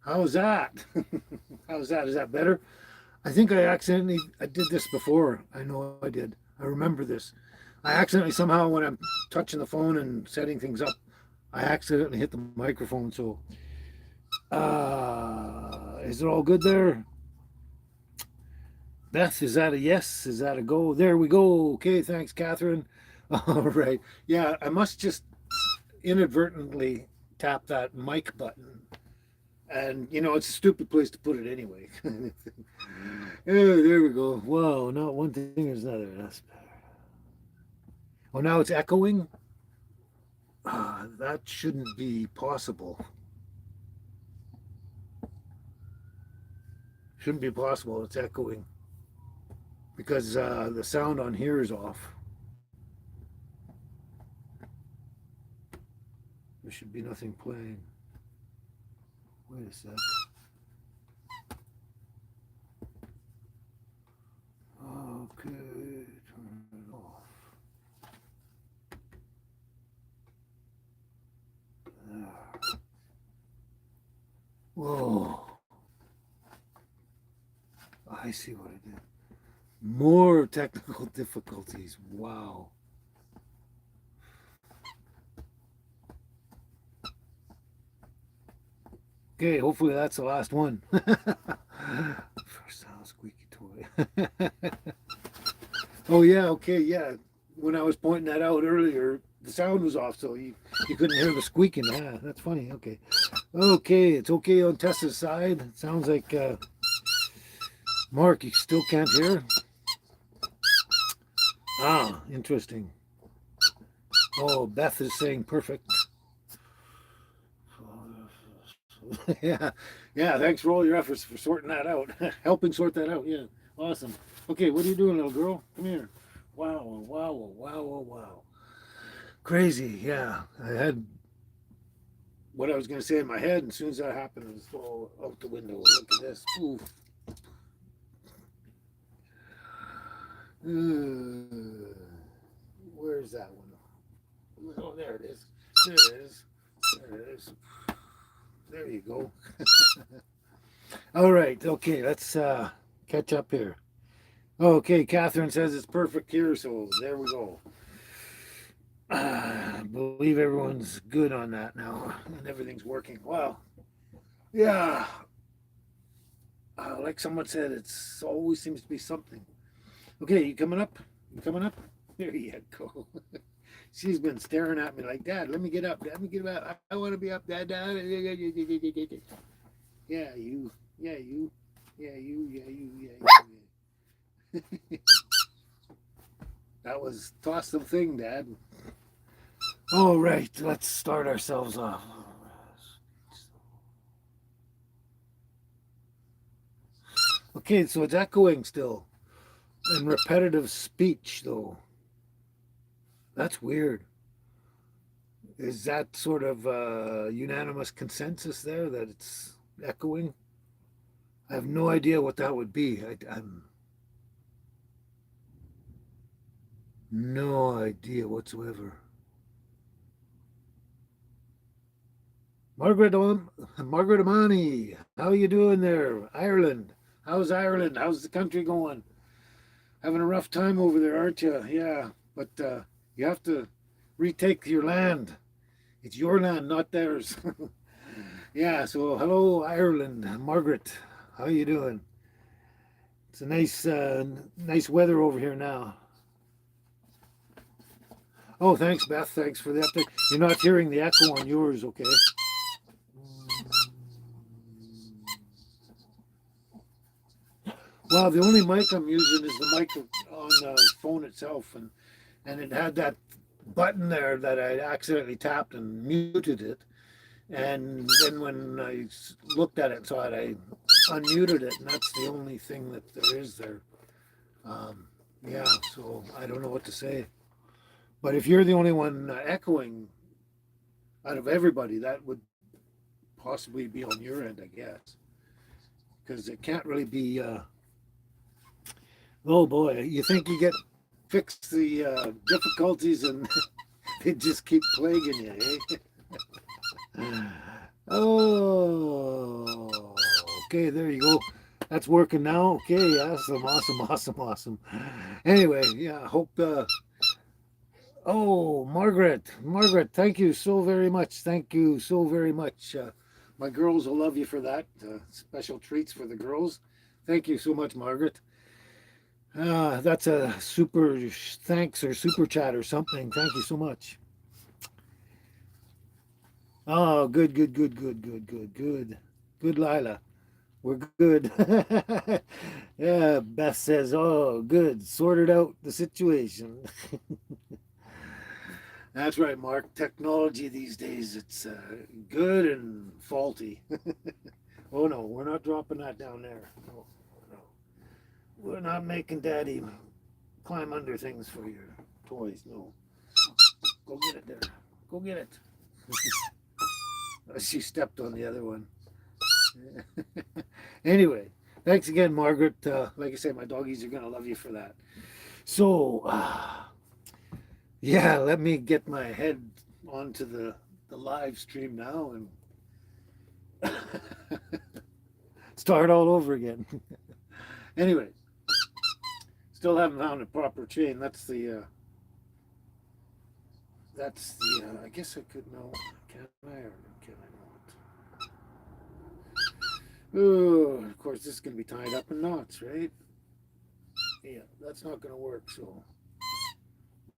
How's that? How's that? Is that better? I think I did this before. I know I did. I remember this. I accidentally somehow, when I'm touching the phone and setting things up, I accidentally hit the microphone. So, is it all good there? Beth, is that a yes? Is that a go? There we go. Okay, thanks, Catherine. All right. Yeah, I must just inadvertently tap that mic button. And, it's a stupid place to put it anyway. Oh, there we go. Whoa, not one thing is another. That's better. Oh, now it's echoing? That shouldn't be possible. Shouldn't be possible. It's echoing because the sound on here is off. There should be nothing playing. Wait a sec. Okay, turn it off. There. Whoa. I see what I did. More technical difficulties. Wow. Okay, hopefully that's the last one. First sound squeaky toy. Oh yeah, okay, yeah. When I was pointing that out earlier, the sound was off, so you couldn't hear the squeaking. Yeah, that's funny. Okay, okay, it's okay on Tessa's side. It sounds like Mark, you still can't hear. Ah, interesting. Oh, Beth is saying perfect. Yeah, yeah. Thanks for all your efforts for sorting that out, helping sort that out. Yeah, awesome. Okay, what are you doing, little girl? Come here. Wow, wow, wow, wow, wow. Crazy. Yeah, I had what I was going to say in my head, and as soon as that happened, it was all out the window. Look at this. Ooh. Where's that one? Oh, there it is. There it is. There it is. There you go. All right. Okay, let's catch up here. Okay, Catherine says it's perfect here, so there we go. I believe everyone's good on that now, and everything's working. Wow. Yeah. Like someone said, it's always seems to be something. Okay, you coming up? You coming up? There you go. She's been staring at me like, Dad, let me get up. Let me get up. I want to be up, Dad. Dad. Yeah, you. Yeah, you. Yeah, you. Yeah, you. Yeah, you. Yeah. That was awesome thing, Dad. All right, let's start ourselves off. Okay, so it's echoing still and repetitive speech, though. That's weird. Is that sort of unanimous consensus there that it's echoing? I have no idea what that would be. I'm no idea whatsoever. Margaret Amani, how you doing there? Ireland. How's Ireland? How's the country going? Having a rough time over there, aren't you? Yeah, but you have to retake your land. It's your land, not theirs. Yeah. So hello, Ireland. Margaret, how you doing? It's a nice weather over here now. Oh, thanks, Beth. Thanks for the update. You're not hearing the echo on yours, okay? Well, the only mic I'm using is the mic on the phone itself, and it had that button there that I accidentally tapped and muted it. And then when I looked at it and saw it, I unmuted it, and that's the only thing that there is there. Um, yeah, so I don't know what to say. But if you're the only one echoing out of everybody, that would possibly be on your end, I guess, because it can't really be. Oh boy, you think you get fix the difficulties and they just keep plaguing you, eh? Oh, Okay, there you go. That's working now. Okay, awesome, awesome, awesome, awesome. Anyway, yeah, hope. Oh, Margaret, thank you so very much. Thank you so very much. My girls will love you for that. Special treats for the girls. Thank you so much, Margaret. That's a super thanks or super chat or something. Thank you so much. Oh, good, good, good, good, good, good, good. Good, Lila. We're good. Yeah, Beth says, oh, good. Sorted out the situation. That's right, Mark. Technology these days, it's good and faulty. Oh, no, we're not dropping that down there. No, no. We're not making Daddy climb under things for your toys. No. Go get it there. Go get it. She stepped on the other one. Anyway, thanks again, Margaret. Like I said, my doggies are going to love you for that. So, yeah, let me get my head onto the live stream now and start all over again. Anyway, still haven't found a proper chain. I guess I could know. Can I or can I not? Oh, of course, this is going to be tied up in knots, right? Yeah, that's not going to work. So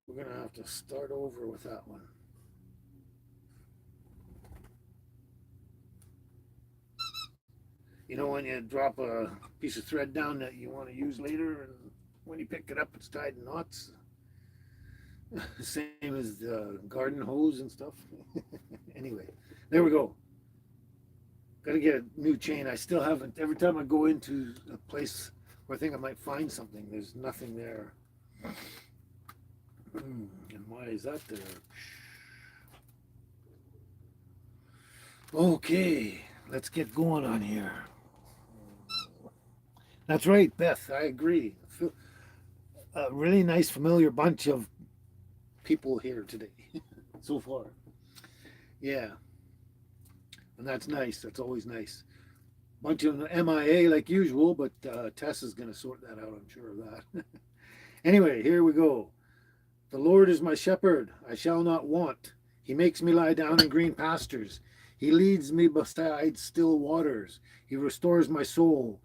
we're going to have to start over with that one. You know, when you drop a piece of thread down that you want to use later, and when you pick it up, it's tied in knots. Same as the garden hose and stuff. Anyway, there we go. Got to get a new chain. I still haven't. Every time I go into a place where I think I might find something, there's nothing there. And why is that there? Okay, let's get going on here. That's right, Beth. I agree. A really nice, familiar bunch of people here today so far. Yeah, and that's nice. That's always nice. Bunch of MIA like usual, but Tess is going to sort that out. I'm sure of that. Anyway, here we go. The Lord is my shepherd; I shall not want. He makes me lie down in green pastures. He leads me beside still waters. He restores my soul.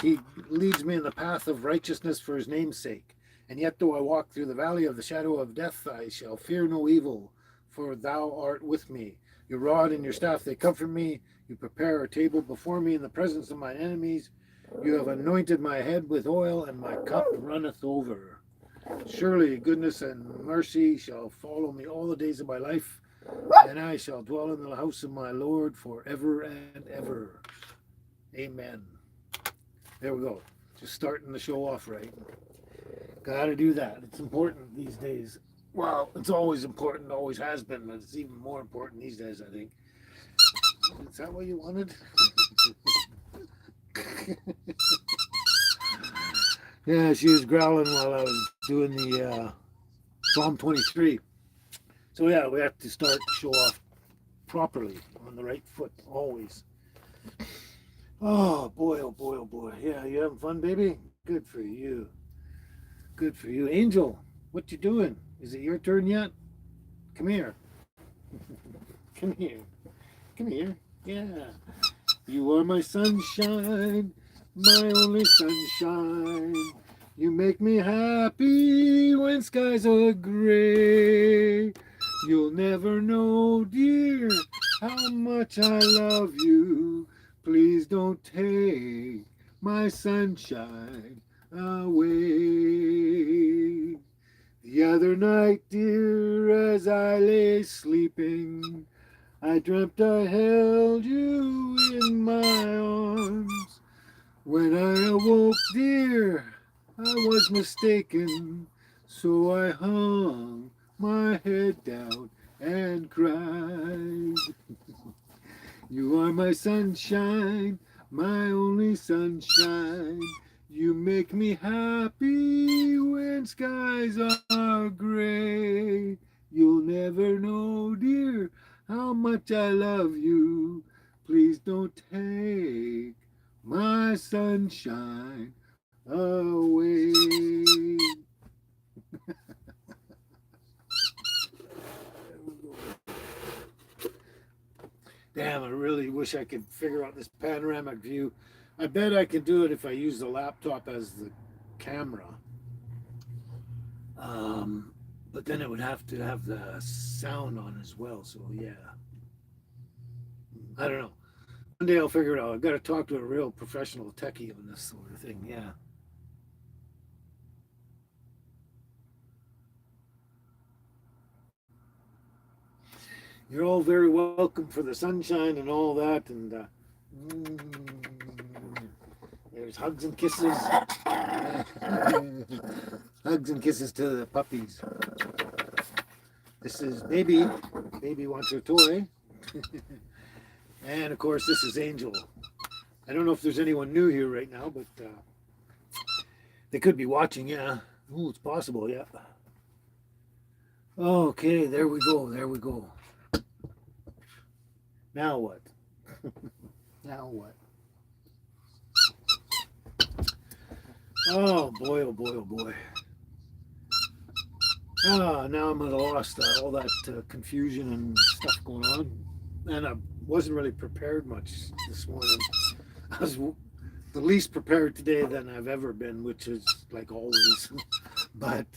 He leads me in the path of righteousness for his name's sake. And yet, though I walk through the valley of the shadow of death, I shall fear no evil, for thou art with me. Your rod and your staff, they comfort me. You prepare a table before me in the presence of my enemies. You have anointed my head with oil, and my cup runneth over. Surely goodness and mercy shall follow me all the days of my life, and I shall dwell in the house of my Lord forever and ever. Amen. There we go. Just starting the show off right. Got to do that. It's important these days. Well, it's always important, always has been, but it's even more important these days, I think. Is that what you wanted? Yeah, she was growling while I was doing the Psalm 23. So yeah, we have to start the show off properly on the right foot, always. Oh boy, oh boy, oh boy. Yeah, you having fun, baby? Good for you. Good for you. Angel, what you doing? Is it your turn yet? Come here. Come here. Come here. Yeah. You are my sunshine, my only sunshine. You make me happy when skies are gray. You'll never know, dear, how much I love you. Please don't take my sunshine away. The other night, dear, as I lay sleeping, I dreamt I held you in my arms. When I awoke, dear, I was mistaken, so I hung my head down and cried. You are my sunshine, my only sunshine. You make me happy when skies are gray. You'll never know, dear, how much I love you. Please don't take my sunshine away. Damn, I really wish I could figure out this panoramic view. I bet I could do it if I use the laptop as the camera. Um, but then it would have to have the sound on as well. So yeah, I don't know. One day I'll figure it out. I've got to talk to a real professional techie on this sort of thing. Yeah. You're all very welcome for the sunshine and all that. And there's hugs and kisses. Hugs and kisses to the puppies. This is Baby. Baby wants her toy. And of course, this is Angel. I don't know if there's anyone new here right now, but they could be watching. Yeah. Oh, it's possible. Yeah. Okay, there we go. There we go. Now what? Now what? Oh boy, oh boy, oh boy. Ah, now I'm at a loss. All that confusion and stuff going on. And I wasn't really prepared much this morning. I was the least prepared today than I've ever been, which is like always. But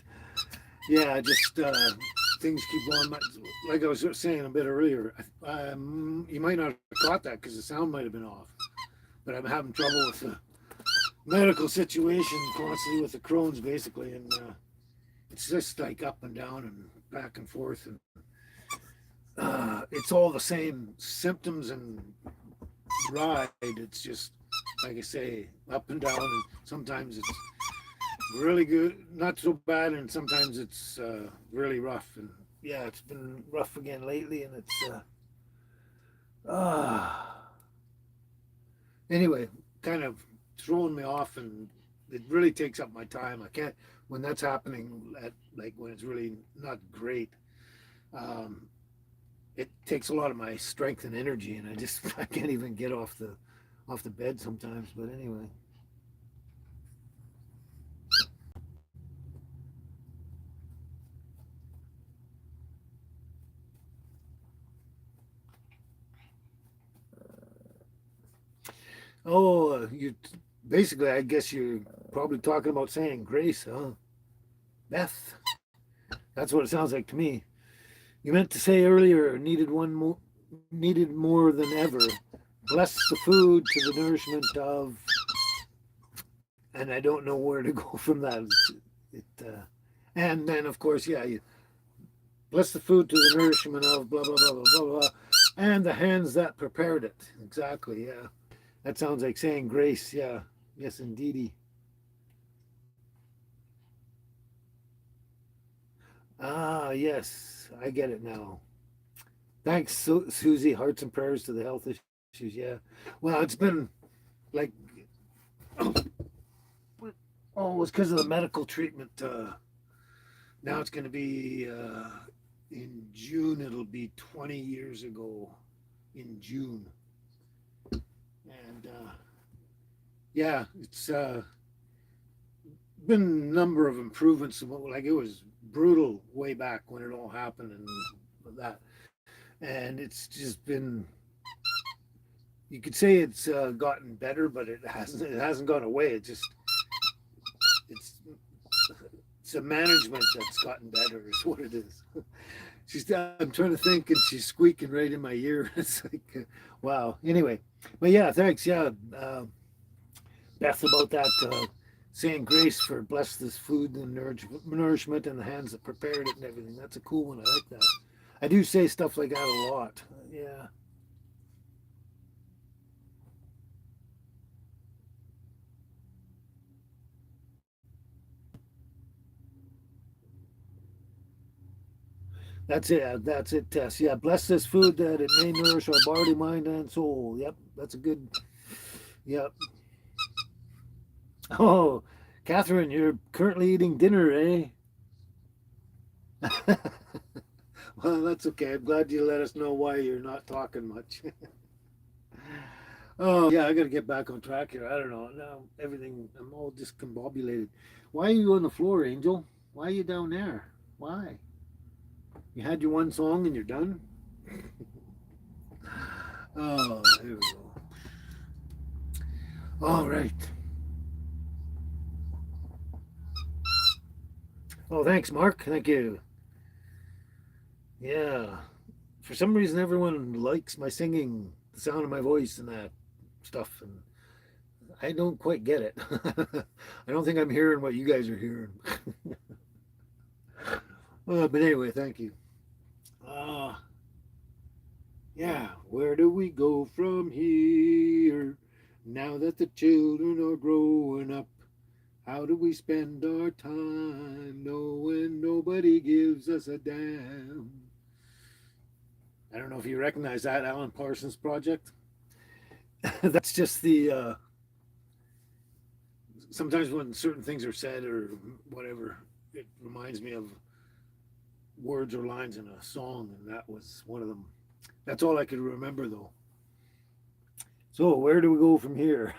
yeah, just things keep going. Like I was saying a bit earlier, you might not have caught that because the sound might have been off. But I'm having trouble with the medical situation constantly with the Crohn's, basically, and it's just like up and down and back and forth, and it's all the same symptoms and ride. It's just like I say, up and down, and sometimes it's really good, not so bad, and sometimes it's really rough. And yeah, it's been rough again lately, and it's anyway, kind of throwing me off, and it really takes up my time. I can't when that's happening at like when it's really not great. Um, it takes a lot of my strength and energy, and I can't even get off the bed sometimes. But anyway. Oh, you basically, I guess you're probably talking about saying grace, huh? Beth. That's what it sounds like to me. You meant to say earlier needed more than ever. Bless the food to the nourishment of, and I don't know where to go from that. And then of course, yeah, you bless the food to the nourishment of blah blah blah blah blah blah, and the hands that prepared it. Exactly, yeah. That sounds like saying grace. Yeah, yes, indeedy. Ah, yes, I get it now. Thanks, Susie. Hearts and prayers to the health issues. Yeah. Well, it's been like, oh, it was because of the medical treatment. Now it's going to be in June. It'll be 20 years ago in June. And yeah, it's been a number of improvements. Like it was brutal way back when it all happened and that. And it's just been, you could say it's gotten better, but it hasn't gone away. It's it's a management that's gotten better is what it is. I'm trying to think, and she's squeaking right in my ear. It's like wow. Anyway, but yeah, thanks. Yeah, Beth, about that saying grace for bless this food and nourishment and the hands that prepared it and everything. That's a cool one. I like that. I do say stuff like that a lot. Yeah. That's it. That's it, Tess. Yeah, bless this food that it may nourish our body, mind, and soul. Yep, that's a good. Yep. Oh, Catherine, you're currently eating dinner, eh? Well, that's okay. I'm glad you let us know why you're not talking much. Oh yeah, I gotta get back on track here. I don't know. Now everything, I'm all discombobulated. Why are you on the floor, Angel? Why are you down there? Why? You had your one song and you're done? Oh, here we go. All right. Oh, thanks, Mark. Thank you. Yeah. For some reason, everyone likes my singing, the sound of my voice, and that stuff, and I don't quite get it. I don't think I'm hearing what you guys are hearing. But anyway, thank you. Uh, yeah, where do we go from here? Now that the children are growing up, how do we spend our time knowing nobody gives us a damn? I don't know if you recognize that Alan Parsons Project. That's just the sometimes when certain things are said or whatever, it reminds me of words or lines in a song, and that was one of them. That's all I could remember though. So where do we go from here?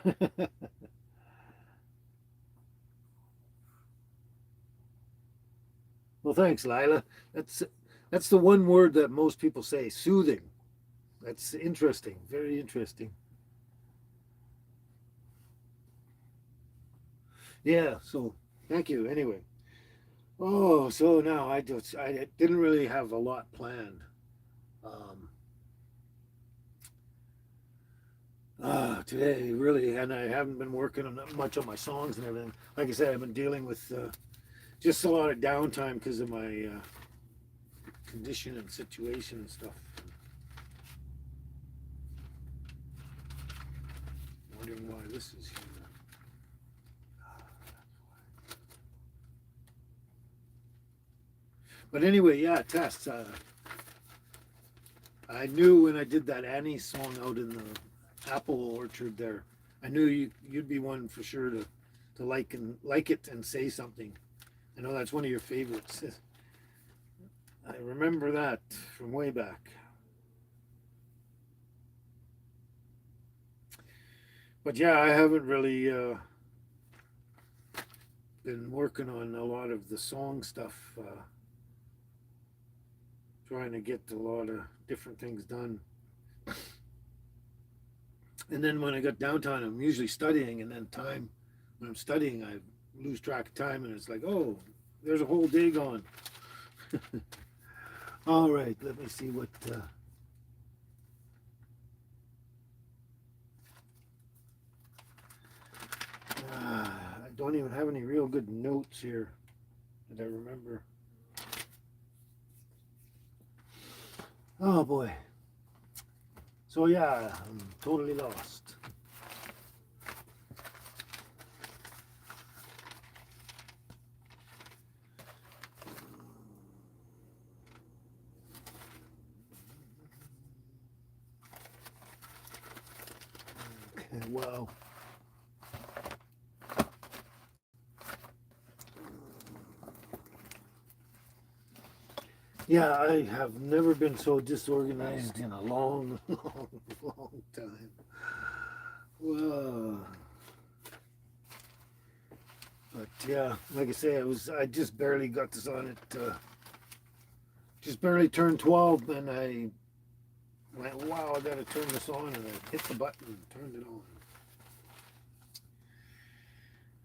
Well, thanks, Lila. That's that's the one word that most people say, soothing. That's interesting, very interesting. Yeah. So thank you. Anyway. Oh, so now I didn't really have a lot planned. Um, Today really, and I haven't been working on much on my songs and everything. Like I said, I've been dealing with just a lot of downtime because of my condition and situation and stuff. Wondering why this is here. But anyway, yeah, tests. I knew when I did that Annie song out in the apple orchard there, I knew you'd be one for sure to like it and say something. I know that's one of your favorites. I remember that from way back. But yeah, I haven't really been working on a lot of the song stuff, trying to get a lot of different things done. And then when I got downtime, I'm usually studying, and then time when I'm studying, I lose track of time, and it's like, oh, there's a whole day gone. All right, let me see what. I don't even have any real good notes here that I remember. Oh boy. So yeah, I'm totally lost. Okay, well, yeah, I have never been so disorganized in a long, long, long time. Well, but yeah, like I say, I just barely got this on it. Just barely turned 12, and I went, wow, I gotta turn this on, and I hit the button and turned it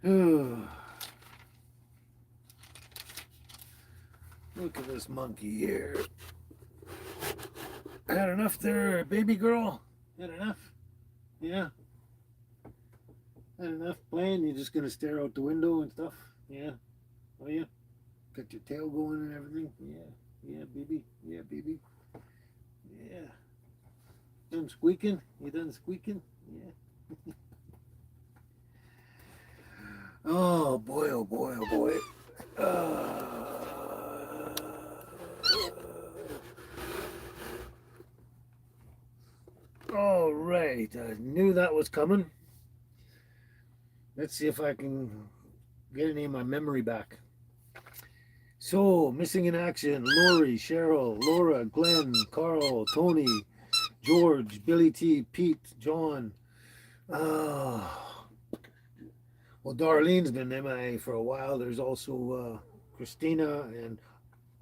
on. Look at this monkey here. Had enough there, baby girl? Had enough? Yeah. Had enough playing? You're just gonna stare out the window and stuff? Yeah. Oh yeah. Got your tail going and everything? Yeah. Yeah, baby. Yeah, baby. Yeah. Done squeaking? You done squeaking? Yeah. Oh boy, oh boy, oh boy. All right. I knew that was coming. Let's see if I can get any of my memory back. So, missing in action: Lori, Cheryl, Laura, Glenn, Carl, Tony, George, Billy T, Pete, John, Oh, well, Darlene's been MIA for a while. There's also Christina and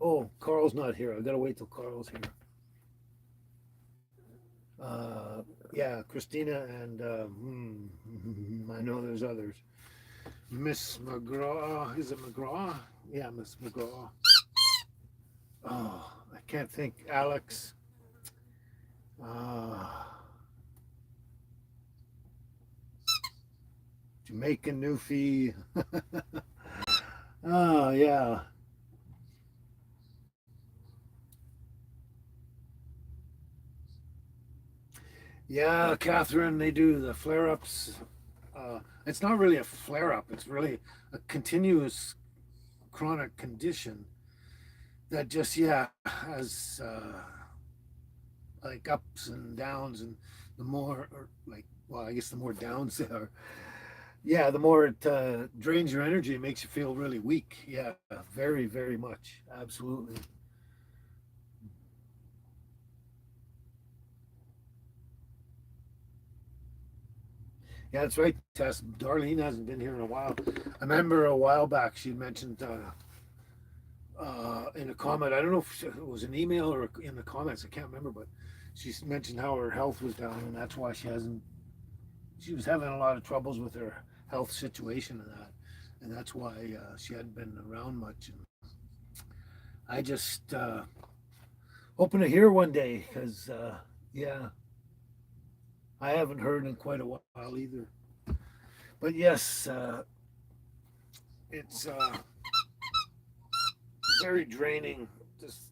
oh, Carl's not here. I gotta wait till Carl's here. Uh, yeah, Christina and I know there's others. Miss McGraw, is it McGraw? Yeah, Miss McGraw. Oh, I can't think. Alex. Uh, Jamaican Newfie. Oh, yeah. Yeah, Catherine, they do the flare ups. It's not really a flare up, it's really a continuous chronic condition that just, yeah, has like ups and downs. And the more, or like, well, I guess the more downs there are, yeah, the more it drains your energy, it makes you feel really weak. Yeah, very, very much. Absolutely. Yeah, that's right, Tess. Darlene hasn't been here in a while. I remember a while back she mentioned in a comment. I don't know if it was an email or in the comments. I can't remember, but she mentioned how her health was down, and that's why she hasn't. She was having a lot of troubles with her health situation and that's why she hadn't been around much. And I just hoping to hear one day because yeah, I haven't heard in quite a while either. But yes, it's very draining.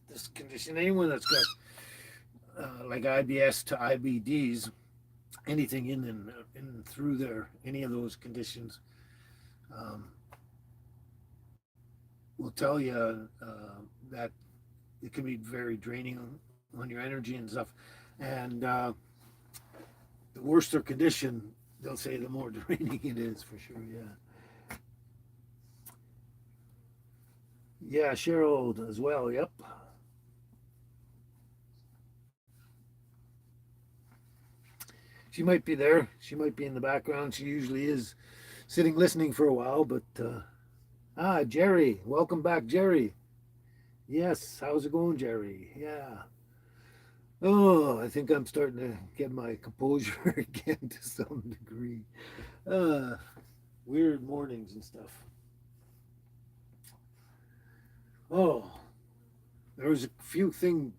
This condition. Anyone that's got like IBS to IBDs, anything in through there, any of those conditions, um, will tell you that it can be very draining on your energy and stuff. And the worse their condition, they'll say the more draining it is for sure. Yeah, yeah, Cheryl as well. Yep, she might be there. She might be in the background. She usually is sitting listening for a while. But Jerry, welcome back, Jerry. Yes, how's it going, Jerry? Yeah. Oh, I think I'm starting to get my composure again to some degree. Uh, Weird mornings and stuff. Oh, there was a few things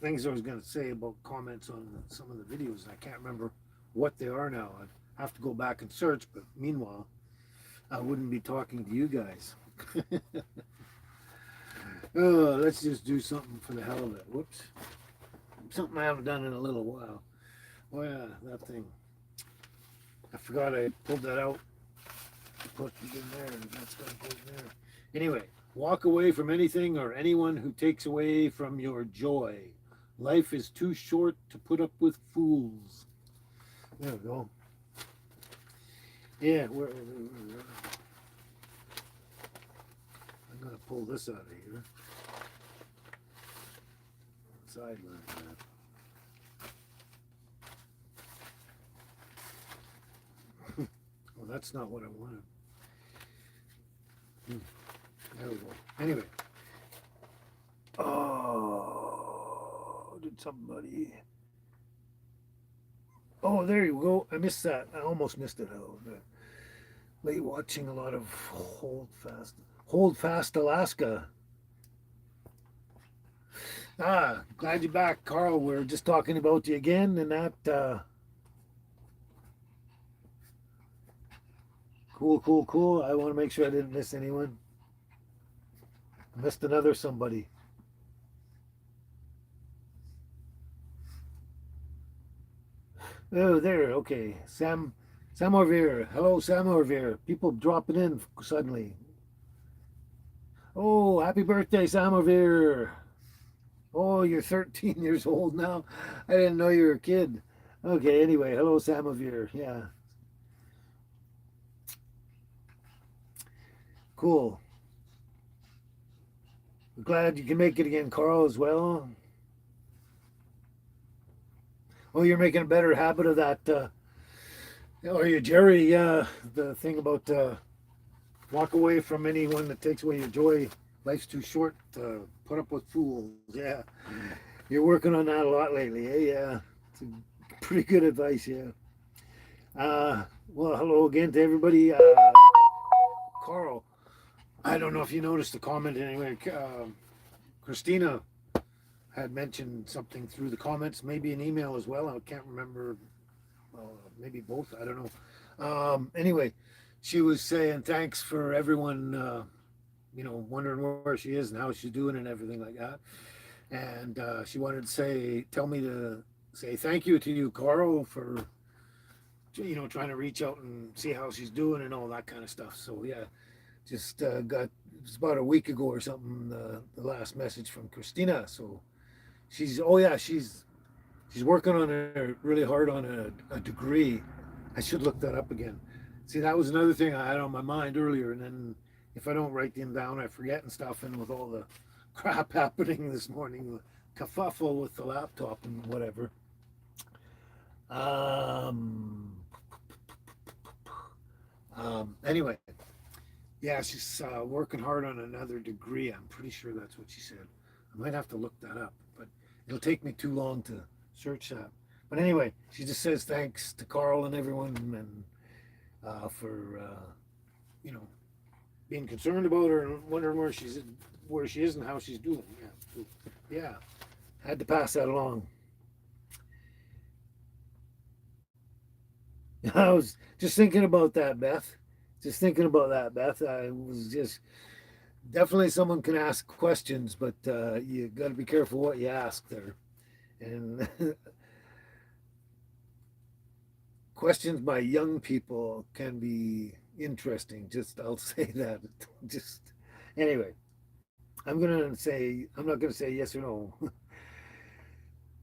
I was going to say about comments on some of the videos, and I can't remember what they are now. I have to go back and search, but meanwhile, I wouldn't be talking to you guys. Oh, let's just do something for the hell of it. Whoops. Something I haven't done in a little while. Oh, yeah, that thing. I forgot I pulled that out. Put it in there. That's going to go in there. Anyway, walk away from anything or anyone who takes away from your joy. Life is too short to put up with fools. There we go. Yeah, I'm going to pull this out of here. Sideline that. Well, that's not what I wanted. There we go. Anyway. Oh, did somebody? Oh, there you go. I missed that. I almost missed it. Oh, late watching a lot of Hold Fast Alaska. Glad you're back, Carl. We're just talking about you again, and that cool, cool, cool. I want to make sure I didn't miss anyone. I missed another somebody. Oh, there. Okay, Sam Orvere. Hello, Sam Orvere. People dropping in suddenly. Oh, happy birthday, Sam Orvere. Oh, you're 13 years old now. I didn't know you were a kid. Okay, anyway, hello, Sam Orvere. Yeah, cool. Glad you can make it again, Carl, as well. Oh, you're making a better habit of that Or you, Jerry, the thing about walk away from anyone that takes away your joy. Life's too short to put up with fools. Yeah, you're working on that a lot lately, eh? Yeah, it's a pretty good advice. Yeah. Well, hello again to everybody. Carl, I don't know if you noticed the comment anyway. Christina had mentioned something through the comments, maybe an email as well. I can't remember. Uh, Maybe both. I don't know. Anyway, she was saying thanks for everyone. Wondering where she is and how she's doing and everything like that. And she wanted to tell me to say thank you to you, Carl, for trying to reach out and see how she's doing and all that kind of stuff. So yeah, just got it was about a week ago or something. The last message from Christina. So she's working on really hard on a degree. I should look that up again. See, that was another thing I had on my mind earlier, and then if I don't write them down, I forget and stuff. And with all the crap happening this morning, the kerfuffle with the laptop and whatever. Um, Anyway, yeah, she's working hard on another degree. I'm pretty sure that's what she said. I might have to look that up, but it'll take me too long to search that. But anyway, she just says thanks to Carl and everyone, and for you know being concerned about her and wondering where she is and how she's doing. Yeah, so, yeah, had to pass that along. I was just thinking about that, Beth. Just thinking about that, Beth. I was just definitely someone can ask questions, but you got to be careful what you ask there. And questions by young people can be interesting. Just I'll say that. Just anyway, I'm not gonna say yes or no.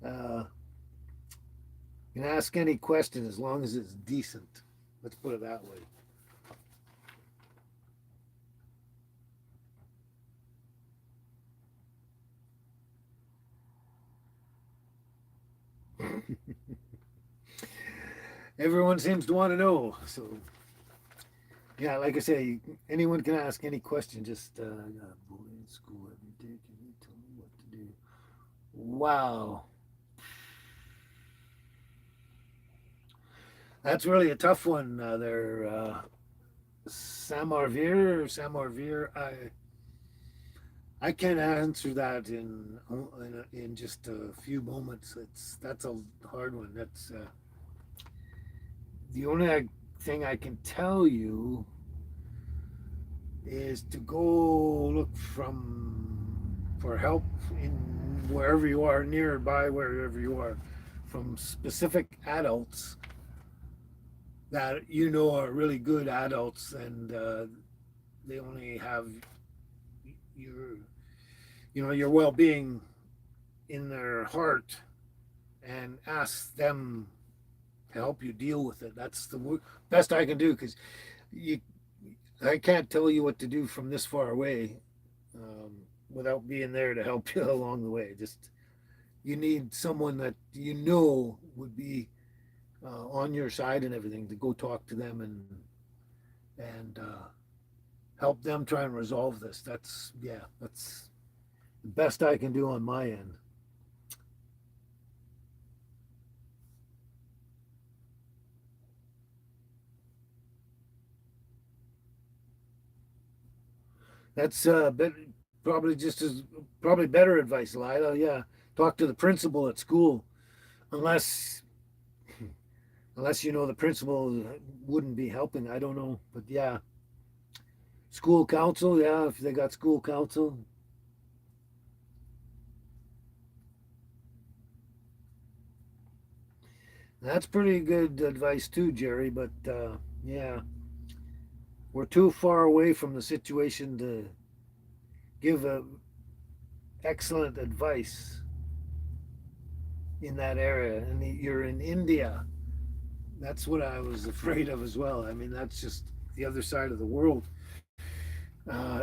uh, you can ask any question as long as it's decent. Let's put it that way. Everyone seems to want to know. So yeah, like I say, anyone can ask any question. Just got a boy in school every day. Can you tell me what to do? Wow, that's really a tough one there. Samarvir. I can't answer that in just a few moments. That's a hard one. That's the only thing I can tell you is to go look for help in wherever you are, nearby wherever you are, from specific adults that are really good adults, and they only have your your well-being in their heart, and ask them to help you deal with it. That's the best I can do, because you I can't tell you what to do from this far away, without being there to help you along the way. Just you need someone that would be on your side and everything, to go talk to them and help them try and resolve this. That's the best I can do on my end. That's probably just as probably better advice, Lila. Yeah, talk to the principal at school, unless the principal wouldn't be helping. I don't know, but yeah, school council. Yeah, if they got school council, that's pretty good advice too, Jerry. But yeah, we're too far away from the situation to give excellent advice in that area. And you're in India. That's what I was afraid of as well. I mean, that's just the other side of the world.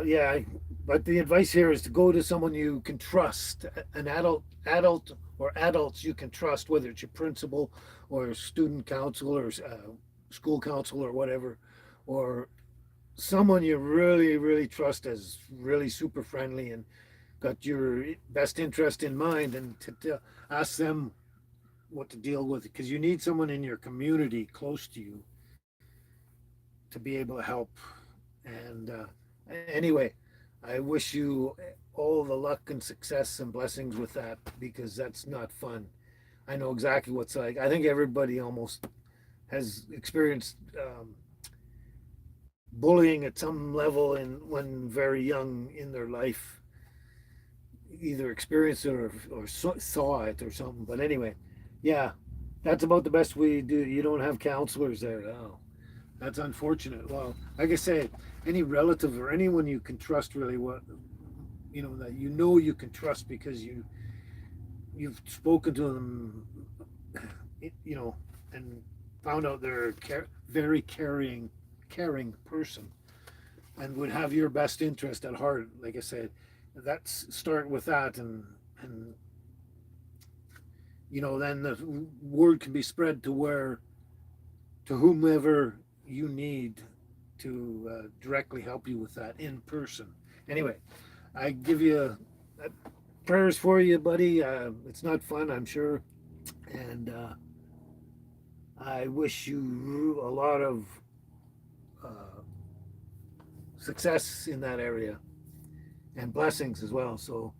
Yeah, but the advice here is to go to someone you can trust, an adult or adults you can trust, whether it's your principal or student council or school council or whatever, or someone you really, really trust as really super friendly and got your best interest in mind, and to ask them what to deal with, because you need someone in your community close to you to be able to help. And anyway, I wish you all the luck and success and blessings with that, because that's not fun. I know exactly what's like. I think everybody almost has experienced bullying at some level in when very young in their life, either experienced it or saw it or something. But anyway, yeah, that's about the best we do. You don't have counselors there. Oh, that's unfortunate. Well, like I say, any relative or anyone you can trust really, what that you can trust because you've spoken to them, you know, and found out they're a very caring person and would have your best interest at heart. Like I said, that's start with that, and then the word can be spread to whomever you need to directly help you with that in person. Anyway, I give you prayers for you, buddy. It's not fun, I'm sure, and I wish you a lot of uh, success in that area and blessings as well. So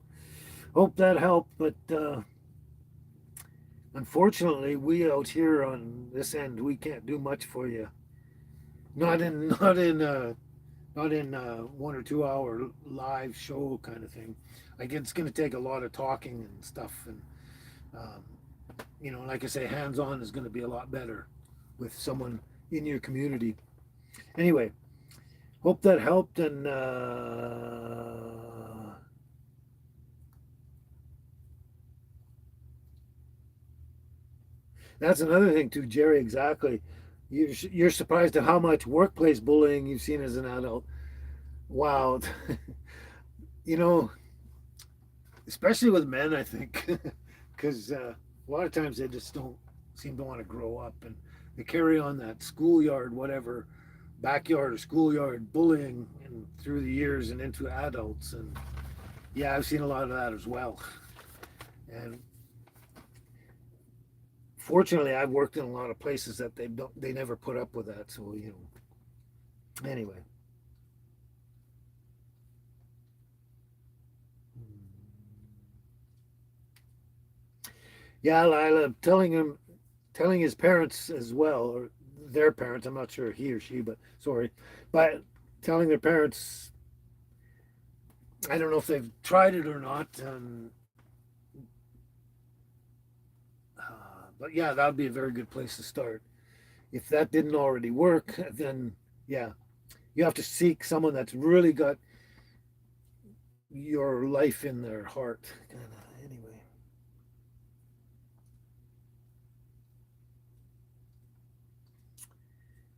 hope that helped. But unfortunately, we out here on this end, we can't do much for you. Not in not in not in 1 or 2 hour live show kind of thing. Like it's going to take a lot of talking and stuff, and um, like I say, hands on is going to be a lot better with someone in your community. Anyway, hope that helped, and that's another thing too, Jerry. Exactly. You're surprised at how much workplace bullying you've seen as an adult. Wow. you know, Especially with men, I think, because a lot of times they just don't seem to want to grow up, and they carry on that schoolyard, whatever, backyard or schoolyard bullying and through the years and into adults. And yeah, I've seen a lot of that as well. And fortunately, I've worked in a lot of places that they never put up with that. So anyway. Yeah, Lila, telling his parents as well, or their parents. I'm not sure he or she, but sorry, but telling their parents. I don't know if they've tried it or not, but yeah, that would be a very good place to start. If that didn't already work, then yeah, you have to seek someone that's really got your life in their heart. Kind of. Anyway,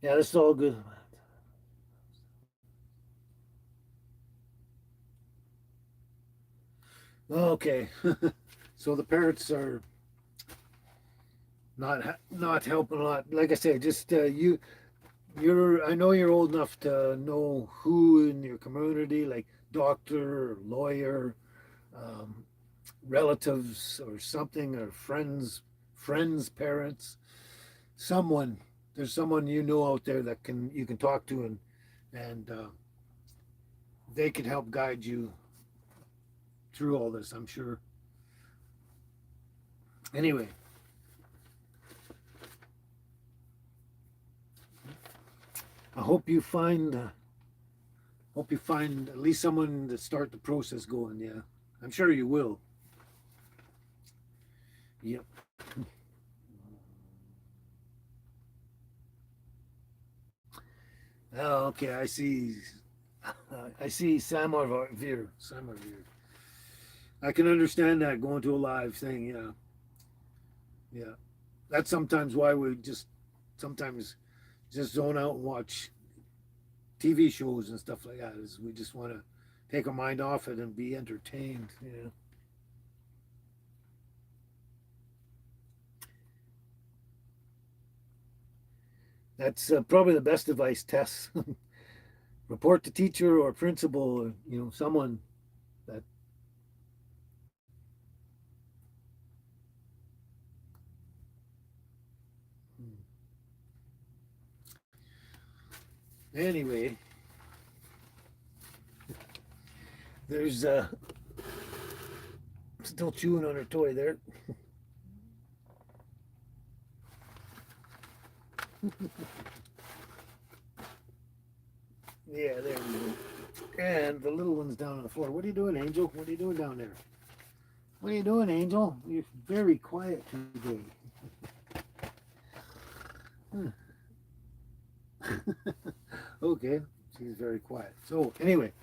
yeah, this is all good. Okay, so the parents are not helping a lot. Like I say, just you're. I know you're old enough to know who in your community, like doctor, or lawyer, um, relatives, or something, or friends, parents, someone. There's someone out there that you can talk to, and they can help guide you through all this. I'm sure. Anyway, I hope you find at least someone to start the process going. Yeah, I'm sure you will. Yep. Oh, okay. I see. I see Samarvir. Samarvir. I can understand that going to a live thing. Yeah, yeah. That's sometimes why we sometimes just zone out and watch TV shows and stuff like that. Is we just want to take our mind off it and be entertained. Yeah. That's probably the best advice, Tess. Report to teacher or principal, or someone that. Anyway, there's still chewing on her toy there. Yeah, there we go. And the little one's down on the floor. What are you doing, Angel? What are you doing down there? What are you doing, Angel? You're very quiet today. Okay, she's very quiet. So anyway,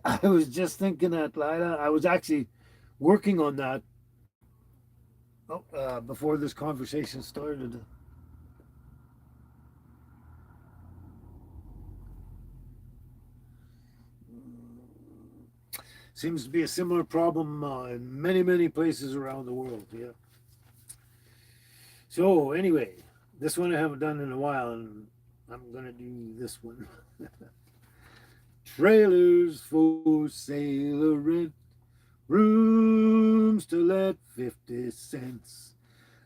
I was just thinking that, Lila. I was actually working on that before this conversation started. Seems to be a similar problem in many, many places around the world. Yeah. So anyway, this one I haven't done in a while, and I'm gonna do this one. Trailers for sale or rent, rooms to let 50 cents.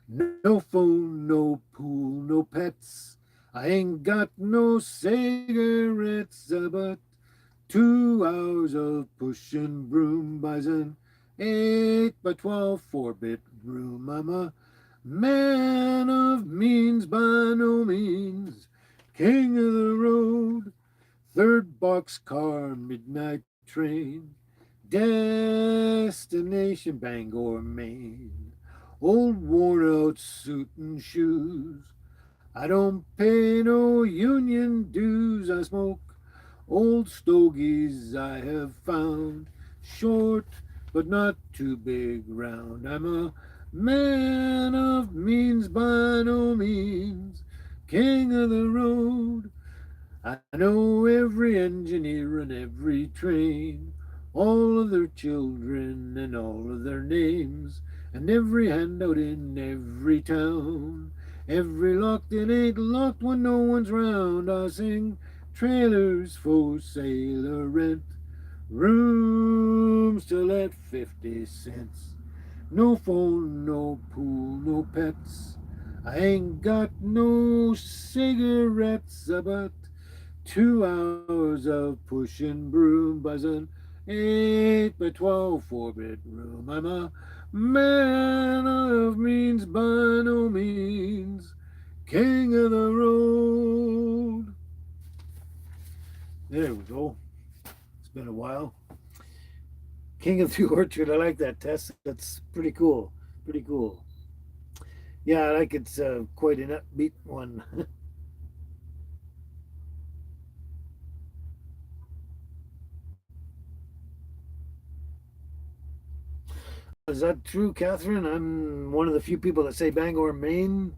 No phone, no pool, no pets. I ain't got no cigarettes, but 2 hours of pushing broom buys an 8 by 12 4-bedroom. I'm a man of means by no means, king of the road, third boxcar, midnight train, destination Bangor, Maine. Old worn out suit and shoes. I don't pay no union dues. I smoke old stogies I have found, short but not too big round. I'm a man of means by no means, king of the road. I know every engineer and every train, all of their children and all of their names, and every handout in every town. Every locked and ain't locked when no one's round. I sing trailers for sale or rent, rooms to let 50 cents. No phone, no pool, no pets. I ain't got no cigarettes, but 2 hours of pushing broom buzzing, 8 by 12 4-bedroom. I'm a man of means by no means, king of the road. There we go. It's been a while. King of the Orchard. I like that, Tess. That's pretty cool. Pretty cool. Yeah, I like it's quite an upbeat one. Is that true, Catherine? I'm one of the few people that say Bangor, Maine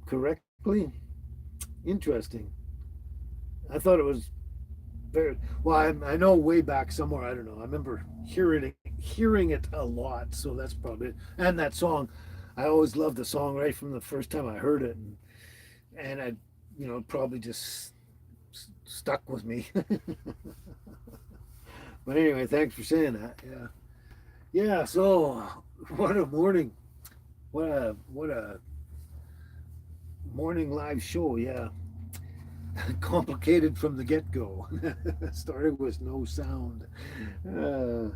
correctly. Interesting. I thought it was very well. I know way back somewhere. I don't know. I remember hearing it a lot. So that's probably it. And that song. I always loved the song right from the first time I heard it, and I, probably just stuck with me. But anyway, thanks for saying that. Yeah, yeah. So what a morning! What a morning live show. Yeah, complicated from the get go. Started with no sound. Uh,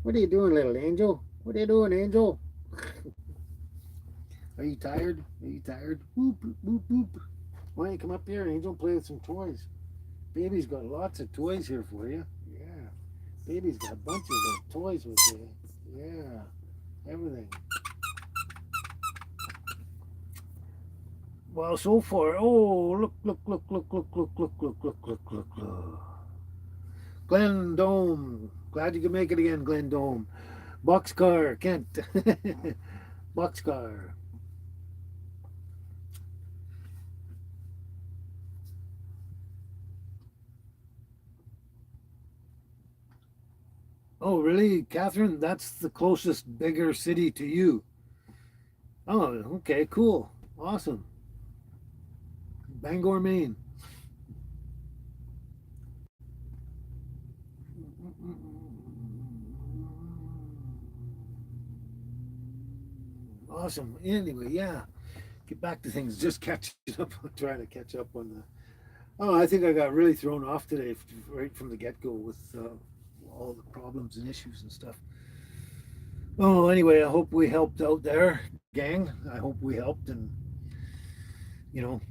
what are you doing, little angel? What are you doing, angel? Are you tired? Are you tired? Boop, boop, boop, boop. Why don't you come up here, Angel, and play with some toys? Baby's got lots of toys here for you. Yeah. Baby's got bunches of toys with you. Yeah. Everything. Well, so far, oh, look. Glen Dome. Glad you could make it again, Glen Dome. Boxcar, Kent. Boxcar. Oh, really, Catherine? That's the closest bigger city to you. Oh, okay, cool. Awesome. Bangor, Maine. Awesome. Anyway, yeah. Get back to things. Just catching up. Trying to catch up on the. Oh, I think I got really thrown off today, right from the get go, with all the problems and issues and stuff. Oh, anyway, I hope we helped out there, gang. I hope we helped, and you know,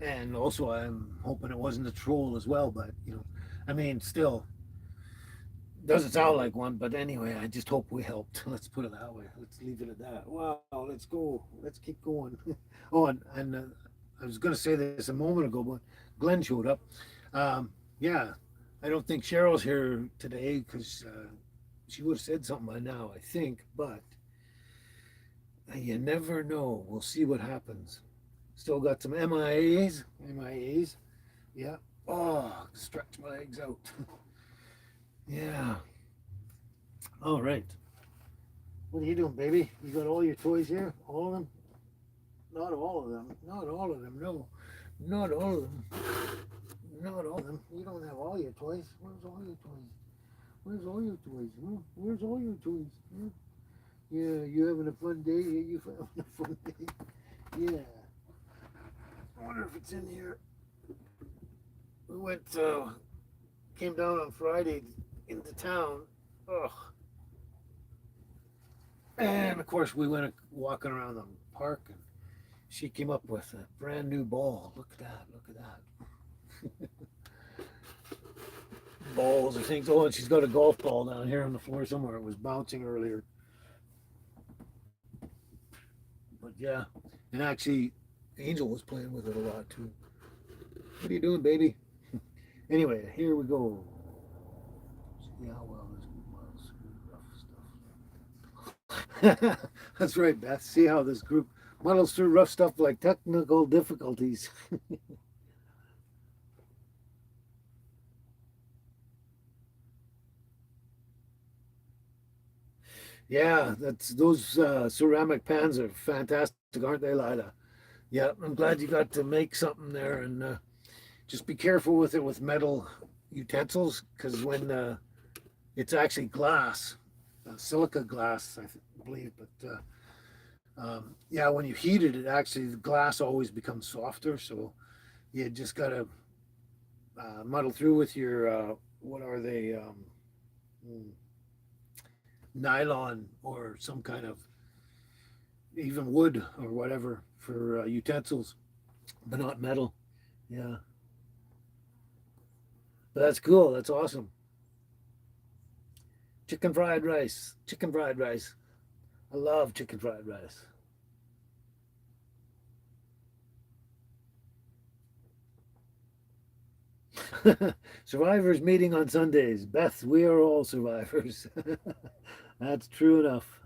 and also I'm hoping it wasn't a troll as well. But I mean, still doesn't sound like one. But anyway, I just hope we helped. Let's put it that way. Let's leave it at that. Wow, let's go. Let's keep going. Oh, and I was going to say this a moment ago, but Glenn showed up. Yeah, I don't think Cheryl's here today because she would have said something by now, I think. But you never know. We'll see what happens. Still got some MIAs. MIAs. Yeah. Oh, stretch my legs out. Yeah. All right. What are you doing, baby? You got all your toys here? All of them? Not all of them. Not all of them. No. Not all of them. Not all of them. You don't have all your toys. Where's all your toys? Where's all your toys? Huh? Where's all your toys? Huh? Yeah, you having a fun day? Yeah, you having a fun day? Yeah. I wonder if it's in here. We went, came down on Friday into town. Ugh. And of course, we went walking around the park, and she came up with a brand new ball. Look at that! Look at that! Balls or things. Oh, and she's got a golf ball down here on the floor somewhere. It was bouncing earlier. But yeah, and actually, Angel was playing with it a lot too. What are you doing, baby? Anyway, here we go. See how well this rough stuff. That's right, Beth. See how this group muddles through rough stuff like technical difficulties. Yeah, that's those ceramic pans are fantastic, aren't they, Lila? Yeah, I'm glad you got to make something there, and just be careful with it with metal utensils, because when it's actually glass, silica glass, believe, but yeah, when you heat it, it actually the glass always becomes softer, so you just gotta muddle through with your what are they, mm, nylon or some kind of even wood or whatever for utensils, but not metal. Yeah, but that's cool. That's awesome. Chicken fried rice. Chicken fried rice. I love chicken fried rice. Survivors meeting on Sundays. Beth, we are all survivors. That's true enough.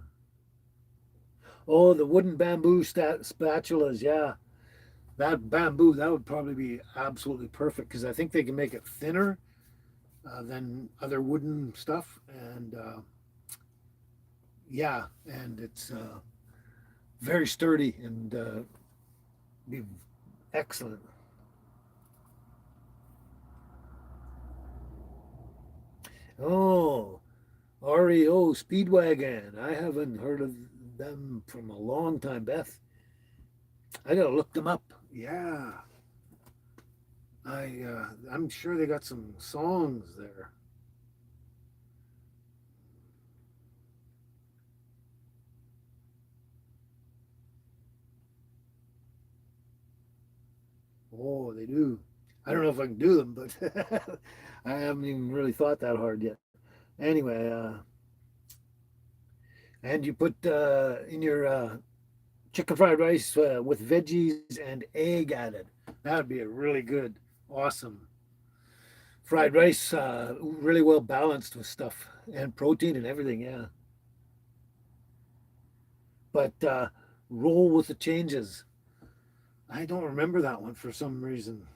Oh, the wooden bamboo spatulas. Yeah, that bamboo, that would probably be absolutely perfect because I think they can make it thinner than other wooden stuff. And yeah, and it's very sturdy and be excellent. Oh, REO Speedwagon. I haven't heard of them from a long time, Beth. I gotta look them up. Yeah, I'm sure they got some songs there. Oh, they do. I don't know if I can do them, but I haven't even really thought that hard yet. Anyway, and you put in your chicken fried rice with veggies and egg added. That would be a really good, awesome fried rice. Really well balanced with stuff and protein and everything. Yeah, but roll with the changes. I don't remember that one for some reason.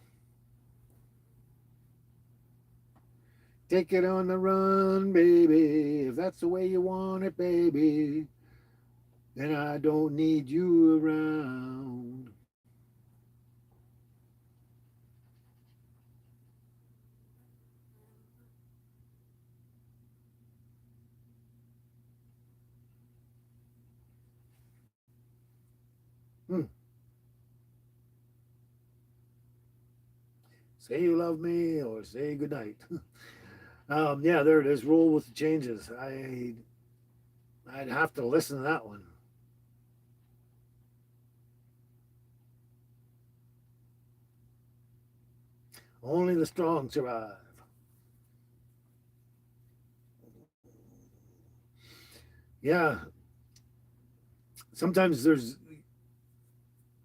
Take it on the run, baby. If that's the way you want it, baby. then I don't need you around. Hmm. Say you love me or say goodnight. Yeah, there it is. Roll with the changes. I'd have to listen to that one. Only the strong survive. Yeah, sometimes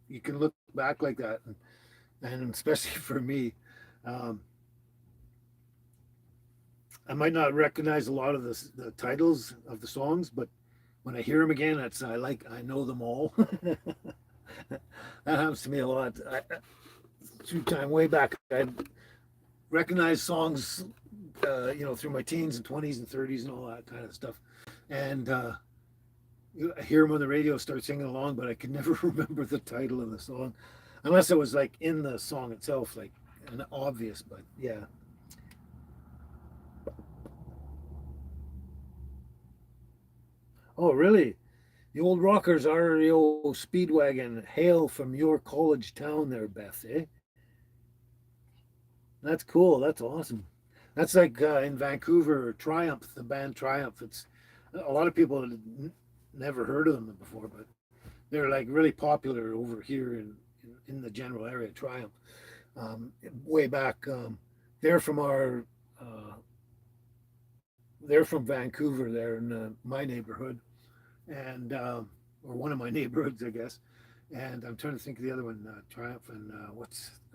you can look back like that, and especially for me, um, I might not recognize a lot of the titles of the songs, but when I hear them again, I know them all. That happens to me a lot. Through time way back, I recognize songs, through my teens and 20s and 30s and all that kind of stuff, and I hear them on the radio, start singing along, but I can never remember the title of the song, unless it was like in the song itself, like an obvious. But yeah. Oh, really? The old rockers, REO Speedwagon, hail from your college town there, Beth, eh? That's cool. That's awesome. That's like in Vancouver, Triumph, the band Triumph. It's a lot of people had never heard of them before, but they're like really popular over here in the general area. Triumph, way back. They're from our, uh, they're from Vancouver. They're in my neighborhood, and or one of my neighborhoods, I guess. And I'm trying to think of the other one, Triumph, and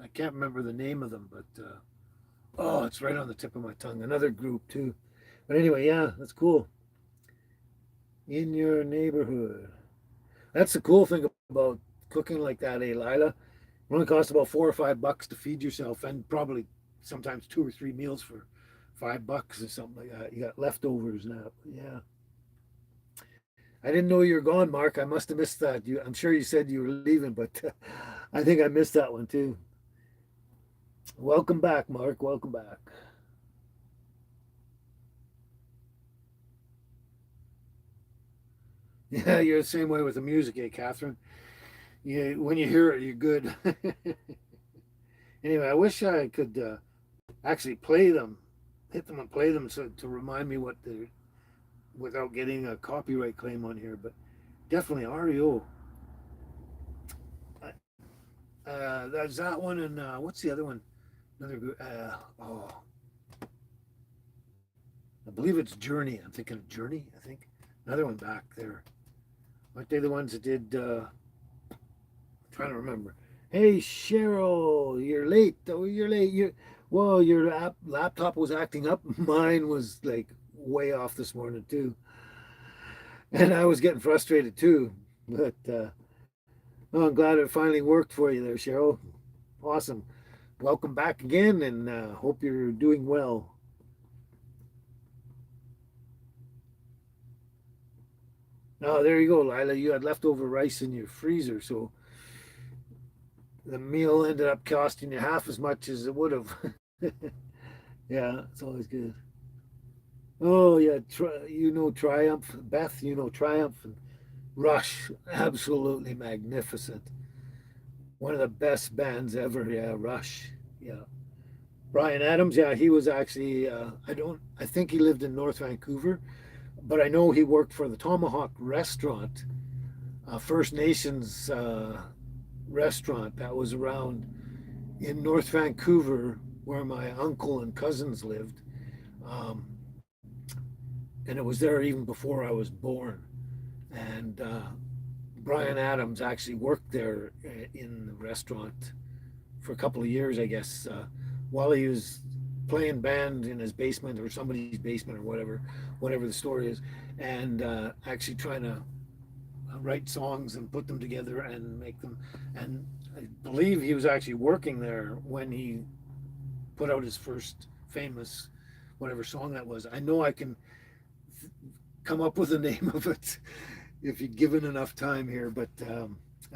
I can't remember the name of them, but oh, it's right on the tip of my tongue. Another group too. But anyway, yeah, that's cool. In your neighborhood. That's the cool thing about cooking like that, eh, Lila? It only costs about $4 or $5 to feed yourself, and probably sometimes 2 or 3 meals for $5 or something like that. You got leftovers now. Yeah. I didn't know you were gone, Mark. I must have missed that. I'm sure you said you were leaving, but I think I missed that one too. Welcome back, Mark. Welcome back. Yeah, you're the same way with the music, eh, Catherine? Yeah, when you hear it, you're good. Anyway, I wish I could actually play them, hit them and play them so to remind me what the without getting a copyright claim on here. But definitely REO. There's that one, and what's the other one? Another group. I believe it's Journey. I'm thinking of Journey. I think another one back there. Aren't they the ones that did? I'm trying to remember. Hey Cheryl, you're late. Oh, you're late. Whoa, your laptop was acting up. Mine was like way off this morning too, and I was getting frustrated too. But oh, I'm glad it finally worked for you there, Cheryl. Awesome. Welcome back again, and hope you're doing well. Oh, there you go, Lila. You had leftover rice in your freezer, so the meal ended up costing you half as much as it would have. Yeah, it's always good. Oh yeah, Triumph, Beth. Triumph and Rush. Absolutely magnificent. One of the best bands ever. Yeah, Rush. Yeah, Brian Adams. Yeah, he was actually. I think he lived in North Vancouver, but I know he worked for the Tomahawk Restaurant, First Nations restaurant that was around in North Vancouver, where my uncle and cousins lived. Um, and it was there even before I was born. And Brian Adams actually worked there in the restaurant for a couple of years, I guess, while he was playing band in his basement or somebody's basement or whatever the story is, and actually trying to write songs and put them together and make them. And I believe he was actually working there when he put out his first famous whatever song that was. I know I can come up with the name of it. if you're given enough time here. But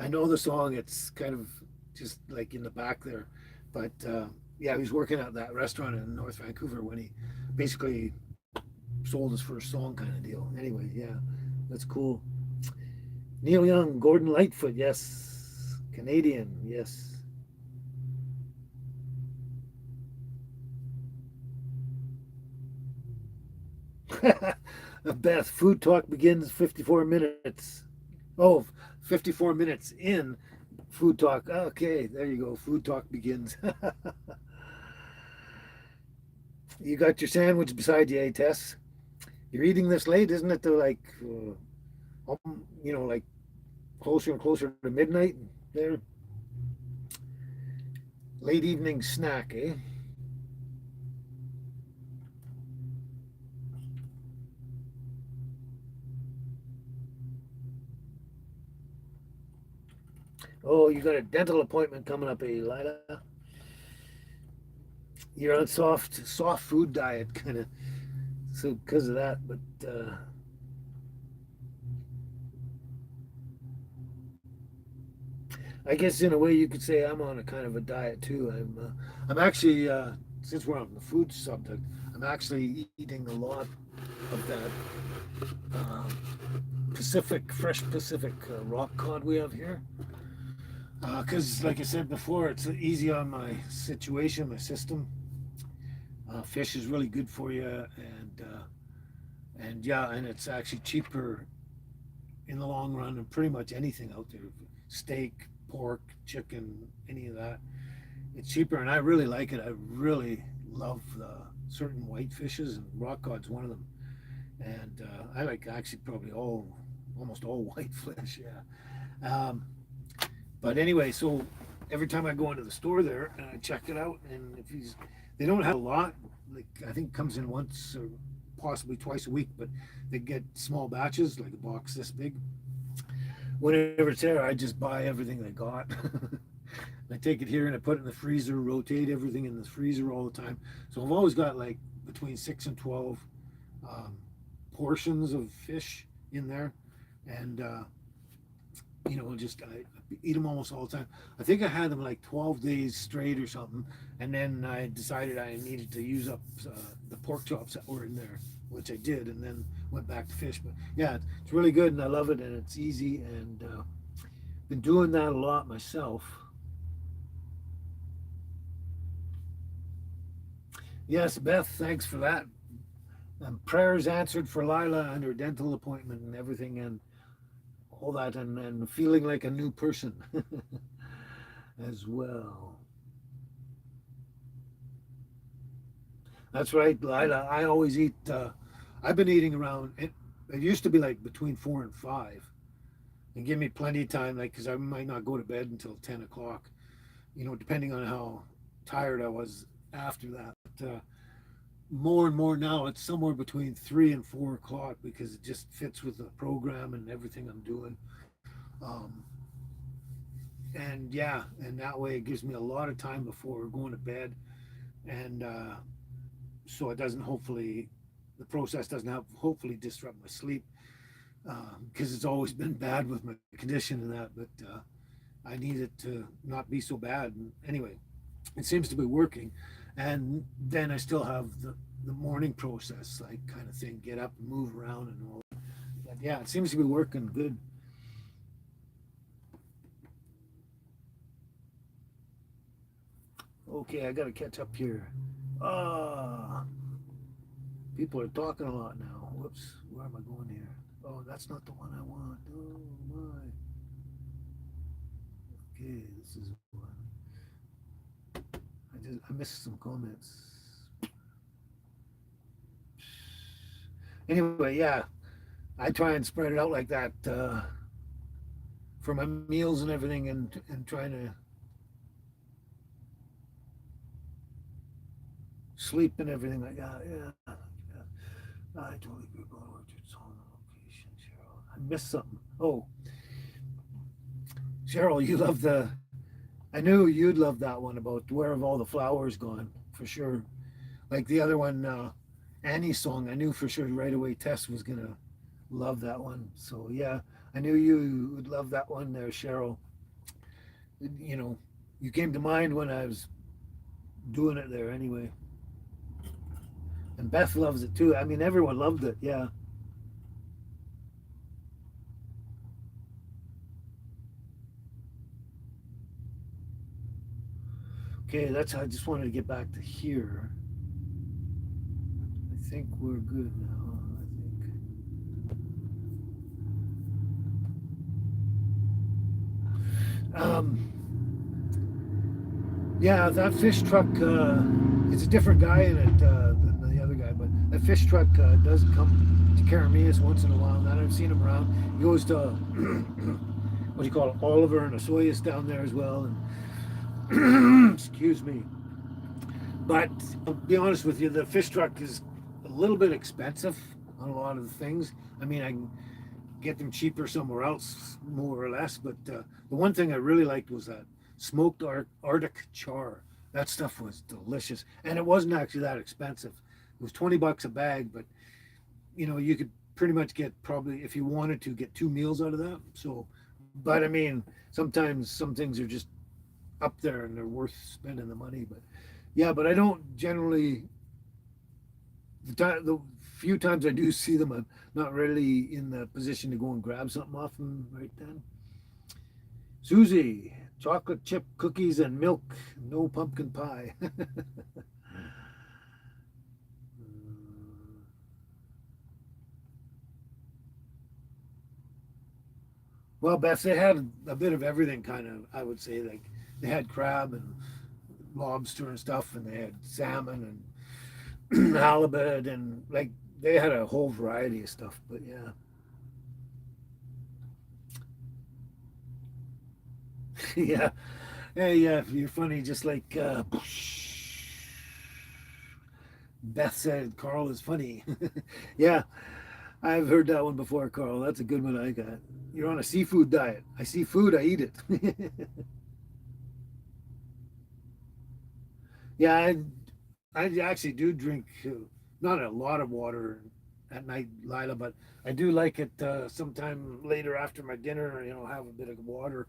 I know the song. It's kind of just like in the back there. But yeah, he was working at that restaurant in North Vancouver when he basically sold his first song, kind of deal. Anyway, yeah, that's cool. Neil Young, Gordon Lightfoot, yes. Canadian, yes. Beth, food talk begins 54 minutes. Oh, 54 minutes in food talk. Okay, there you go. Food talk begins. You got your sandwich beside you, eh, Tess? You're eating this late, isn't it? To like, like closer and closer to midnight there. Late evening snack, eh? Oh, you got a dental appointment coming up, eh, Lila? You're on soft food diet, kind of. So because of that, but I guess in a way you could say I'm on a kind of a diet too. I'm actually since we're on the food subject, I'm actually eating a lot of that fresh Pacific rock cod we have here. Because, like I said before, it's easy on my situation, my system. Fish is really good for you, and yeah, and it's actually cheaper in the long run than pretty much anything out there. Steak, pork, chicken, any of that. It's cheaper, and I really like it. I really love certain white fishes, and rock cod's one of them. And I like actually probably almost all white fish. Yeah. But anyway, so every time I go into the store there and I check it out, and if they don't have a lot. Like I think it comes in once or possibly twice a week, but they get small batches, like a box this big. Whenever it's there, I just buy everything they got. I take it here and I put it in the freezer, rotate everything in the freezer all the time. So I've always got like between 6 and 12 um, portions of fish in there, and just I eat them almost all the time. I think I had them like 12 days straight or something, and then I decided I needed to use up the pork chops that were in there, which I did, and then went back to fish. But yeah, it's really good, and I love it, and it's easy, and been doing that a lot myself. Yes, Beth, thanks for that. And prayers answered for Lila and her dental appointment and everything, and all that, and feeling like a new person as well. That's right, Lila. I always eat. I've been eating around. It used to be like between 4 and 5, and give me plenty of time, like because I might not go to bed until 10 o'clock. Depending on how tired I was after that. But, more and more now, it's somewhere between 3 and 4 o'clock because it just fits with the program and everything I'm doing. Um, and yeah, and that way it gives me a lot of time before going to bed, and so it doesn't hopefully the process doesn't have hopefully disrupt my sleep because it's always been bad with my condition and that, but I need it to not be so bad. And anyway, it seems to be working, and then I still have the morning process, like kind of thing, get up and move around and all. But yeah, it seems to be working good. Okay, I gotta catch up here. Ah, people are talking a lot now. Whoops, where am I going here? Oh, that's not the one I want. Oh my. Okay, this is one. I missed some comments. Anyway, yeah, I try and spread it out like that for my meals and everything, and trying to sleep and everything like that. Yeah, yeah. I totally agree about Orchard's home location, Cheryl. I missed something. Oh, Cheryl, you love the. I knew you'd love that one about where have all the flowers gone for sure. Like the other one, Annie's song. I knew for sure right away Tess was gonna Love that one. So yeah, I knew you would love that one there, Cheryl. You know, you came to mind when I was doing it there anyway. And Beth loves it too. I mean, everyone loved it. Yeah. Okay, that's how I just wanted to get back to here. I think we're good now. I think. Um, yeah, that fish truck. It's a different guy in it than the other guy, but that fish truck does come to Carameas once in a while. Now I've seen him around. He goes to what do you call it, Oliver and Osoyoos down there as well. And excuse me, but I'll be honest with you, the fish truck is a little bit expensive on a lot of the things. I mean, I can get them cheaper somewhere else, more or less. But the one thing I really liked was that smoked Arctic char. That stuff was delicious, and it wasn't actually that expensive. It was $20 a bag, but you know you could pretty much get, probably if you wanted to, get 2 meals out of that. So, but I mean, sometimes some things are just up there and they're worth spending the money. But yeah, but I don't generally, the few times I do see them, I'm not really in the position to go and grab something off them right then. Susie, chocolate chip cookies and milk, no pumpkin pie. Well, Beth, they had a bit of everything, kind of, I would say. Like they had crab and lobster and stuff, and they had salmon and halibut, and like they had a whole variety of stuff. But yeah, yeah, hey, yeah, you're funny. Just like Beth said, Carl is funny. Yeah, I've heard that one before, Carl. That's a good one I got. You're on a seafood diet. I see food, I eat it. Yeah, I actually do drink not a lot of water at night, Lila, but I do like it sometime later after my dinner. You know, have a bit of water.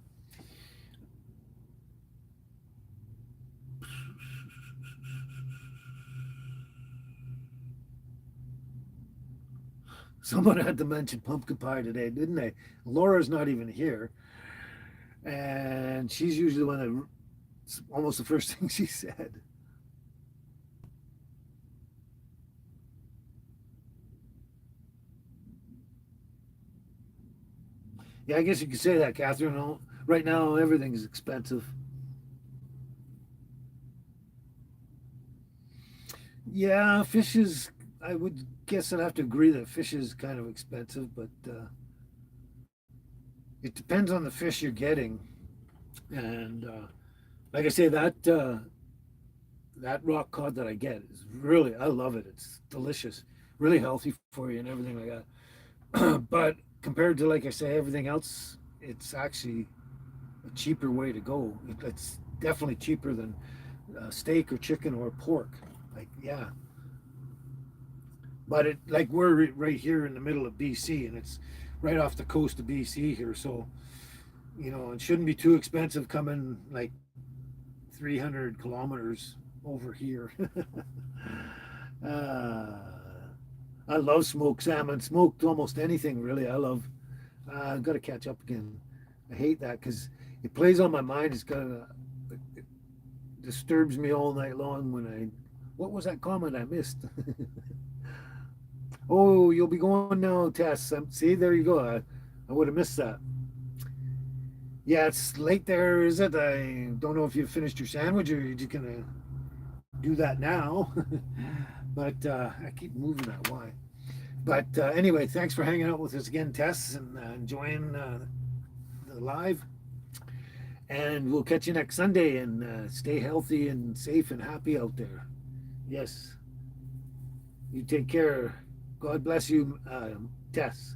Someone had to mention pumpkin pie today, didn't they? Laura's not even here, and she's usually the one that, it's almost the first thing she said. Yeah, I guess you could say that, Catherine. Right now, everything's expensive. Yeah, fish is. I would guess I'd have to agree that fish is kind of expensive, but it depends on the fish you're getting. And like I say, that rock cod that I get is really, I love it. It's delicious, really healthy for you and everything like that. But compared to, like I say, everything else, it's actually a cheaper way to go. It's definitely cheaper than steak or chicken or pork. Like, yeah, but it, like, we're right here in the middle of BC, and it's right off the coast of BC here, so you know it shouldn't be too expensive coming like 300 kilometers over here. uh, I love smoked salmon, smoked almost anything really. I love. I've got to catch up again. I hate that because it plays on my mind. It disturbs me all night long when I. What was that comment I missed? Oh, you'll be going now, Tess. See, there you go. I would have missed that. Yeah, it's late there, is it? I don't know if you've finished your sandwich or you're just gonna do that now. But I keep moving that. Why? But anyway, thanks for hanging out with us again, Tess, and enjoying the live. And we'll catch you next Sunday. And stay healthy and safe and happy out there. Yes, you take care. God bless you, Tess.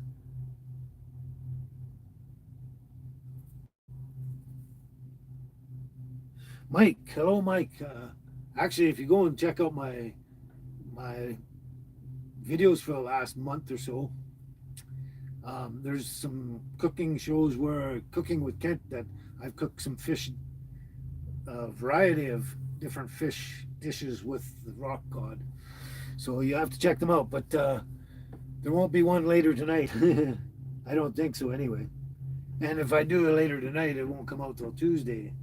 Mike, hello, Mike. Actually, if you go and check out my videos for the last month or so, There's some cooking shows where cooking with Kent that I've cooked some fish, a variety of different fish dishes with the rock god. So you have to check them out. But there won't be one later tonight. I don't think so anyway. And if I do it later tonight, it won't come out till Tuesday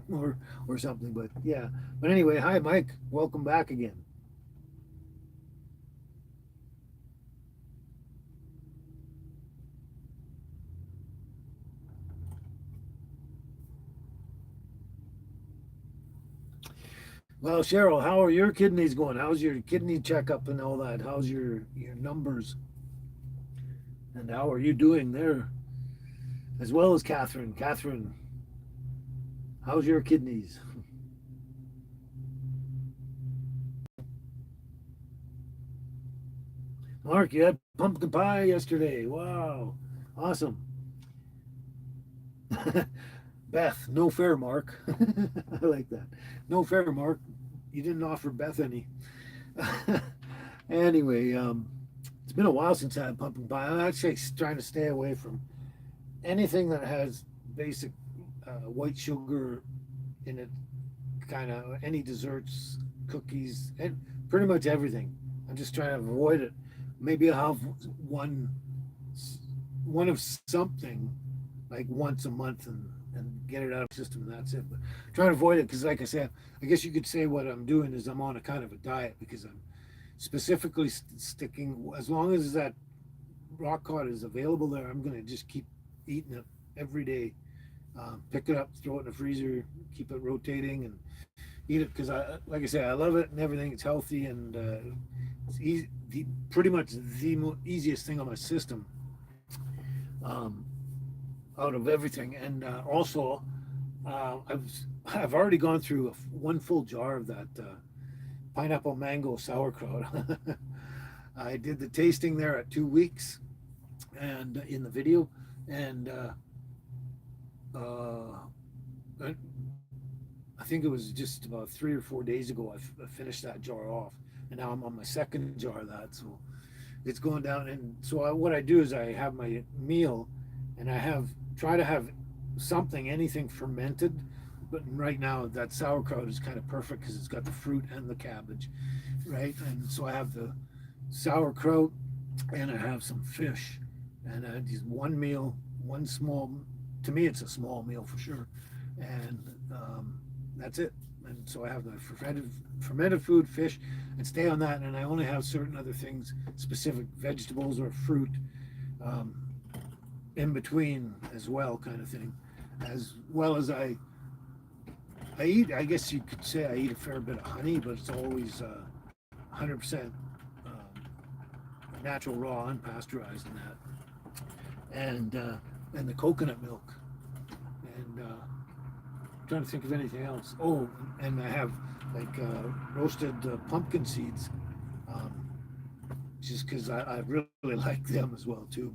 or something. But yeah. But anyway, hi Mike. Welcome back again. Well, Cheryl, how are your kidneys going? How's your kidney checkup and all that? How's your numbers? And how are you doing there? As well as Catherine. Catherine, how's your kidneys? Mark, you had pumpkin pie yesterday. Wow. Awesome. Beth, no fair, Mark. I like that. No fair, Mark. You didn't offer Beth any. Anyway, it's been a while since I had pumpkin pie. I'm actually trying to stay away from anything that has basic white sugar in it, kind of any desserts, cookies, and pretty much everything. I'm just trying to avoid it. Maybe I'll have one one of something like once a month and get it out of the system, and that's it. But trying to avoid it because, like I said, I guess you could say what I'm doing is I'm on a kind of a diet because I'm specifically sticking, as long as that rock cod is available there, I'm going to just keep eating it every day. Pick it up, throw it in the freezer, keep it rotating, and eat it because like I say, I love it and everything. It's healthy and it's easy, pretty much the easiest thing on my system. Um, Out of everything, and also I've already gone through one full jar of that pineapple mango sauerkraut. I did the tasting there at 2 weeks, and in the video, and uh, I think it was just about 3 or 4 days ago I finished that jar off, and now I'm on my second jar of that. So it's going down, and so what I do is I have my meal, and I have try to have something, anything fermented. But right now, that sauerkraut is kind of perfect because it's got the fruit and the cabbage, right? And so I have the sauerkraut, and I have some fish, and I just one meal, one small. To me, it's a small meal for sure, and that's it. And so I have the fermented food, fish, and stay on that. And I only have certain other things, specific vegetables or fruit, um, in between as well, kind of thing. As well as I eat. I guess you could say I eat a fair bit of honey, but it's always 100% natural, raw, unpasteurized, and and the coconut milk. And I'm trying to think of anything else. Oh, and I have like roasted pumpkin seeds, um, just because I really like them as well too.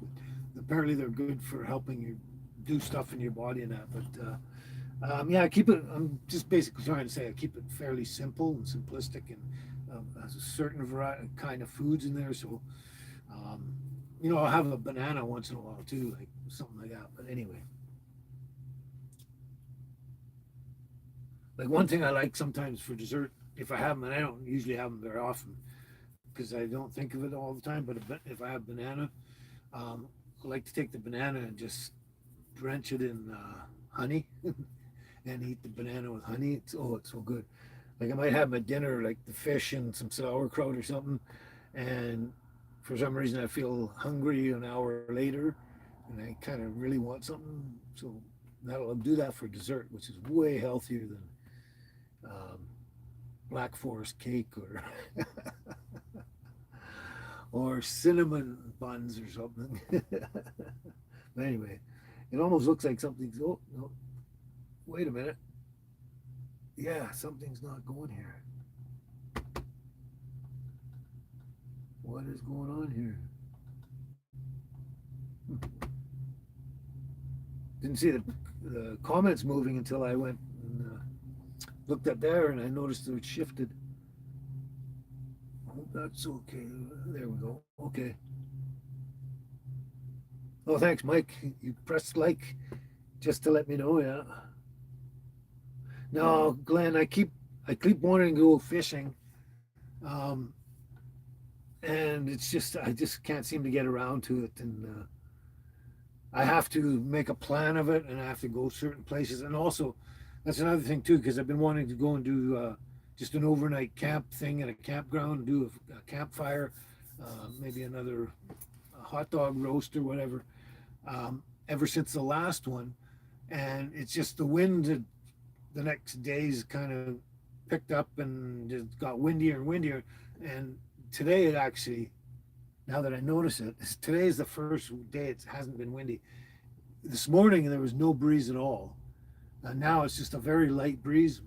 But apparently they're good for helping you do stuff in your body and that. But yeah, I keep it. I'm just basically trying to say I keep it fairly simple and simplistic, and has a certain variety kind of foods in there. So um, I'll have a banana once in a while too, like something like that. But anyway, like one thing I like sometimes for dessert, if I have them, and I don't usually have them very often because I don't think of it all the time. But if I have banana, I like to take the banana and just drench it in honey and eat the banana with honey. It's so good. Like I might have my dinner, like the fish and some sauerkraut or something, and for some reason I feel hungry an hour later, and I kind of really want something. So I'll do that for dessert, which is way healthier than um, Black Forest cake or or cinnamon buns or something. But anyway, it almost looks like something's. Oh no! Wait a minute. Yeah, something's not going here. What is going on here? Didn't see the comments moving until I went and looked at there, and I noticed it shifted. Oh, that's okay. There we go. Okay. Oh, thanks, Mike. You pressed like just to let me know. Yeah. No, Glenn, I keep wanting to go fishing, um, and it's just I just can't seem to get around to it, and I have to make a plan of it, and I have to go certain places, and also that's another thing too, because I've been wanting to go and do just an overnight camp thing at a campground, do a campfire, maybe another hot dog roast or whatever. Ever since the last one, and it's just the wind the next days kind of picked up and just got windier and windier. And today it actually, now that I notice it, today is the first day it hasn't been windy. This morning there was no breeze at all. Now it's just a very light breeze.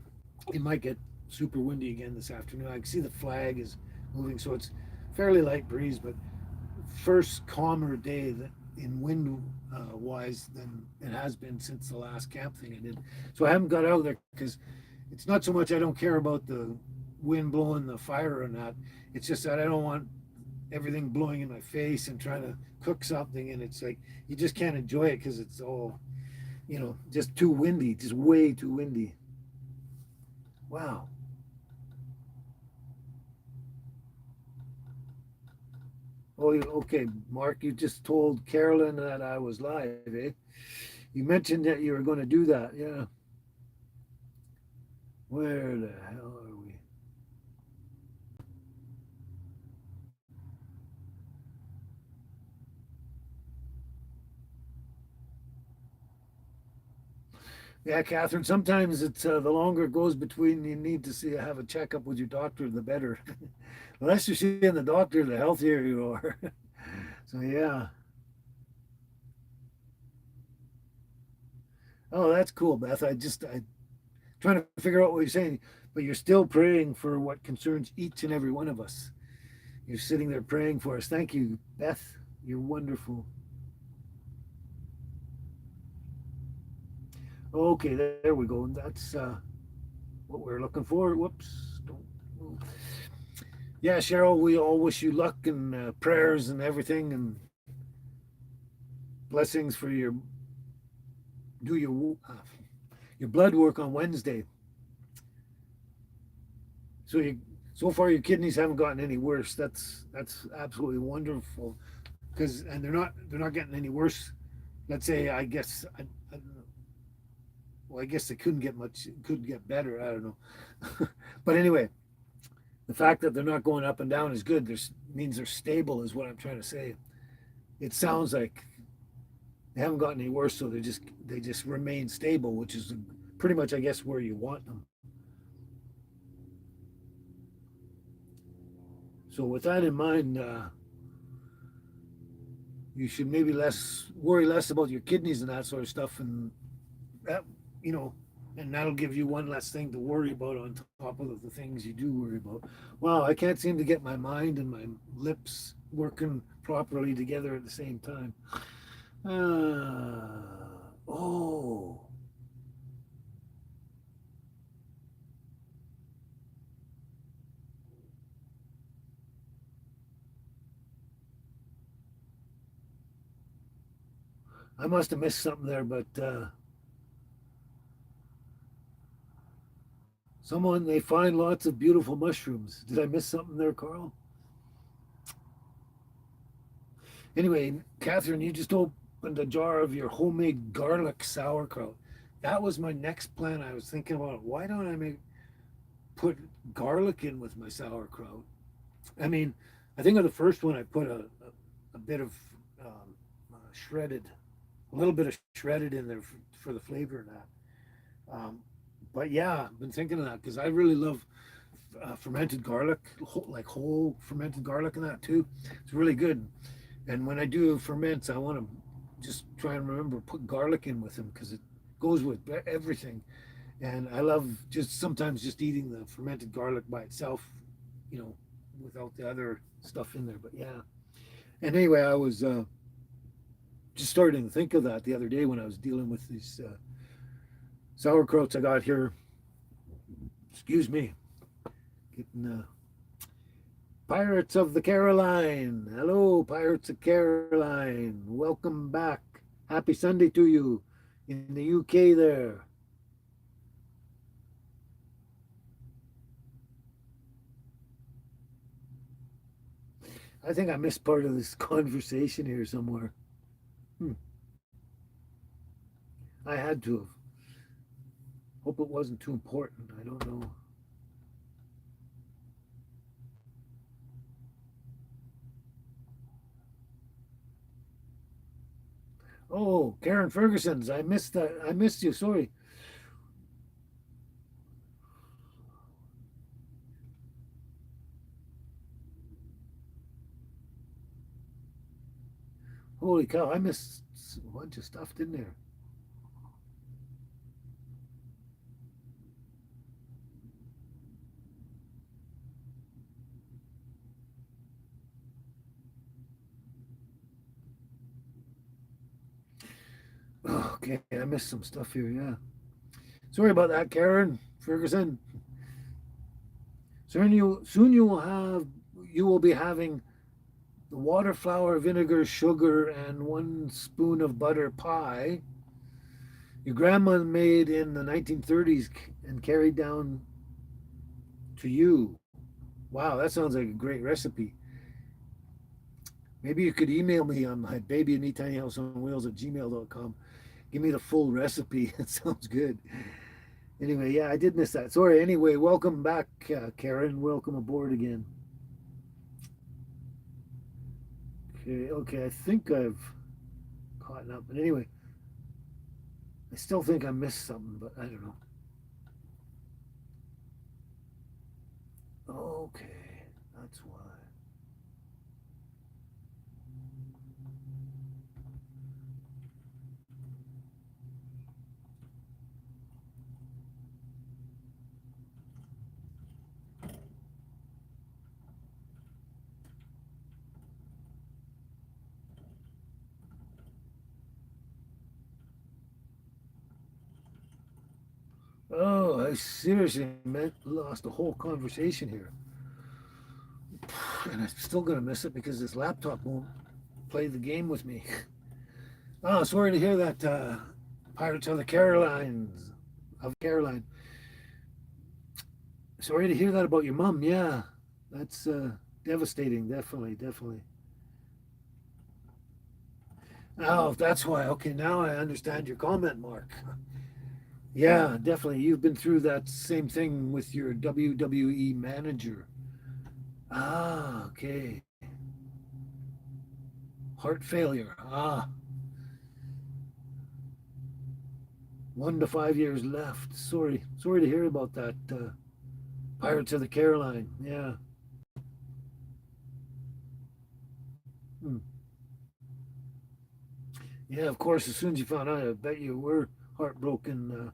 It might get super windy again this afternoon. I can see the flag is moving, so it's fairly light breeze, but first calmer day that in wind wise than it has been since the last camp thing I did. So I haven't got out there because it's not so much I don't care about the wind blowing the fire or not. It's just that I don't want everything blowing in my face and trying to cook something, and it's like you just can't enjoy it because it's all just too windy, just way too windy. Wow. Oh, okay, Mark, you just told Carolyn that I was live, eh? You mentioned that you were going to do that. Yeah. Where the hell are we? Yeah, Catherine. Sometimes it's the longer it goes between you need to see have a checkup with your doctor, the better. The less you're seeing the doctor, the healthier you are. So yeah. Oh, that's cool, Beth. I trying to figure out what you're saying, but you're still praying for what concerns each and every one of us. You're sitting there praying for us. Thank you, Beth. You're wonderful. Okay, there we go. That's what we're looking for. Whoops. Don't move. Yeah, Cheryl, we all wish you luck and prayers and everything and blessings for do your blood work on Wednesday. So so far your kidneys haven't gotten any worse. That's absolutely wonderful because and they're not getting any worse. Let's say I guess I don't know. Well, I guess they couldn't get much. Could get better. I don't know. But anyway, the fact that they're not going up and down is good. There's means they're stable, is what I'm trying to say. It sounds like they haven't gotten any worse, so they just remain stable, which is pretty much, I guess, where you want them. So with that in mind, you should maybe less worry less about your kidneys and that sort of stuff, and that you know, and that'll give you one less thing to worry about on top of the things you do worry about. Wow, I can't seem to get my mind and my lips working properly together at the same time. Oh, I must have missed something there, but someone they find lots of beautiful mushrooms. Did I miss something there, Carl? Anyway, Catherine, you just opened a jar of your homemade garlic sauerkraut. That was my next plan. I was thinking about why don't I put garlic in with my sauerkraut? I mean, I think on the first one I put a bit of shredded, a little bit of shredded in there for the flavor and that. Um, but yeah, I've been thinking of that because I really love fermented garlic, like whole fermented garlic and that too. It's really good. And when I do ferments, I want to just try and remember put garlic in with them because it goes with everything. And I love just sometimes just eating the fermented garlic by itself, you know, without the other stuff in there. But yeah. And anyway, I was just starting to think of that the other day when I was dealing with these sauerkrauts I got here. Excuse me, getting Pirates of the Caroline. Hello, Pirates of Caroline. Welcome back. Happy Sunday to you in the UK there. I think I missed part of this conversation here somewhere. Hmm. I had to have. Hope it wasn't too important. I don't know. Oh, Karen Ferguson's. I missed that. I missed you. Sorry. Holy cow! I missed a bunch of stuff, didn't there? Oh, okay, I missed some stuff here. Yeah. Sorry about that, Karen Ferguson. Soon you will be having the water, flour, vinegar, sugar, and 1 spoon of butter pie your grandma made in the 1930s and carried down to you. Wow, that sounds like a great recipe. Maybe you could email me on my baby and me tiny house on wheels at gmail.com. Give me the full recipe. It sounds good. Anyway, yeah, I did miss that. Sorry. Anyway, welcome back, Karen. Welcome aboard again. Okay, I think I've caught up. But anyway, I still think I missed something, but I don't know. Okay, that's why. Oh, I seriously lost the whole conversation here. And I'm still going to miss it because this laptop won't play the game with me. Oh, sorry to hear that, Pirates of the Carolines. Of Caroline. Sorry to hear that about your mom. Yeah, that's devastating. Definitely, definitely. Oh, that's why. Okay, now I understand your comment, Mark. Yeah, definitely. You've been through that same thing with your WWE manager. Ah, okay. Heart failure. Ah, 1 to 5 years left. Sorry to hear about that. Pirates of the Caroline. Yeah. Hmm. Yeah, of course. As soon as you found out, I bet you were heartbroken,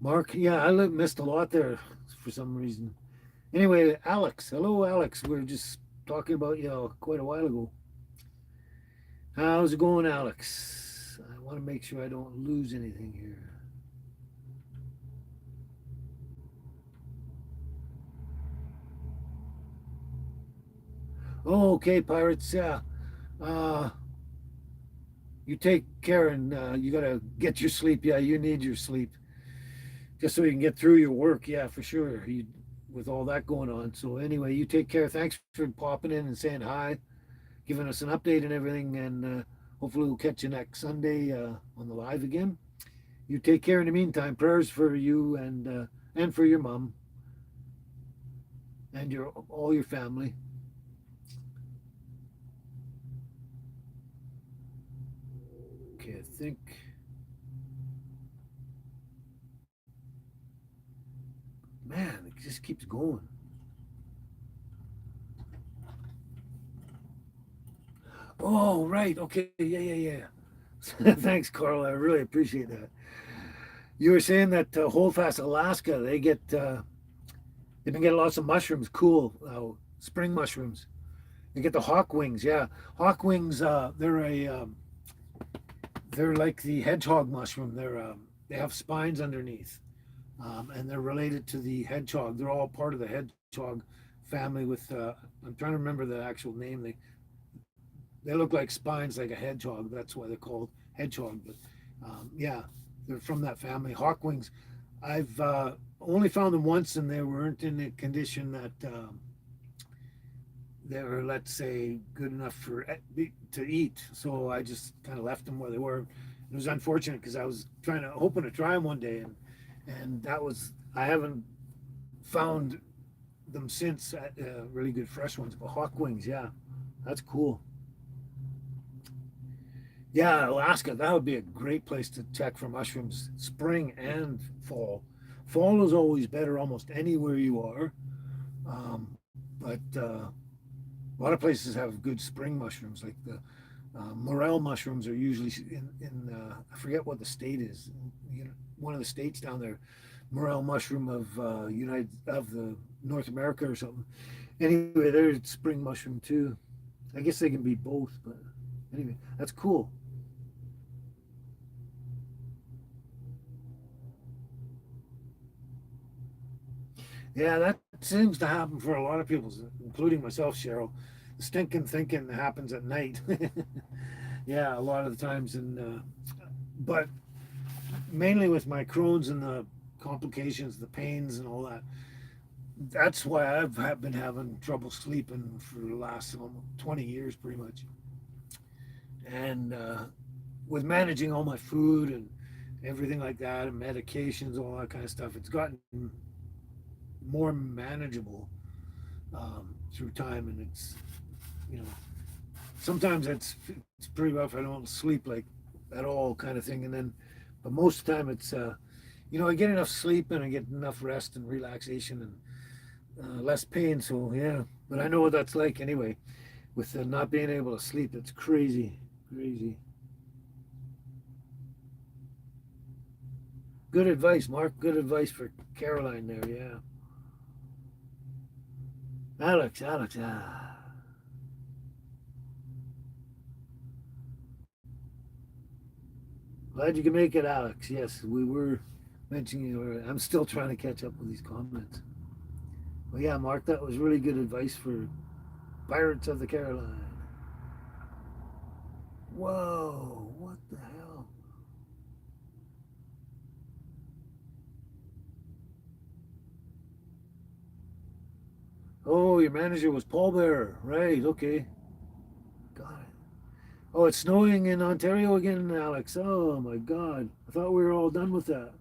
Mark. Yeah, I missed a lot there for some reason. Anyway, Alex. Hello, Alex. We were just talking about you quite a while ago. How's it going, Alex? I want to make sure I don't lose anything here. Oh, okay, Pirates. Yeah. Uh, you take care and you got to get your sleep. Yeah, you need your sleep just so you can get through your work. Yeah, for sure. With all that going on. So, anyway, you take care. Thanks for popping in and saying hi, giving us an update and everything. And hopefully, we'll catch you next Sunday on the live again. You take care in the meantime. Prayers for you and for your mom and your all your family. Okay, I think, man, it just keeps going. Oh, right. Okay. Yeah, yeah, yeah. Thanks, Carl. I really appreciate that. You were saying that Holdfast, Alaska, they've been getting lots of mushrooms. Cool. Spring mushrooms. They get the hawk wings. Yeah, hawk wings. They're like the hedgehog mushroom. They have spines underneath, and they're related to the hedgehog. They're all part of the hedgehog family with I'm trying to remember the actual name. They look like spines like a hedgehog. That's why they're called hedgehog. But yeah, they're from that family. Hawkwings. I've only found them once, and they weren't in a condition that they were, let's say, good enough for to eat. So I just kind of left them where they were. It was unfortunate because I was hoping to try them one day, and that was I haven't found them since at really good fresh ones. But hawk wings, yeah, that's cool. Yeah, Alaska, that would be a great place to check for mushrooms, spring and fall. Fall is always better almost anywhere you are, but a lot of places have good spring mushrooms, like the morel mushrooms are usually in I forget what the state is. You know, one of the states down there, morel mushroom of United of the North America or something. Anyway, there's spring mushroom too. I guess they can be both, but anyway, that's cool. Yeah, that seems to happen for a lot of people, including myself, Cheryl. The stinking thinking happens at night. Yeah, a lot of the times, and but mainly with my Crohn's and the complications, the pains, and all that. That's why been having trouble sleeping for the last 20 years, pretty much. And with managing all my food and everything like that, and medications, all that kind of stuff, it's gotten more manageable through time. And it's, you know, sometimes it's pretty rough. I don't sleep like at all, kind of thing. And then, but most of the time it's, I get enough sleep and I get enough rest and relaxation and less pain. So yeah, but I know what that's like anyway. With not being able to sleep, it's crazy, crazy. Good advice, Mark. Good advice for Caroline there. Yeah, Alex. Glad you can make it, Alex. Yes, we were mentioning you. I'm still trying to catch up with these comments. Well, yeah, Mark, that was really good advice for Pirates of the Caroline. Whoa, what the hell? Oh, your manager was Paul Bearer. Right, okay. Got it. Oh, it's snowing in Ontario again, Alex. Oh my God. I thought we were all done with that.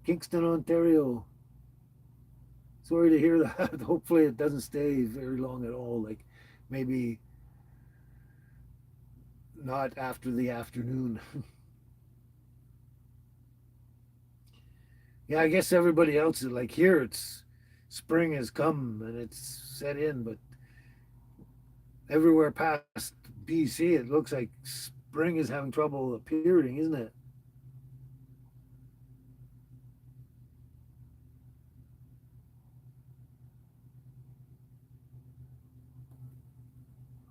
Kingston, Ontario. Sorry to hear that. Hopefully it doesn't stay very long at all. Like maybe not after the afternoon. Yeah, I guess everybody else is like here. It's spring has come and it's set in, but everywhere past BC, it looks like spring is having trouble appearing, isn't it?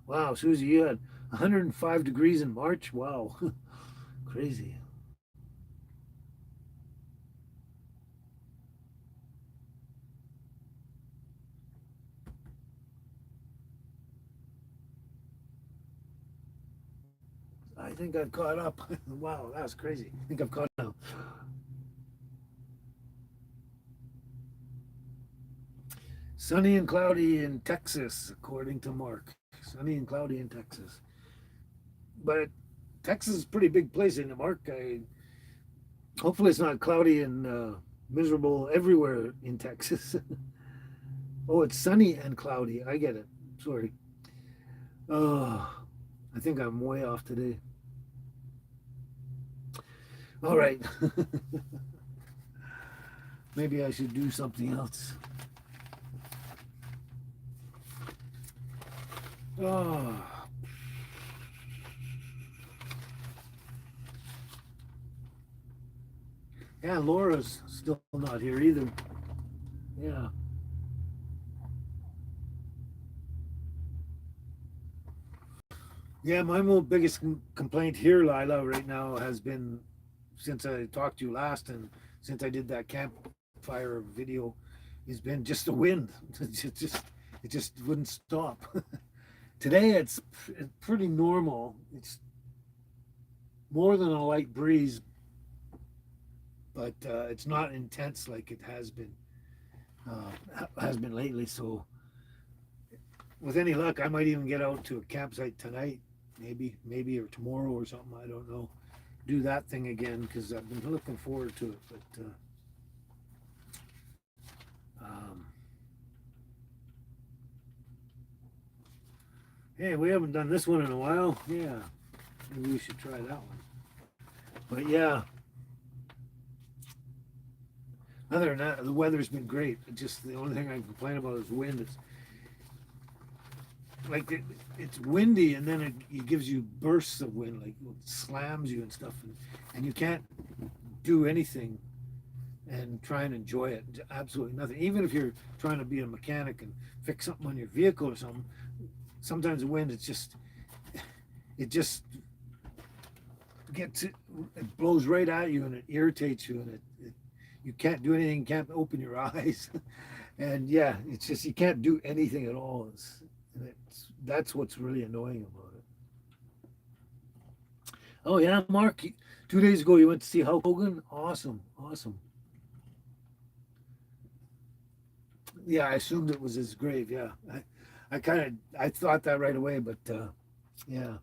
Wow, Susie, you had 105 degrees in March. Wow, crazy. I think I've caught up. Wow, that's crazy. I think I've caught up. Sunny and cloudy in Texas, according to Mark. Sunny and cloudy in Texas. But Texas is a pretty big place in Mark. Hopefully, it's not cloudy and miserable everywhere in Texas. Oh, it's sunny and cloudy. I get it. Sorry. Oh, I think I'm way off today. All right. Maybe I should do something else. Oh, yeah, Laura's still not here either. Yeah. Yeah, my biggest complaint here, Lila, right now has been since I talked to you last and since I did that campfire video It's been just the wind. It just wouldn't stop. Today it's pretty normal. It's more than a light breeze, but it's not intense like it has been lately. So with any luck, I might even get out to a campsite tonight, maybe or tomorrow or something. I don't know. Do that thing again because I've been looking forward to it. But um, hey, we haven't done this one in a while. Yeah, maybe we should try that one. But yeah, other than that, the weather's been great. Just the only thing I can complain about is wind. It's like it's windy, and then it gives you bursts of wind, like it slams you and stuff, and you can't do anything and try and enjoy it. Absolutely nothing. Even if you're trying to be a mechanic and fix something on your vehicle or something, sometimes the wind, it just it blows right at you and it irritates you, and you can't do anything, can't open your eyes. And yeah, it's just you can't do anything at all. That's what's really annoying about it. Oh yeah, Mark, 2 days ago you went to see Hulk Hogan. Awesome, awesome. Yeah, I assumed it was his grave. Yeah, I thought that right away, but yeah.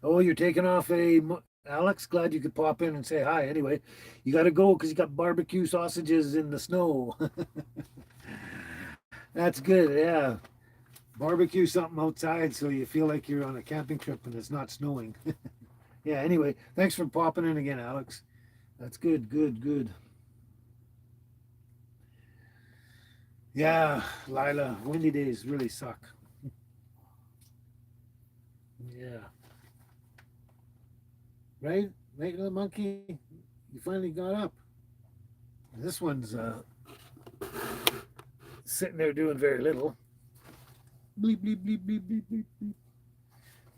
Oh, you're taking off Alex. Glad you could pop in and say hi. Anyway, you got to go because you got barbecue sausages in the snow. That's good. Yeah, barbecue something outside so you feel like you're on a camping trip and it's not snowing. Yeah. Anyway, thanks for popping in again, Alex. That's good. Good. Good. Yeah, Lila. Windy days really suck. Yeah. Right? Right, little monkey. You finally got up. This one's sitting there doing very little. Bleep, bleep, bleep, bleep, bleep, bleep, bleep.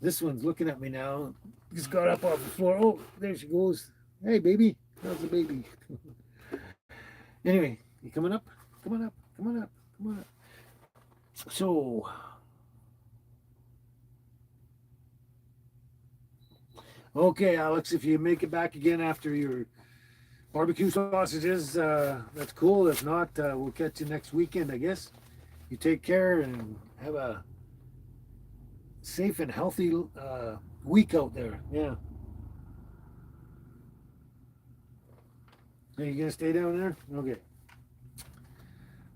This one's looking at me now. Just got up off the floor. Oh, there she goes. Hey, baby. How's the baby? Anyway, you coming up? Come on up. Come on up. Come on up. So, okay, Alex, if you make it back again after your barbecue sausages, that's cool. If not, we'll catch you next weekend, I guess. You take care and have a safe and healthy week out there. Yeah. Are you gonna stay down there? Okay.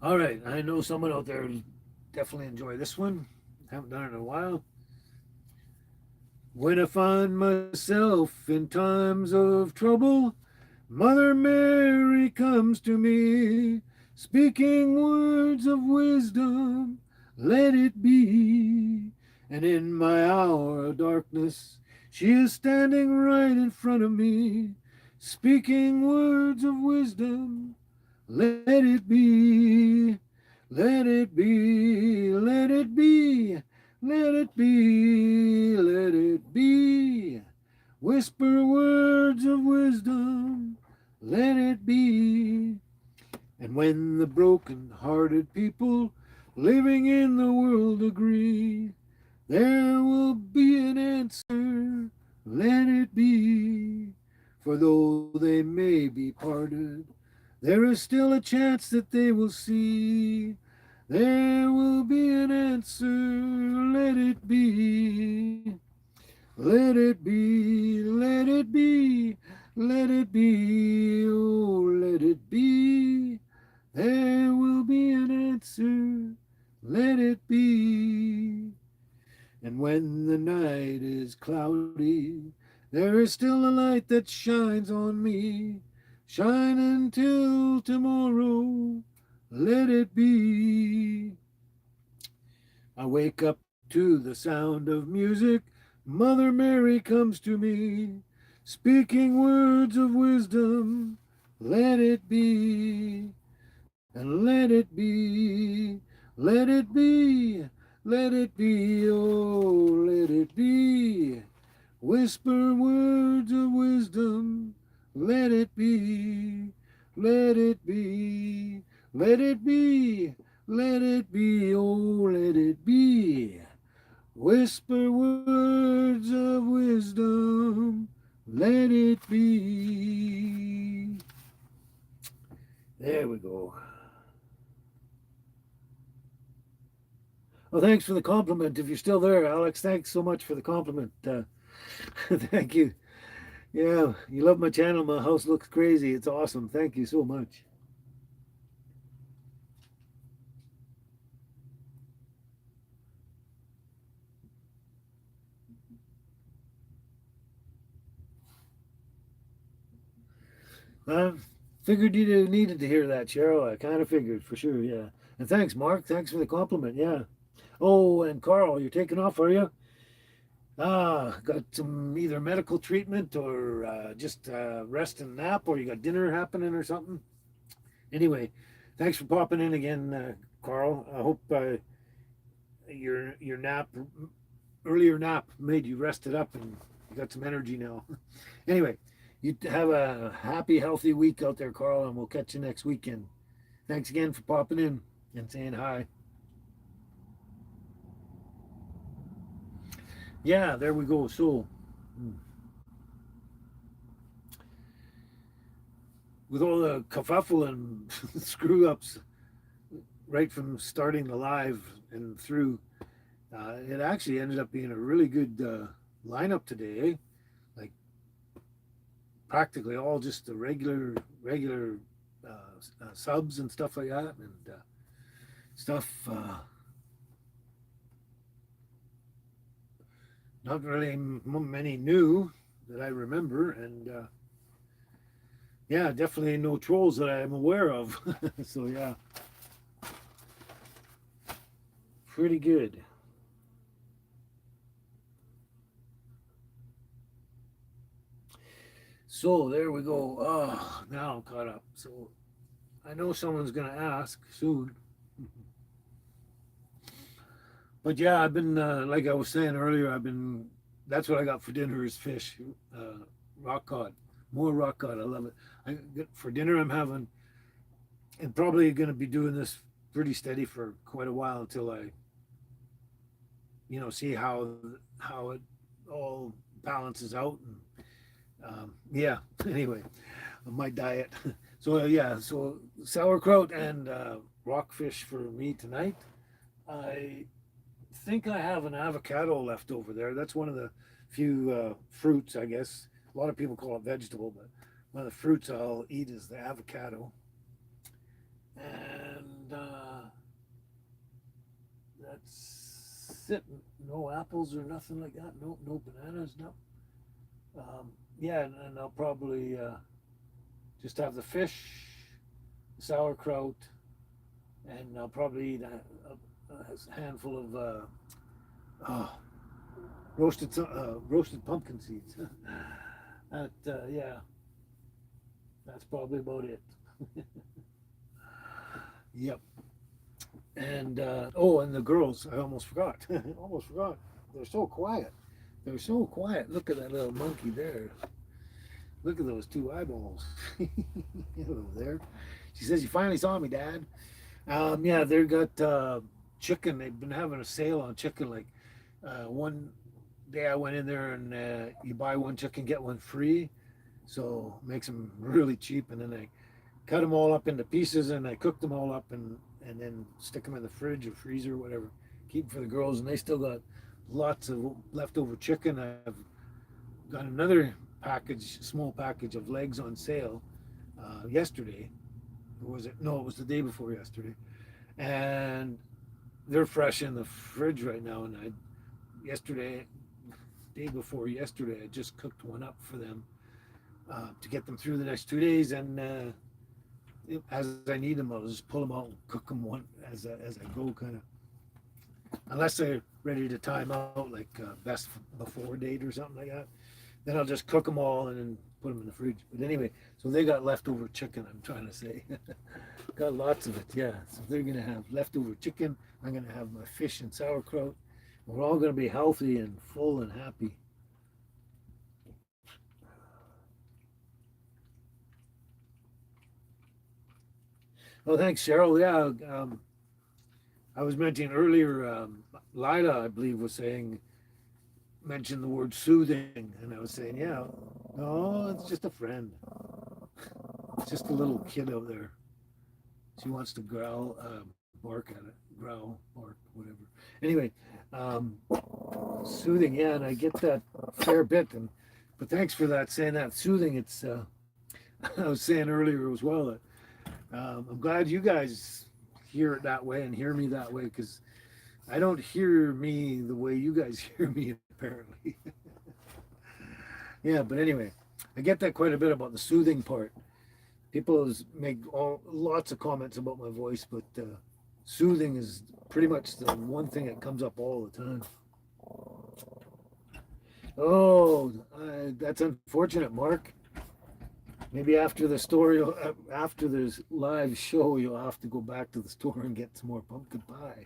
All right. I know someone out there who definitely enjoy this one. Haven't done it in a while. When I find myself in times of trouble, Mother Mary comes to me, speaking words of wisdom, let it be. And in my hour of darkness, she is standing right in front of me, speaking words of wisdom, let it be. Let it be, let it be, let it be, let it be. Whisper words of wisdom, let it be. And when the broken-hearted people living in the world agree, there will be an answer, let it be. For though they may be parted, there is still a chance that they will see. There will be an answer, let it be. Let it be, let it be, let it be, oh, let it be. There will be an answer, let it be. And when the night is cloudy, there is still a light that shines on me. Shine until tomorrow, let it be. I wake up to the sound of music. Mother Mary comes to me, speaking words of wisdom. Let it be, and let it be, let it be, let it be, oh, let it be. Whisper words of wisdom, Let it be, let it be, let it be, let it be, oh, let it be. Whisper words of wisdom, let it be. There we go. Well, thanks for the compliment. If you're still there, Alex, thanks so much for the compliment. Thank you. Yeah, you love my channel. My house looks crazy. It's awesome. Thank you so much. I figured you needed to hear that, Cheryl. I kind of figured for sure. Yeah. And thanks, Mark. Thanks for the compliment. Yeah. Oh, and Carl, you're taking off, are you? Ah, got some either medical treatment or just rest and nap, or you got dinner happening or something. Anyway, thanks for popping in again, Carl. I hope your nap, earlier nap, made you rested up and you got some energy now. Anyway, you have a happy, healthy week out there, Carl, and we'll catch you next weekend. Thanks again for popping in and saying hi. Yeah, there we go. So, with all the kerfuffle and screw ups right from starting the live and through, it actually ended up being a really good lineup today. Eh? Like practically all just the regular subs and stuff like that, and stuff. Not really many new that I remember, and yeah, definitely no trolls that I'm aware of. So yeah, pretty good. So there we go. Oh, now I'm caught up. So I know someone's gonna ask soon. But yeah, I've been like I was saying earlier. I've been. That's what I got for dinner is fish, rock cod, more rock cod. I love it. For dinner, I'm having, and probably going to be doing this pretty steady for quite a while until I, see how it all balances out. And yeah. Anyway, my diet. So yeah, so sauerkraut and rockfish for me tonight. I think I have an avocado left over there. That's one of the few fruits, I guess. A lot of people call it vegetable, but one of the fruits I'll eat is the avocado. And that's it. No apples or nothing like that. No bananas. No. Yeah, and I'll probably just have the fish, sauerkraut, and I'll probably eat a handful of oh, roasted pumpkin seeds. That yeah, that's probably about it. Yep. And oh, and the girls, I almost forgot. Almost forgot. They're so quiet. They're so quiet. Look at that little monkey there. Look at those two eyeballs. Over there. She says, "You finally saw me, Dad." Yeah, they've got chicken. They've been having a sale on chicken. Like one day I went in there and you buy one chicken, get one free. So makes them really cheap. And then I cut them all up into pieces and I cook them all up and then stick them in the fridge or freezer or whatever. Keep them for the girls. And they still got lots of leftover chicken. I've got another package, small package of legs on sale yesterday. Or was it? No, it was the day before yesterday. And they're fresh in the fridge right now. And yesterday, day before yesterday, I just cooked one up for them to get them through the next 2 days. And as I need them, I'll just pull them out and cook them one as I go, kind of. Unless they're ready to time out, like best before date or something like that, then I'll just cook them all and then put them in the fridge. But anyway, so they got leftover chicken. I'm trying to say, got lots of it. Yeah, so they're gonna have leftover chicken. I'm gonna have my fish and sauerkraut. We're all gonna be healthy and full and happy. Oh, thanks, Cheryl. Yeah, I was mentioning earlier, Lila, I believe, was saying, mentioned the word soothing, and I was saying, yeah, no, it's just a friend. It's just a little kid out there. She wants to growl, bark at it, growl, bark, whatever. Anyway, um, soothing, yeah, and I get that fair bit. And but thanks for that saying that soothing. It's I was saying earlier as well that I'm glad you guys hear it that way and hear me that way because I don't hear me the way you guys hear me apparently. Yeah, but anyway, I get that quite a bit about the soothing part. People make lots of comments about my voice, but soothing is pretty much the one thing that comes up all the time. Oh, that's unfortunate, Mark. Maybe after the story, after this live show, you'll have to go back to the store and get some more pumpkin pie.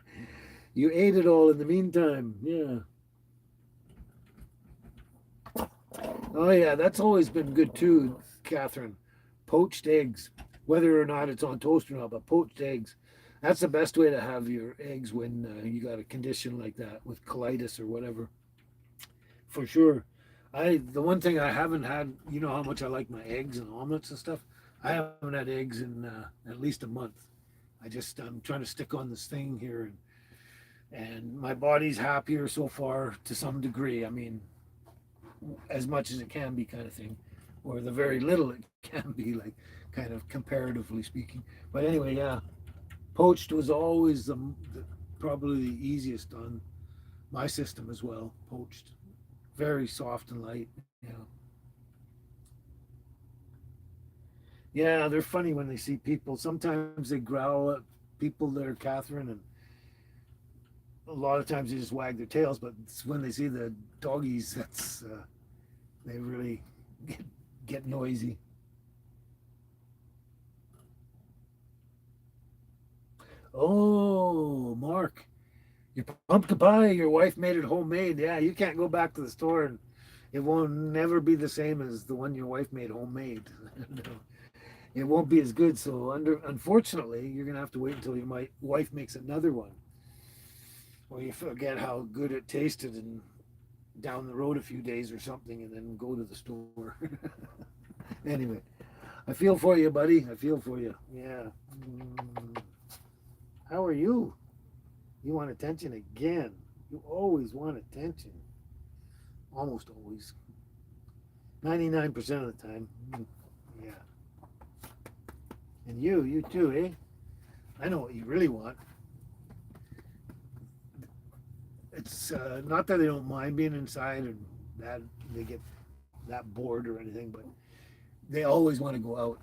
You ate it all in the meantime. Yeah. Oh, yeah. That's always been good too, Catherine. Poached eggs, whether or not it's on toast or not, but poached eggs. That's the best way to have your eggs when you got a condition like that with colitis or whatever. For sure. The one thing I haven't had, you know how much I like my eggs and omelets and stuff. I haven't had eggs in at least a month. I'm trying to stick on this thing here, and my body's happier so far to some degree. I mean, as much as it can be, kind of thing, or the very little it can be, like kind of comparatively speaking. But anyway, yeah, poached was always probably the easiest on my system as well. Poached, very soft and light. Yeah. Yeah, they're funny when they see people. Sometimes they growl at people there, Catherine, and a lot of times they just wag their tails. But it's when they see the doggies, that's they really get, get noisy. Oh, Mark, your pumpkin pie, your wife made it homemade. Yeah, you can't go back to the store and it won't never be the same as the one your wife made homemade. No, it won't be as good. So unfortunately, you're gonna have to wait until your wife makes another one, or you forget how good it tasted and down the road a few days or something, and then go to the store. Anyway, I feel for you, buddy. I feel for you. Yeah. Mm, how are you? You want attention again. You always want attention. Almost always. 99% of the time. Yeah. And you too, eh? I know what you really want. It's not that they don't mind being inside and that they get that bored or anything, but they always want to go out.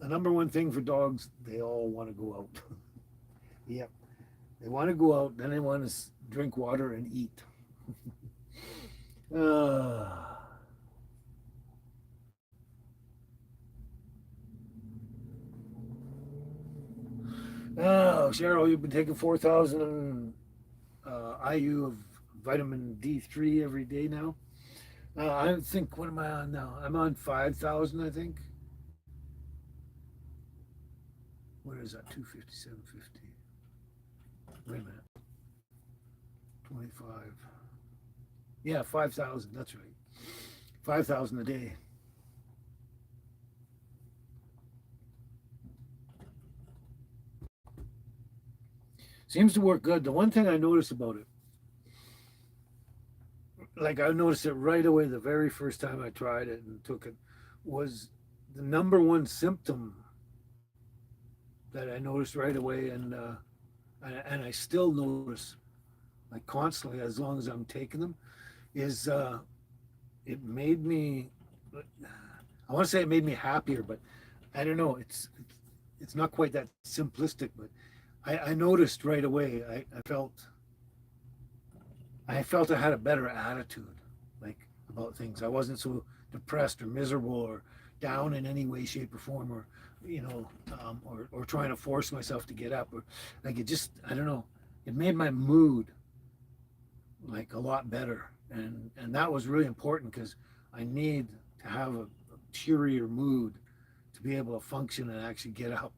The number one thing for dogs, they all want to go out. Yep. They want to go out, then they want to drink water and eat. uh, oh, Cheryl, you've been taking 4,000 IU of vitamin D3 every day now. I think, what am I on now? I'm on 5,000, I think. What is that? 257.50. Wait a minute. 25. Yeah, 5,000. That's right. 5,000 a day. Seems to work good. The one thing I noticed about it, like I noticed it right away the very first time I tried it and took it, was the number one symptom that I noticed right away, and I still notice like constantly as long as I'm taking them, is it made me. I want to say it made me happier, but I don't know. It's not quite that simplistic, but I noticed right away. I felt I had a better attitude, like about things. I wasn't so depressed or miserable or down in any way, shape, or form, or or trying to force myself to get up, or like it just I don't know. It made my mood like a lot better, and that was really important because I need to have a cheerier mood to be able to function and actually get up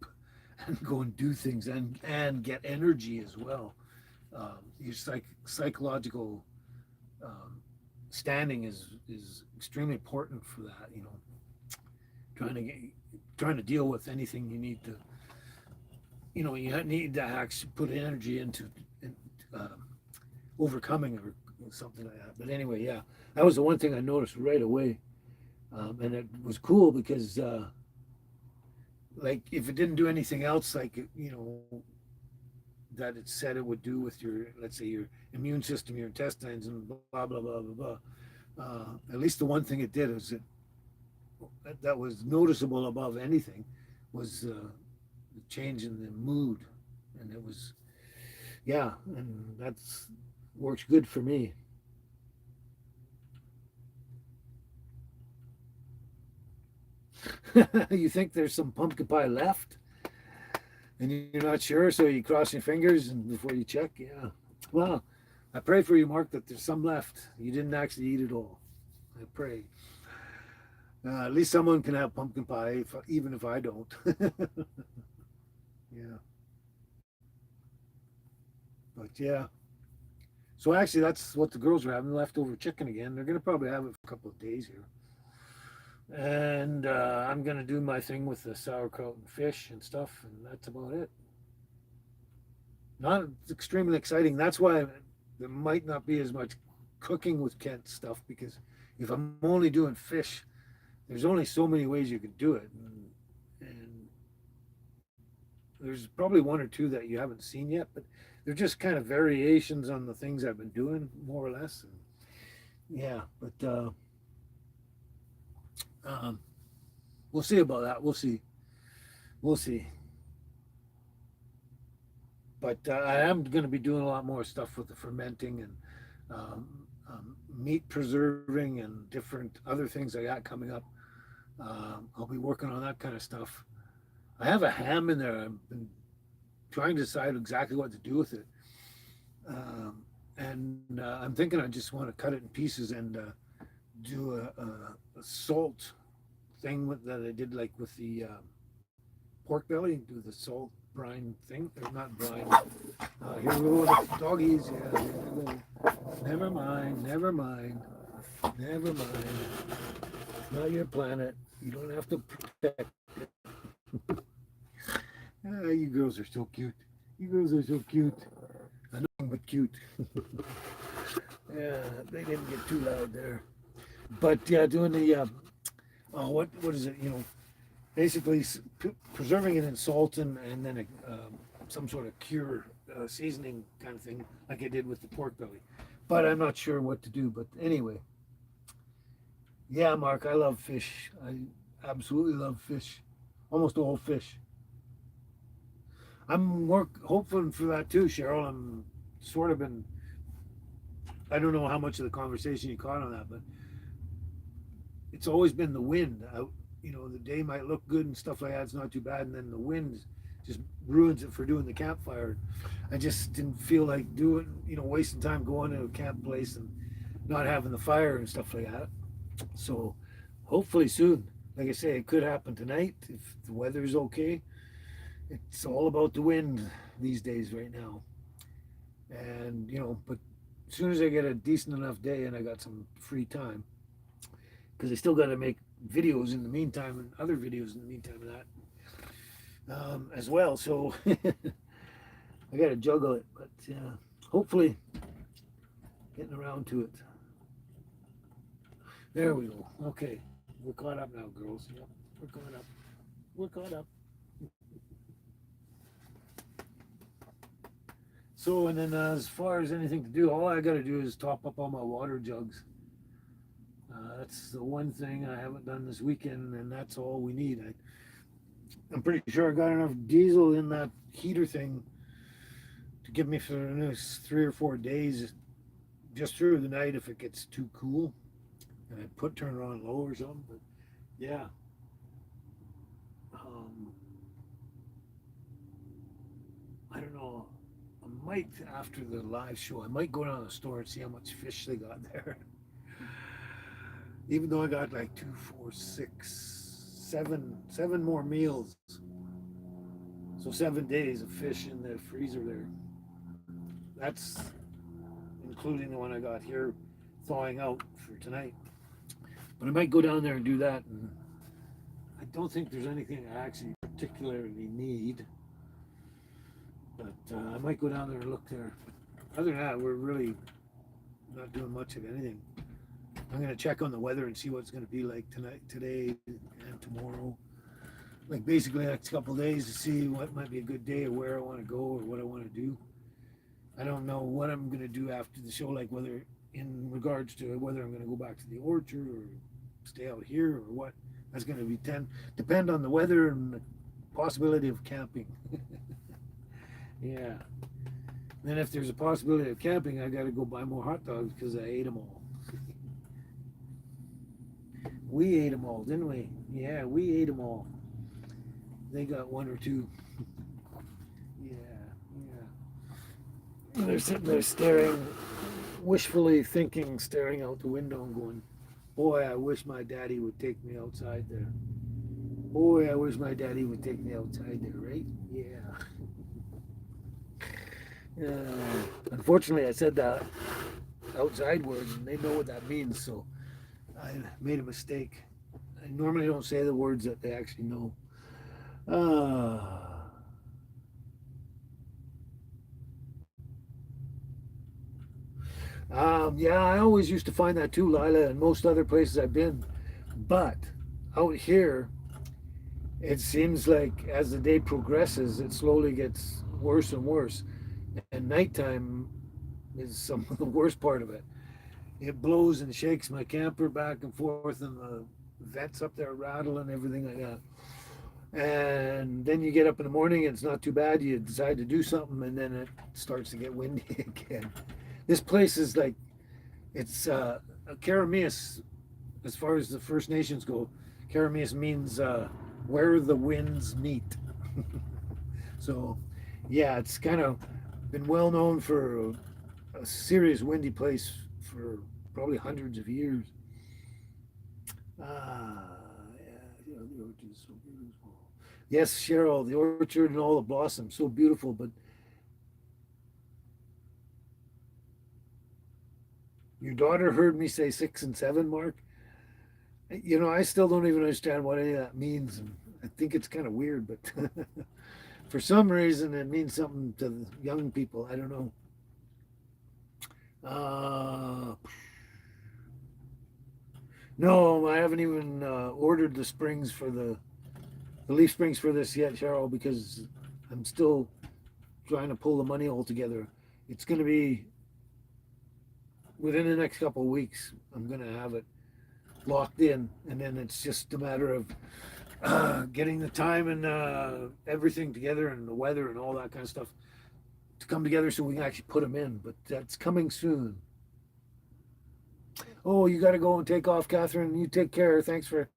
and go and do things and get energy as well. Your psychological um, standing is extremely important for that. You know, trying to get trying to deal with anything you need to. You know, you need to actually put energy into um, overcoming or something like that. But anyway, yeah, that was the one thing I noticed right away, and it was cool because like if it didn't do anything else, like you know that it said it would do with your, let's say, your immune system, your intestines, and blah blah blah blah blah. At least the one thing it did is that was noticeable above anything was the change in the mood, and it was yeah, and that's works good for me. You think there's some pumpkin pie left, and you're not sure, so you cross your fingers and before you check. Yeah, well, I pray for you, Mark, that there's some left. You didn't actually eat it all. I pray. At least someone can have pumpkin pie, even if I don't. Yeah, but yeah. So actually, that's what the girls are having, leftover chicken again. They're gonna probably have it for a couple of days here, and I'm gonna do my thing with the sauerkraut and fish and stuff, and that's about it. Not extremely exciting. That's why there might not be as much cooking with Kent stuff because if I'm only doing fish, there's only so many ways you can do it, and there's probably one or two that you haven't seen yet, but they're just kind of variations on the things I've been doing, more or less. And yeah, but um, we'll see about that. We'll see. We'll see. But I am going to be doing a lot more stuff with the fermenting and meat preserving and different other things I got coming up. I'll be working on that kind of stuff. I have a ham in there. I've been trying to decide exactly what to do with it. And I'm thinking I just want to cut it in pieces and do a salt thing that I did like with the pork belly, do the salt brine thing, or not brine. Here we go with the doggies. Yeah, here we go. Never mind, never mind, never mind. It's not your planet. You don't have to protect it. You girls are so cute. You girls are so cute. Nothing but cute. Yeah, they didn't get too loud there. But yeah, doing the what is it? You know, basically preserving it in salt and then some sort of cure seasoning kind of thing, like I did with the pork belly. But I'm not sure what to do. But anyway, yeah, Mark, I love fish. I absolutely love fish, almost all fish. I'm hoping for that too, Cheryl. I'm sort of been. I don't know how much of the conversation you caught on that, but it's always been the wind. You know, the day might look good and stuff like that. It's not too bad, and then the wind just ruins it for doing the campfire. I just didn't feel like doing, you know, wasting time going to a camp place and not having the fire and stuff like that. So hopefully soon. Like I say, it could happen tonight if the weather is okay. It's all about the wind these days right now. And, you know, but as soon as I get a decent enough day and I got some free time, because I still got to make videos in the meantime and other videos in the meantime of that as well. So I got to juggle it, but hopefully getting around to it. There we go. Okay, we're caught up now, girls. Yep, we're caught up. We're caught up. So, and then as far as anything to do, all I got to do is top up all my water jugs. That's the one thing I haven't done this weekend, and that's all we need. I'm pretty sure I got enough diesel in that heater thing to give me for the next 3 or 4 days, just through the night if it gets too cool, and I turn it on low or something. But yeah, um, I don't know. I might after the live show, I might go down to the store and see how much fish they got there. Even though I got like 2, 4, 6, 7 more meals. So 7 days of fish in the freezer there. That's including the one I got here thawing out for tonight. But I might go down there and do that. And I don't think there's anything I actually particularly need. But I might go down there and look there. But other than that, we're really not doing much of anything. I'm going to check on the weather and see what it's going to be like tonight, today, and tomorrow. Like basically the next couple of days to see what might be a good day or where I want to go or what I want to do. I don't know what I'm going to do after the show, like whether in regards to whether I'm going to go back to the orchard or stay out here or what. That's going to be depend on the weather and the possibility of camping. Yeah. Then if there's a possibility of camping, I got to go buy more hot dogs because I ate them all. We ate them all, didn't we? Yeah, we ate them all. They got one or two. Yeah, yeah. And they're sitting there staring, wishfully thinking, staring out the window and going, boy, I wish my daddy would take me outside there. Boy, I wish my daddy would take me outside there, right? Yeah. Unfortunately, I said that outside word, and they know what that means, so I made a mistake. I normally don't say the words that they actually know. Yeah, I always used to find that too, Lila, and most other places I've been. But out here, it seems like as the day progresses, it slowly gets worse and worse. And nighttime is some of the worst part of it. It blows and shakes my camper back and forth, and the vents up there rattle and everything like that. And then you get up in the morning and it's not too bad. You decide to do something, and then it starts to get windy again. This place is like, it's Karameas, as far as the First Nations go. Karameas means where the winds meet. So, yeah, it's kind of been well known for a serious windy place for probably hundreds of years. Yeah, the orchard is so beautiful. Yes, Cheryl, the orchard and all the blossoms, so beautiful. But your daughter heard me say 6 and 7, Mark. You know, I still don't even understand what any of that means. I think it's kind of weird, but for some reason it means something to the young people. I don't know. No, I haven't even ordered the springs for the leaf springs for this yet, Cheryl, because I'm still trying to pull the money all together. It's going to be within the next couple of weeks. I'm going to have it locked in, and then it's just a matter of getting the time and everything together and the weather and all that kind of stuff to come together so we can actually put them in. But that's coming soon. Oh, you got to go and take off, Catherine. You take care. Thanks for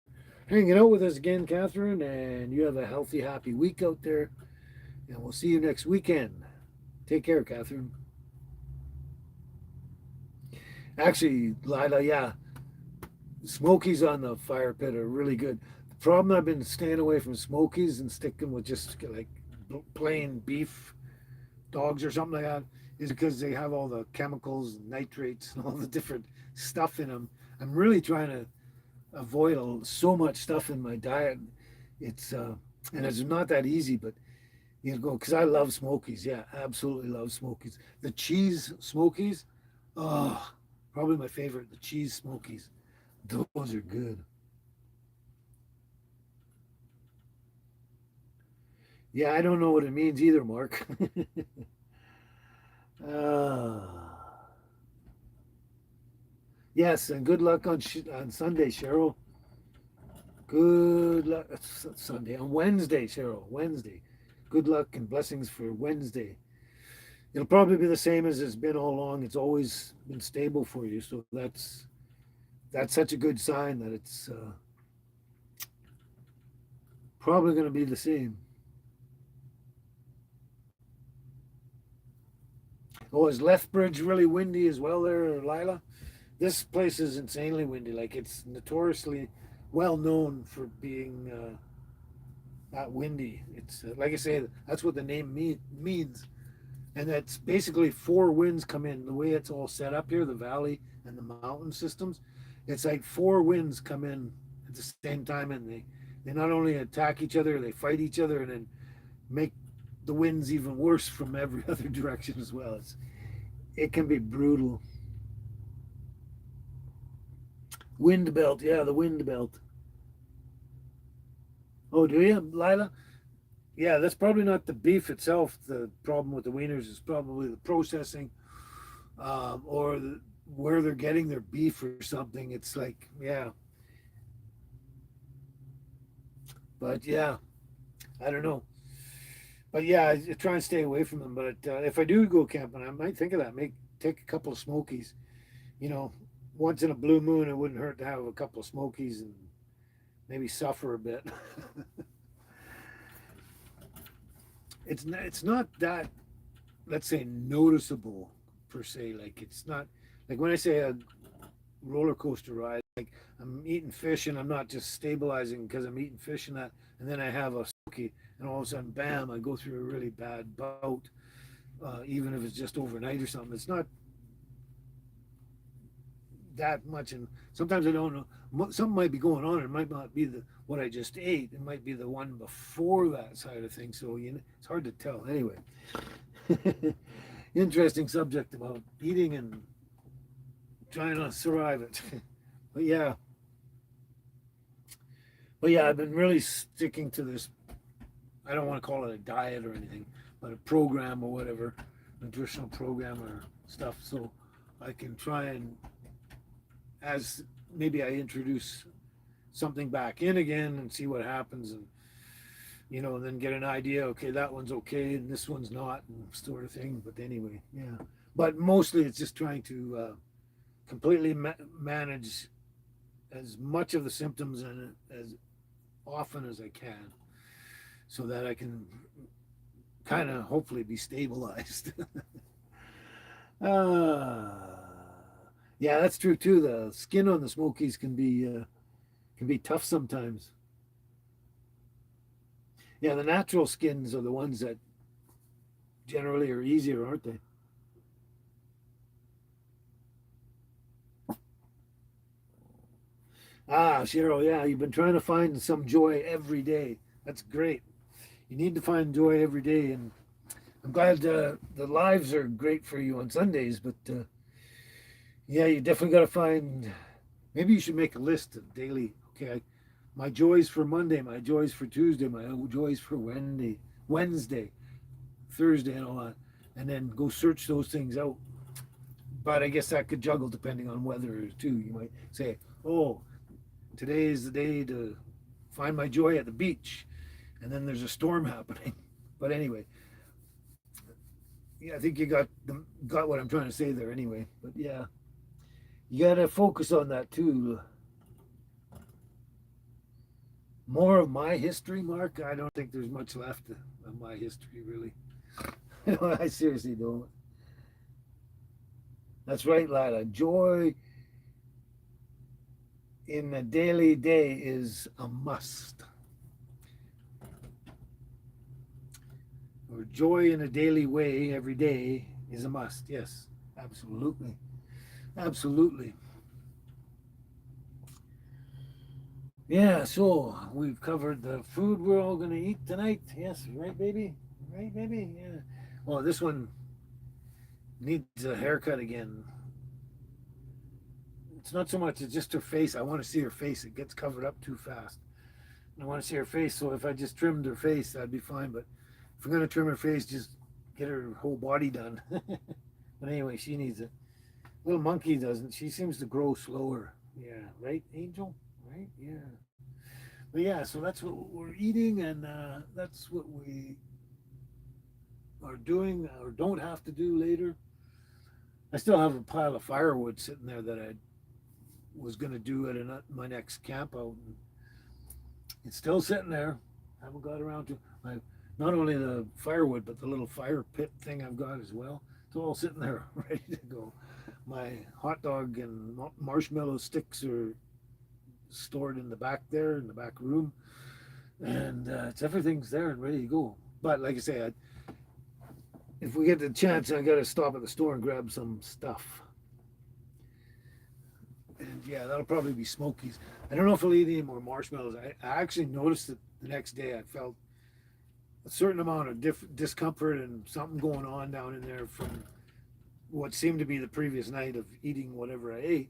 hanging out with us again, Catherine. And you have a healthy, happy week out there. And we'll see you next weekend. Take care, Catherine. Actually, Lila, yeah, Smokies on the fire pit are really good. The problem, I've been staying away from Smokies and sticking with just like plain beef dogs or something like that, is because they have all the chemicals and nitrates and all the different stuff in them. I'm really trying to avoid so much stuff in my diet. It's and it's not that easy, but you know, because I love Smokies. Yeah, absolutely love Smokies. The cheese Smokies, oh, probably my favorite. The cheese Smokies, those are good. Yeah, I don't know what it means either, Mark. uh, yes, and good luck on Sunday, Cheryl. Good luck. Sunday. On Wednesday, Cheryl. Wednesday. Good luck and blessings for Wednesday. It'll probably be the same as it's been all along. It's always been stable for you, so that's such a good sign that it's probably going to be the same. Oh, is Lethbridge really windy as well there, Lila? This place is insanely windy. Like, it's notoriously well known for being not windy. It's like I say, that's what the name means. And that's basically four winds come in. The way it's all set up here, the valley and the mountain systems, it's like four winds come in at the same time, and they not only attack each other, they fight each other, and then make the winds even worse from every other direction as well. It can be brutal. Wind belt, yeah, the wind belt. Oh, do you, Lila? Yeah, that's probably not the beef itself. The problem with the wieners is probably the processing, or where they're getting their beef or something. It's like, yeah, but yeah, I don't know. But yeah, I try and stay away from them. But if I do go camping, I might think of that. Make take a couple of smokies. You know, once in a blue moon, it wouldn't hurt to have a couple of smokies and maybe suffer a bit. It's not that, let's say, noticeable per se. Like it's not like when I say a roller coaster ride, like I'm eating fish and I'm not just stabilizing because I'm eating fish and that, and then I have a smoky, and all of a sudden, bam, I go through a really bad bout. Even if it's just overnight or something, it's not that much. And sometimes I don't know. Something might be going on. It might not be the what I just ate. It might be the one before that side of things. So it's hard to tell. Anyway, interesting subject about eating and trying to survive it. but yeah, but yeah, I've been really sticking to this. I don't want to call it a diet or anything, but a program or whatever, nutritional program or stuff. So I can try and, as maybe I introduce something back in again and see what happens, and then get an idea. Okay, that one's okay, and this one's not, and sort of thing. But anyway, yeah. But mostly it's just trying to completely manage as much of the symptoms and as often as I can, so that I can kind of hopefully be stabilized. uh, yeah, that's true too. The skin on the smokies can be tough sometimes. Yeah, the natural skins are the ones that generally are easier, aren't they? Ah, Cheryl, yeah, you've been trying to find some joy every day. That's great. You need to find joy every day, and I'm glad the lives are great for you on Sundays. But yeah, you definitely got to find. Maybe you should make a list of daily. Okay, my joys for Monday, my joys for Tuesday, my joys for Wednesday, Thursday, and all that, and then go search those things out. But I guess that could juggle depending on weather too. You might say, "Oh, today is the day to find my joy at the beach," and then there's a storm happening. But anyway, yeah, I think you got what I'm trying to say there. Anyway, but yeah, you got to focus on that too. More of my history, Mark. I don't think there's much left of my history, really. I seriously don't. That's right, Lila. Joy in the daily day is a must. Or joy in a daily way every day is a must. Yes, absolutely. Absolutely. Yeah, so we've covered the food we're all going to eat tonight. Yes, right, baby? Right, baby? Yeah. Well, this one needs a haircut again. It's not so much, it's just her face. I want to see her face. It gets covered up too fast. I want to see her face, so if I just trimmed her face, that'd be fine. But if we're going to trim her face, just get her whole body done. But anyway, she needs it. Little monkey doesn't. She seems to grow slower. Yeah, right, Angel? Right? Yeah. But yeah, so that's what we're eating, and that's what we are doing or don't have to do later. I still have a pile of firewood sitting there that I was going to do at my next camp out. And it's still sitting there. I haven't got around to my not only the firewood, but the little fire pit thing I've got as well. It's all sitting there ready to go. My hot dog and marshmallow sticks are stored in the back there in the back room. and everything's there and ready to go. But like I say, if we get the chance, I got to stop at the store and grab some stuff. And yeah, that'll probably be Smokies. I don't know if I'll eat any more marshmallows. I actually noticed that the next day I felt a certain amount of discomfort and something going on down in there from what seemed to be the previous night of eating whatever I ate.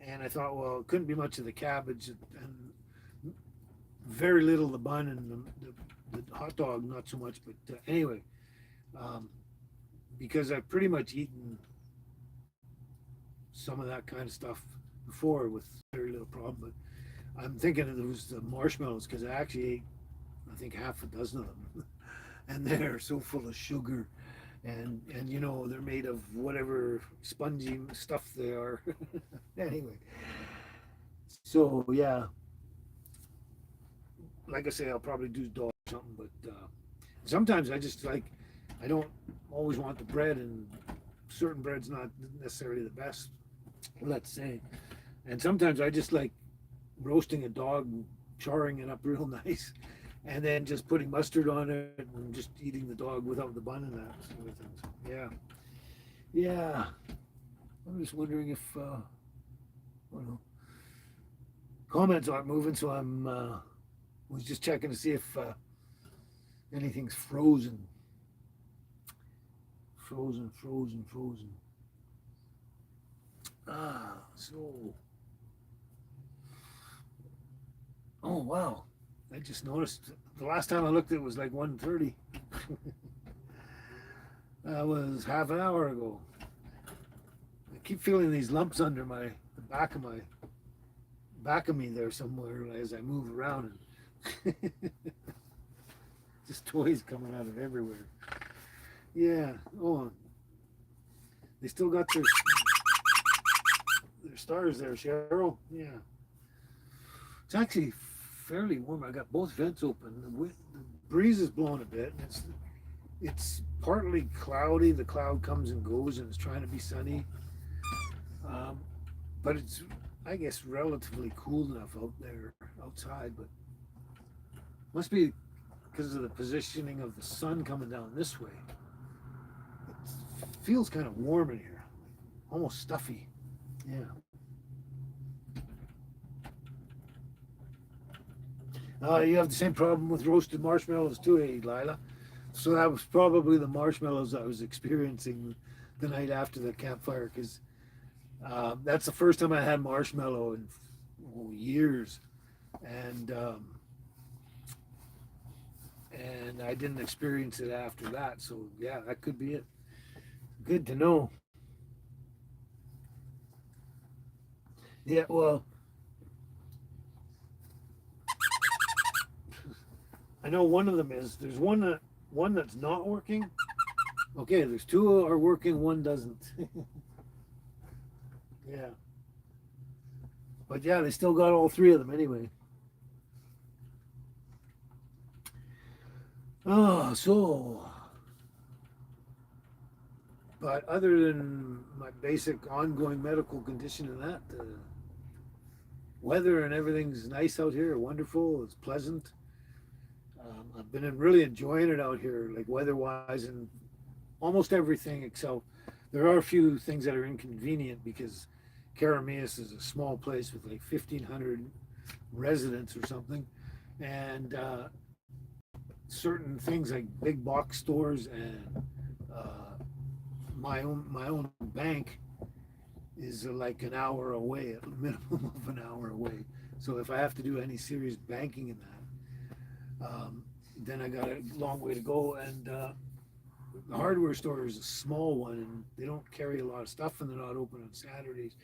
And I thought, well, it couldn't be much of the cabbage and very little of the bun and the hot dog, not so much. But anyway, um, because I've pretty much eaten some of that kind of stuff before with very little problem. But I'm thinking it was the marshmallows because I actually ate, I think, half a dozen of them, and they're so full of sugar, and you know they're made of whatever spongy stuff they are. Anyway, so yeah, like I say, I'll probably do dog or something, but sometimes I just like I don't always want the bread, and certain bread's not necessarily the best, let's say. And sometimes I just like roasting a dog, charring it up real nice, and then just putting mustard on it and just eating the dog without the bun and that sort of thing. So, yeah, yeah. I'm just wondering if I don't know, comments aren't moving, so I'm was just checking to see if anything's frozen, frozen. So oh wow, I just noticed the last time I looked it was like 1:30. That was half an hour ago. I keep feeling these lumps under the back of me there somewhere as I move around, and just toys coming out of everywhere. Yeah. Oh, they still got their stars there, Cheryl. Yeah. It's actually fairly warm. I got both vents open. The breeze is blowing a bit. It's partly cloudy. The cloud comes and goes, and it's trying to be sunny. Um, but it's, I guess, relatively cool enough out there outside. But must be because of the positioning of the sun coming down this way. It feels kind of warm in here, almost stuffy. Yeah. You have the same problem with roasted marshmallows too, eh, Lila? So that was probably the marshmallows I was experiencing the night after the campfire, because that's the first time I had marshmallow in years, and and I didn't experience it after that. So yeah, that could be it. Good to know. Yeah, well, I know one of them is. There's one that's not working. Okay, there's two are working, one doesn't. Yeah, but yeah, they still got all three of them anyway. Oh, so, but other than my basic ongoing medical condition and that, weather and everything's nice out here, wonderful, it's pleasant. I've been really enjoying it out here, like weather-wise, and almost everything except there are a few things that are inconvenient because Carameus is a small place with like 1,500 residents or something, and certain things like big box stores and uh, my own bank is like an hour away, at a minimum of an hour away. So if I have to do any serious banking in that, then I got a long way to go. And the hardware store is a small one, and they don't carry a lot of stuff, and they're not open on Saturdays.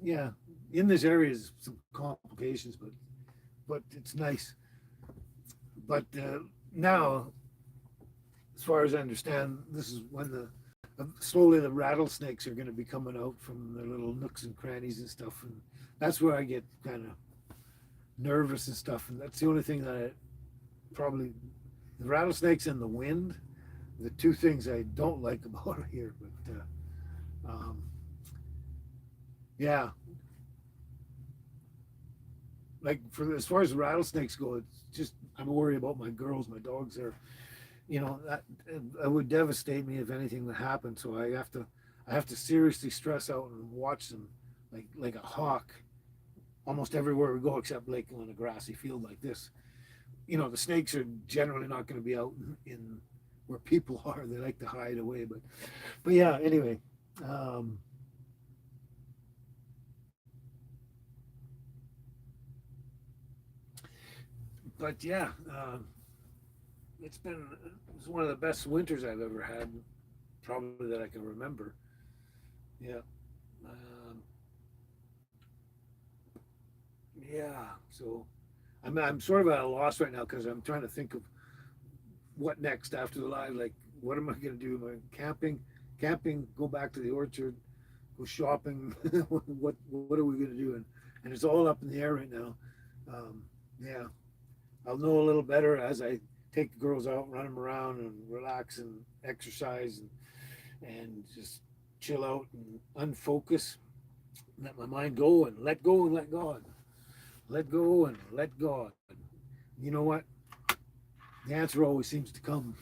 Yeah, in this area is some complications, but it's nice. But now, as far as I understand, this is when slowly the rattlesnakes are going to be coming out from their little nooks and crannies and stuff, and that's where I get kind of nervous and stuff. And that's the only thing that probably the rattlesnakes and the wind, the two things I don't like about here. But um, yeah, like for as far as rattlesnakes go, it's just I'm worried about my girls, my dogs. Are that it would devastate me if anything would happen. So I have to seriously stress out and watch them like a hawk almost everywhere we go, except like on a grassy field like this. The snakes are generally not going to be out in where people are. They like to hide away. But yeah. Anyway, um, but yeah, it's one of the best winters I've ever had, probably that I can remember. Yeah. Um, yeah. So I'm sort of at a loss right now because I'm trying to think of what next after the live. Like, what am I going to do? Am I camping, go back to the orchard, go shopping? What are we going to do? And it's all up in the air right now. Yeah, I'll know a little better as I take the girls out, run them around, and relax and exercise and just chill out and unfocus, let my mind go and let go and let God, let go and let God. You know what? The answer always seems to come.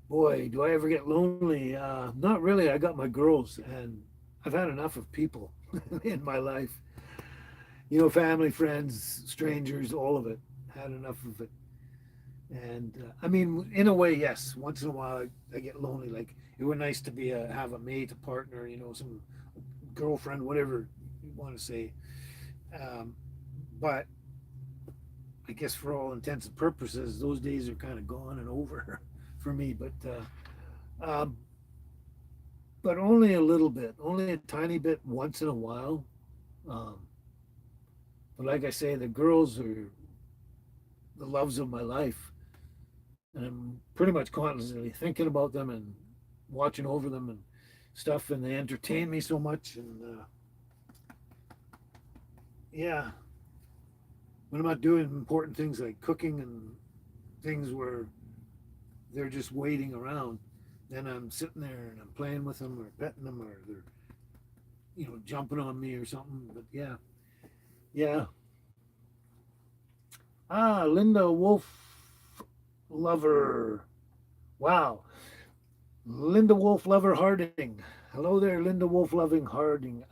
Boy, do I ever get lonely? Not really. I got my girls, and I've had enough of people in my life. Family, friends, strangers, all of it. Had enough of it. And I mean, in a way, yes. Once in a while, I get lonely. Like it would nice to have a mate, a partner, some girlfriend, whatever you want to say. Um, but I guess for all intents and purposes, those days are kind of gone and over for me. Um, but only a little bit, only a tiny bit once in a while. Um, but like I say, the girls are the loves of my life, and I'm pretty much constantly thinking about them and watching over them and stuff, and they entertain me so much. And yeah, when I'm not doing important things like cooking and things where they're just waiting around, then I'm sitting there and I'm playing with them or petting them or they're jumping on me or something. But yeah, yeah. Linda Wolf Lover. Wow. Linda Wolf Lover Harding. Hello there, Linda Wolf Loving Harding.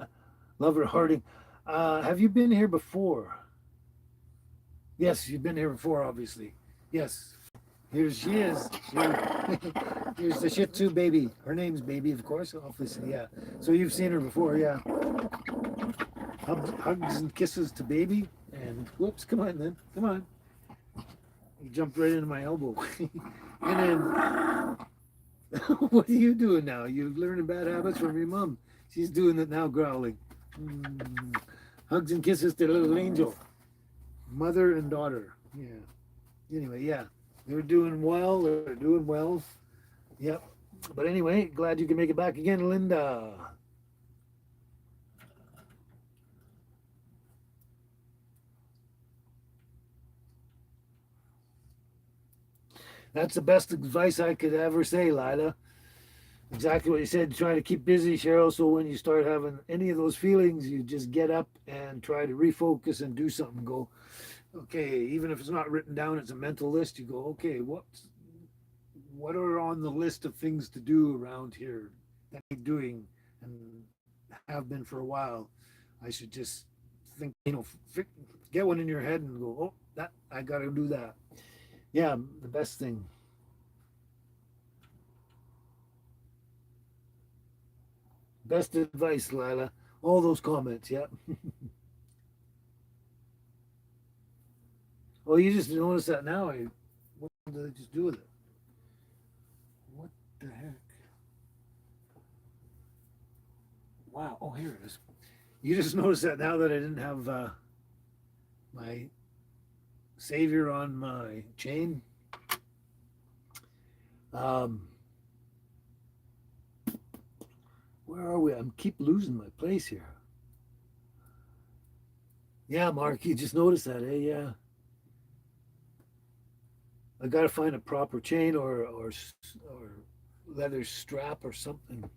Lover Harding. Have you been here before? Yes, you've been here before, obviously. Yes. Here she is. Here's the Shih Tzu baby. Her name's Baby, of course, obviously, yeah. So you've seen her before, yeah. Hugs and kisses to Baby. And whoops, come on then. Come on. You jumped right into my elbow. And then, what are you doing now? You're learning bad habits from your mom. She's doing it now, growling. Mm. Hugs and kisses to little angel. Mother and daughter. Yeah. Anyway, yeah. They're doing well. They're doing well. Yep. But anyway, glad you can make it back again, Linda. That's the best advice I could ever say, Lila. Exactly what you said. Try to keep busy, Cheryl. So when you start having any of those feelings, you just get up and try to refocus and do something. Go, okay, even if it's not written down, it's a mental list. You go, okay, what are on the list of things to do around here that I'm doing and have been for a while? I should just think, get one in your head and go, oh, that I got to do that. Yeah, the best thing. Best advice, Lila. All those comments, yeah. Well, you just noticed that now. What did I just do with it? What the heck? Wow. Oh, here it is. You just noticed that now that I didn't have my savior on my chain. Um, where are we? I keep losing my place here. Yeah, Mark, you just noticed that, eh? Yeah. I got to find a proper chain or leather strap or something.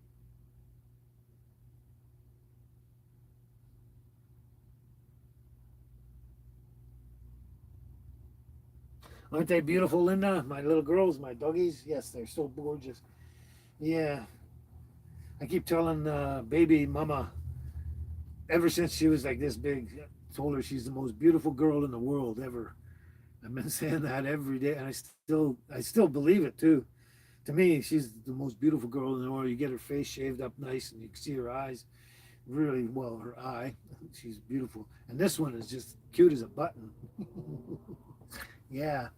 Aren't they beautiful, Linda? My little girls, my doggies. Yes, they're so gorgeous. Yeah, I keep telling baby mama ever since she was like this big. I told her she's the most beautiful girl in the world ever. I've been saying that every day, and I still believe it too. To me, she's the most beautiful girl in the world. You get her face shaved up nice, and you can see her eyes really well. Her eye, she's beautiful, and this one is just cute as a button. Yeah,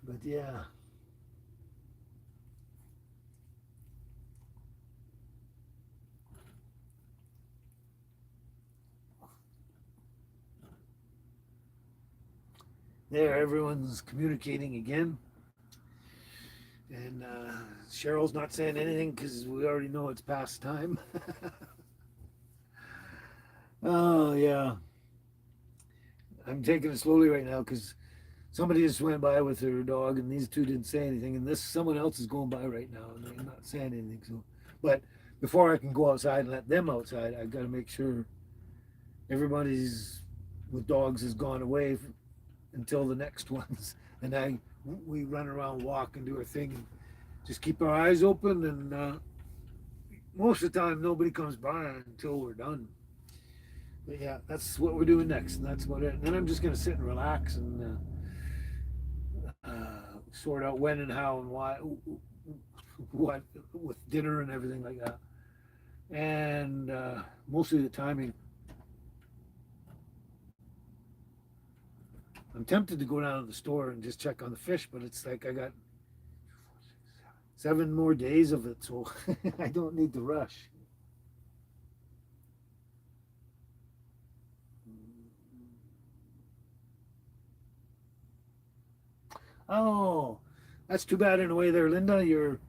but yeah. There, everyone's communicating again, and Cheryl's not saying anything because we already know it's past time. Oh yeah, I'm taking it slowly right now because somebody just went by with their dog, and these two didn't say anything, and this someone else is going by right now, and they're not saying anything. So, but before I can go outside and let them outside, I've got to make sure everybody's with dogs has gone away until the next ones, and we run around, walk, and do our thing, and just keep our eyes open. And most of the time, nobody comes by until we're done. But yeah, that's what we're doing next, and that's what. And then I'm just gonna sit and relax and sort out when and how and why, what with dinner and everything like that. And mostly the timing. I'm tempted to go down to the store and just check on the fish, but it's like I got 7 more days of it, so I don't need to rush. Oh, that's too bad in a way there, Linda. Your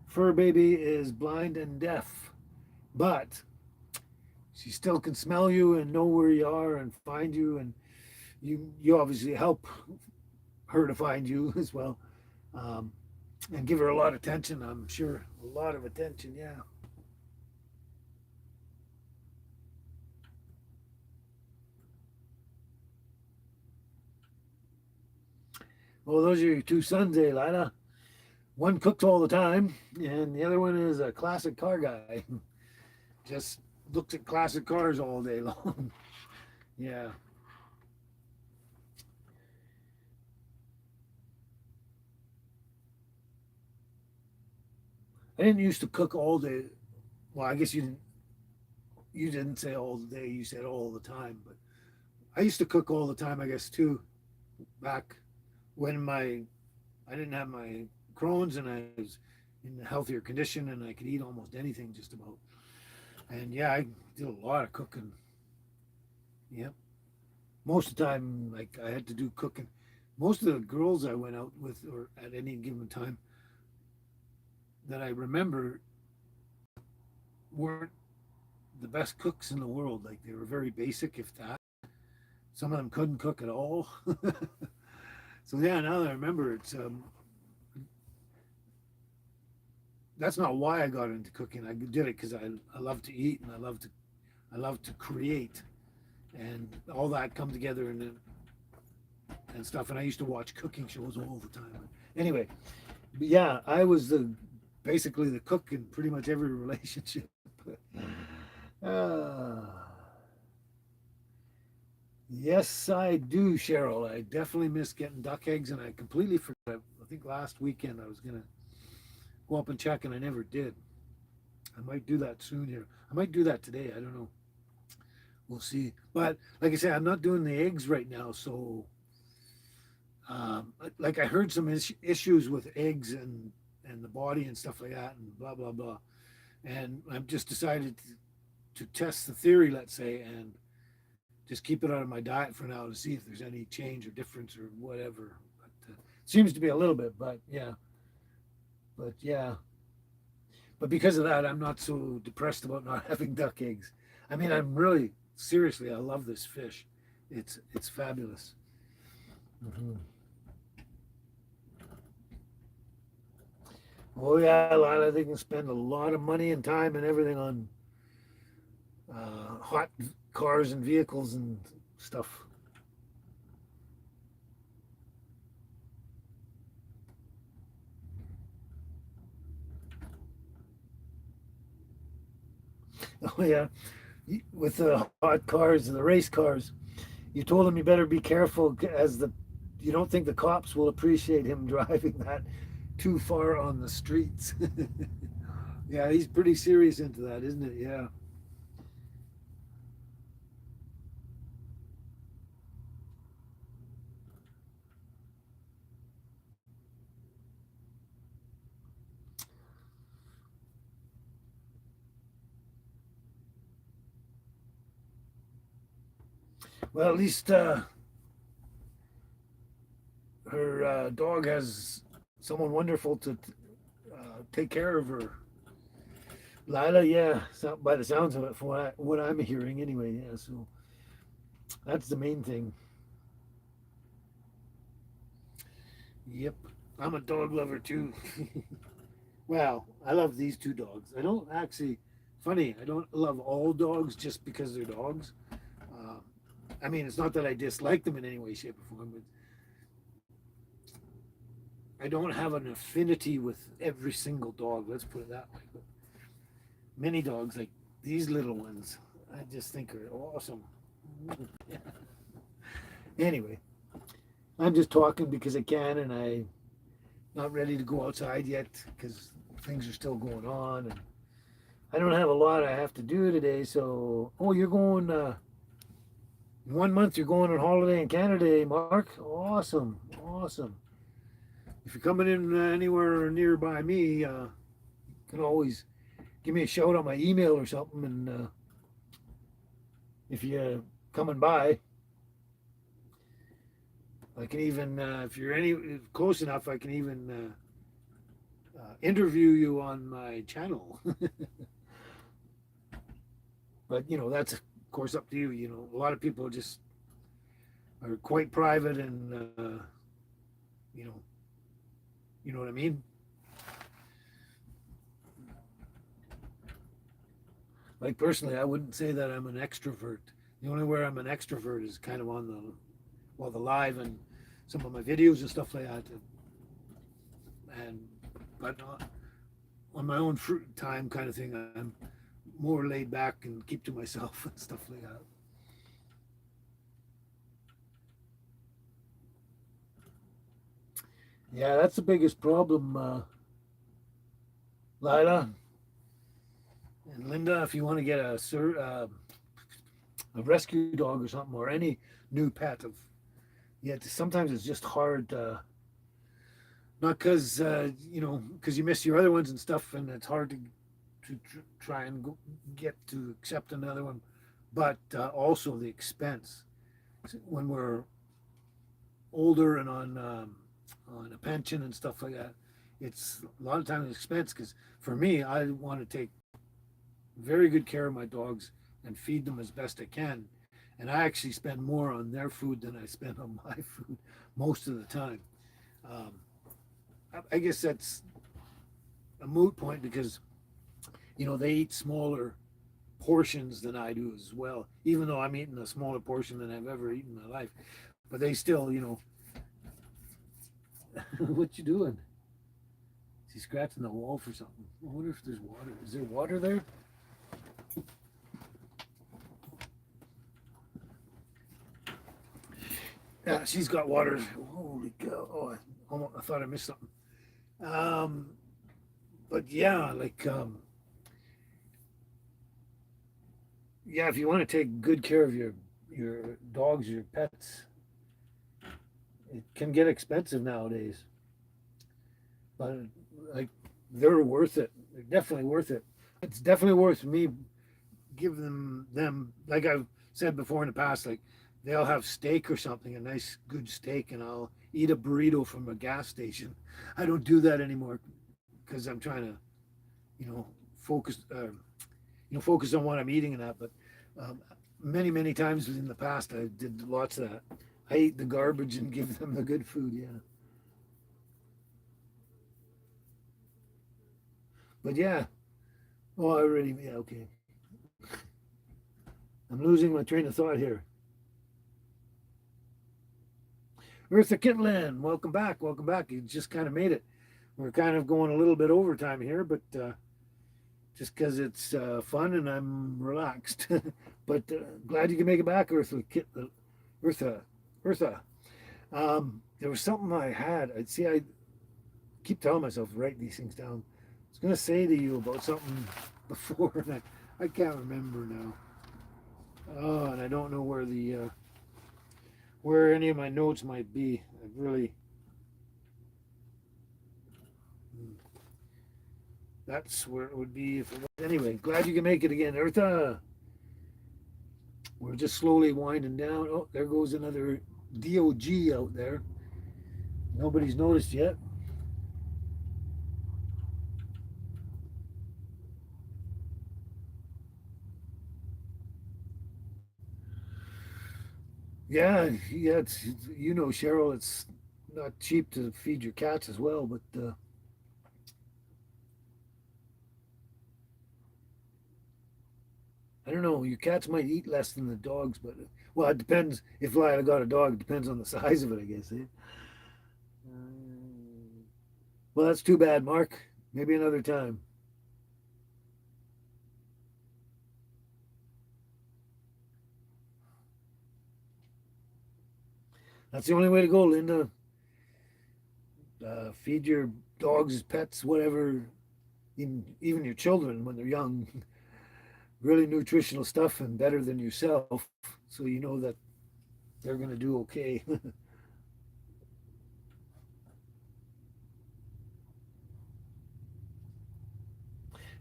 fur baby is blind and deaf, but she still can smell you and know where you are and find you, and you obviously help her to find you as well, um, and give her a lot of attention. I'm sure a lot of attention. Yeah. Well, those are your two sons, eh, Lila? One cooks all the time, and the other one is a classic car guy. Just looks at classic cars all day long. Yeah. I didn't used to cook all day. Well, I guess you didn't say all day, you said all the time, but I used to cook all the time, I guess too, back when I didn't have my Crohn's and I was in a healthier condition and I could eat almost anything just about. And yeah, I did a lot of cooking. Yep. Most of the time, like I had to do cooking. Most of the girls I went out with, or at any given time that I remember, weren't the best cooks in the world. Like they were very basic, if that. Some of them couldn't cook at all. So yeah, now that I remember, it's that's not why I got into cooking. I did it because I love to eat and I love to create, and all that come together and stuff. And I used to watch cooking shows all the time. Anyway, yeah, I was basically the cook in pretty much every relationship. uh, yes, I do, Cheryl. I definitely miss getting duck eggs, and I completely forgot. I think last weekend I was gonna go up and check, and I never did. I might do that soon here. I might do that today. I don't know. We'll see. But like I said, I'm not doing the eggs right now, so like I heard some issues with eggs and the body and stuff like that, and blah blah blah. And I've just decided to test the theory, let's say, and just keep it out of my diet for now to see if there's any change or difference or whatever. But seems to be a little bit, but yeah. But because of that, I'm not so depressed about not having duck eggs. I mean, I'm really seriously, I love this fish. It's fabulous. Hmm. Oh yeah, Lila, they can spend a lot of money and time and everything on hot cars and vehicles and stuff. Oh yeah, with the hot cars and the race cars, you told him you better be careful as the you don't think the cops will appreciate him driving that too far on the streets. Yeah, he's pretty serious into that, isn't it? Yeah. Well, at least her dog has someone wonderful to take care of her. Lila, yeah, so, by the sounds of it, from what I'm hearing anyway, yeah, so that's the main thing. Yep, I'm a dog lover too. Well, I love these two dogs. I don't actually, funny, I don't love all dogs just because they're dogs. Uh, I mean, it's not that I dislike them in any way, shape, or form, but I don't have an affinity with every single dog. Let's put it that way. But many dogs, like these little ones, I just think are awesome. Anyway, I'm just talking because I can, and I'm not ready to go outside yet because things are still going on, and I don't have a lot I have to do today. So, oh, you're going. In 1 month, you're going on holiday in Canada, eh, Mark. Awesome, awesome. If you're coming in anywhere nearby me, you can always give me a shout on my email or something, and if you're coming by, I can even, if you're any close enough, I can even interview you on my channel. But that's of course up to you. A lot of people just are quite private, and you know, you know what I mean. Like personally, I wouldn't say that I'm an extrovert. The only where I'm an extrovert is kind of on the live and some of my videos and stuff like that. And but on my own fruit time kind of thing, I'm more laid back and keep to myself and stuff like that. Yeah, that's the biggest problem, Lila and Linda. If you want to get a rescue dog or something, or any new pet, yet sometimes it's just hard. Not because because you miss your other ones and stuff, and it's hard to try and get to accept another one, but also the expense when we're older and on a pension and stuff like that. It's a lot of times expense because for me, I want to take very good care of my dogs and feed them as best I can. And I actually spend more on their food than I spend on my food most of the time. Um, I guess that's a moot point because they eat smaller portions than I do as well. Even though I'm eating a smaller portion than I've ever eaten in my life, but they still, what you doing? Is he scratching the wall for something? I wonder if there's water. Is there water there? Yeah, she's got water. Holy cow! Oh, I thought I missed something. Um, but yeah, like yeah, if you want to take good care of your dogs, your pets, it can get expensive nowadays. But like they're worth it. They're definitely worth it. It's definitely worth me giving them like I've said before in the past, like they'll have steak or something, a nice good steak, and I'll eat a burrito from a gas station. I don't do that anymore because I'm trying to, focus, focus on what I'm eating and that. But um, many times in the past, I did lots of that. I eat the garbage and give them the good food. Yeah, but yeah. Oh, I already. Yeah, okay. I'm losing my train of thought here. Eartha Kitlin, welcome back. Welcome back. You just kind of made it. We're kind of going a little bit overtime here, but just because it's fun and I'm relaxed. But glad you can make it back, Eartha, Eartha. There was something I had. I'd see. I keep telling myself to write these things down. I was gonna say to you about something before, and I can't remember now. Oh, and I don't know where any of my notes might be. I really. That's where it would be if it was. Anyway, glad you can make it again, Eartha. We're just slowly winding down. Oh, there goes another DOG out there. Nobody's noticed yet. Yeah. It's Cheryl. It's not cheap to feed your cats as well, but I don't know. Your cats might eat less than the dogs, but well, it depends. If Lila got a dog, it depends on the size of it, I guess. Eh? Well, that's too bad, Mark. Maybe another time. That's the only way to go, Linda. Feed your dogs, pets, whatever, even your children when they're young, really nutritional stuff and better than yourself, so you know that they're going to do okay.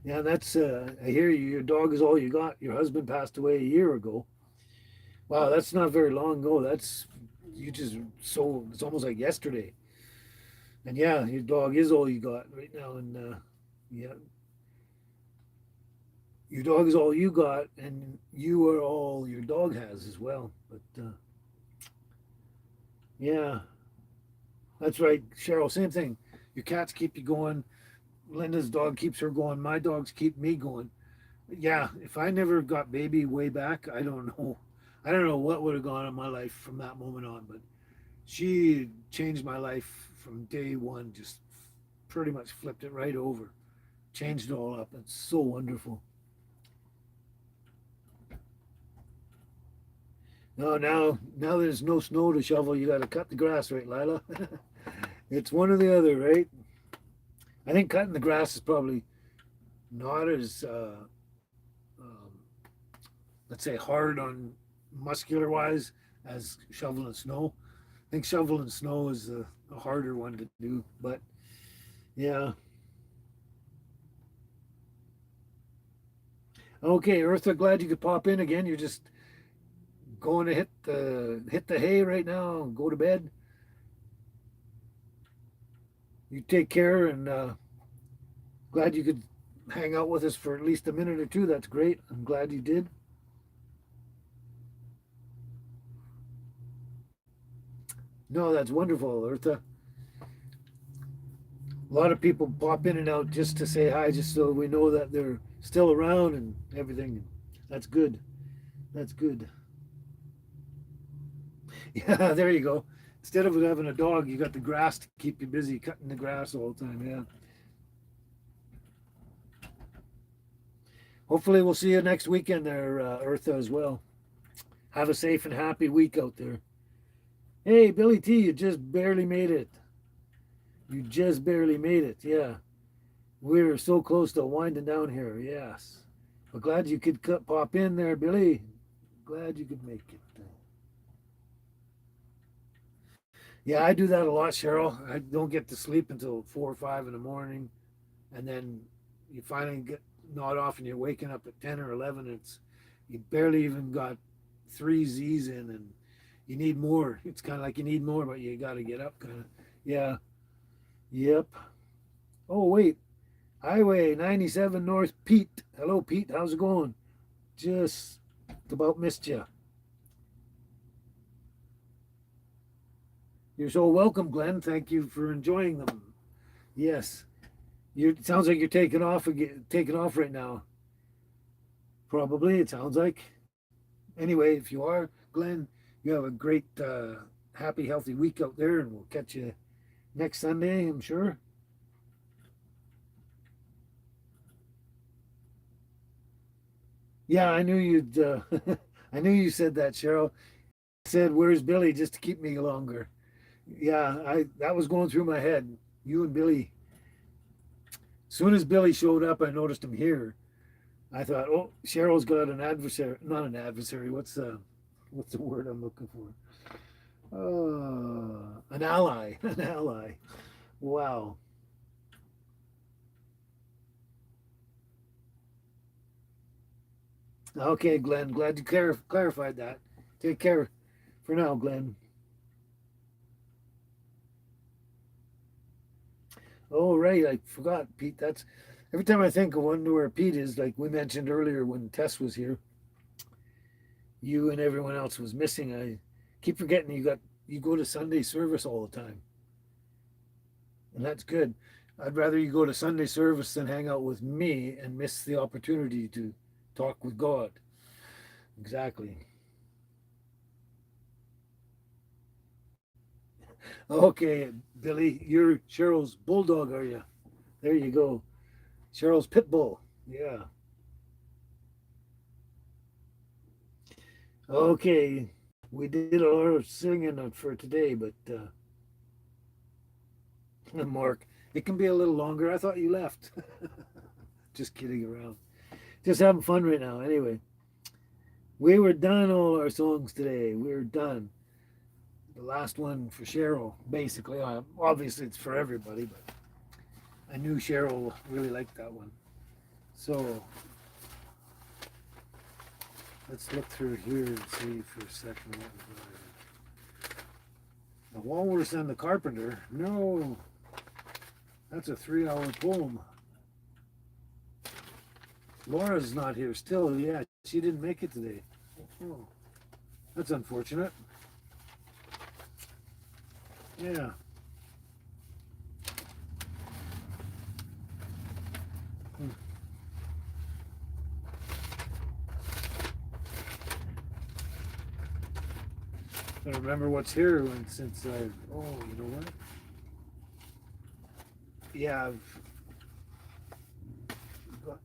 Yeah, that's. I hear you. Your dog is all you got. Your husband passed away a year ago. Wow, that's not very long ago. That's you just so it's almost like yesterday. And yeah, your dog is all you got right now. And yeah, your dog is all you got, and you are all your dog has as well. But yeah, that's right, Cheryl. Same thing. Your cats keep you going. Linda's dog keeps her going. My dogs keep me going. Yeah, if I never got baby way back, I don't know. I don't know what would have gone on my life from that moment on, but she changed my life from day one. Just pretty much flipped it right over, changed it all up. It's so wonderful. No, now there's no snow to shovel. You got to cut the grass, right, Lila? It's one or the other, right? I think cutting the grass is probably not as um, let's say hard on muscular wise as shoveling snow. I think shoveling snow is a harder one to do, but yeah. Okay, Eartha, glad you could pop in again. You're just going to hit the hay right now and go to bed. You take care, and glad you could hang out with us for at least a minute or two. That's great. I'm glad you did. No, that's wonderful, Eartha. A lot of people pop in and out just to say hi, just so we know that they're still around and everything. That's good. That's good. Yeah, there you go. Instead of having a dog, you got the grass to keep you busy cutting the grass all the time. Yeah. Hopefully, we'll see you next weekend there, Eartha, as well. Have a safe and happy week out there. Hey, Billy T, you just barely made it. You just barely made it. Yeah. We're so close to winding down here. Yes. But glad you could pop in there, Billy. Glad you could make it. Yeah, I do that a lot, Cheryl. I don't get to sleep until 4 or 5 in the morning, and then you finally get nod off, and you're waking up at 10 or 11. It's you barely even got 3 Z's in, and you need more. It's kind of like you need more, but you got to get up. Kind of. Yeah. Yep. Oh wait, Highway 97 North, Pete. Hello, Pete. How's it going? Just about missed you. You're so welcome, Glenn. Thank you for enjoying them. Yes. You it sounds like you're taking off again, taking off right now. Probably, it sounds like. Anyway, if you are, Glenn, you have a great, happy, healthy week out there, and we'll catch you next Sunday, I'm sure. Yeah, I knew you'd. I knew you said that, Cheryl. I said, "Where's Billy?" Just to keep me longer. Yeah, I that was going through my head. You and Billy. As soon as Billy showed up, I noticed him here. I thought, oh, Cheryl's got an adversary. Not an adversary. What's the word I'm looking for? An ally. An ally. Wow. Okay, Glenn. Glad you clarified that. Take care for now, Glenn. Oh, right. I forgot, Pete. That's every time I think of wonder where Pete is, like we mentioned earlier when Tess was here, you and everyone else was missing. I keep forgetting you go to Sunday service all the time. And that's good. I'd rather you go to Sunday service than hang out with me and miss the opportunity to talk with God. Exactly. Okay, Billy, you're Cheryl's bulldog, are you? There you go. Cheryl's pit bull. Yeah. Okay. We did a lot of singing for today, but Mark, it can be a little longer. I thought you left. Just kidding around. Just having fun right now. Anyway, we were done all our songs today. We were done. The last one for Cheryl, basically. Obviously, it's for everybody, but I knew Cheryl really liked that one. So let's look through here and see for a second what we got. The Walrus and the Carpenter. No, that's a 3 hour poem. Laura's not here still. Yeah, she didn't make it today. Oh, that's unfortunate. Yeah. Hmm. I remember what's here since I've. Oh, you know what? Yeah, I've gotten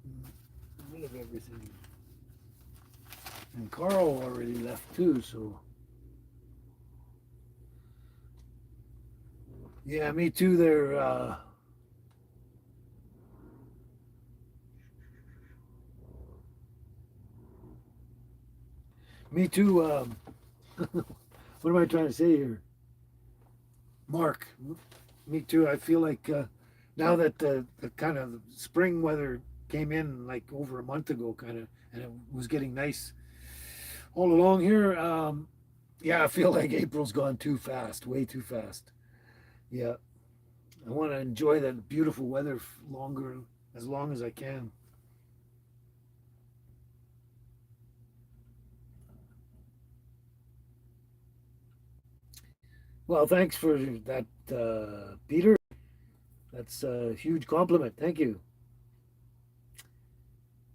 rid of everything. And Carl already left too, so. Yeah, me too. There. Me too. What am I trying to say here? Mark, me too. I feel like now that the kind of spring weather came in like over a month ago, kind of, and it was getting nice all along here. Yeah, I feel like April's gone too fast, way too fast. Yeah, I want to enjoy that beautiful weather longer, as long as I can. Well, thanks for that, Peter. That's a huge compliment. Thank you.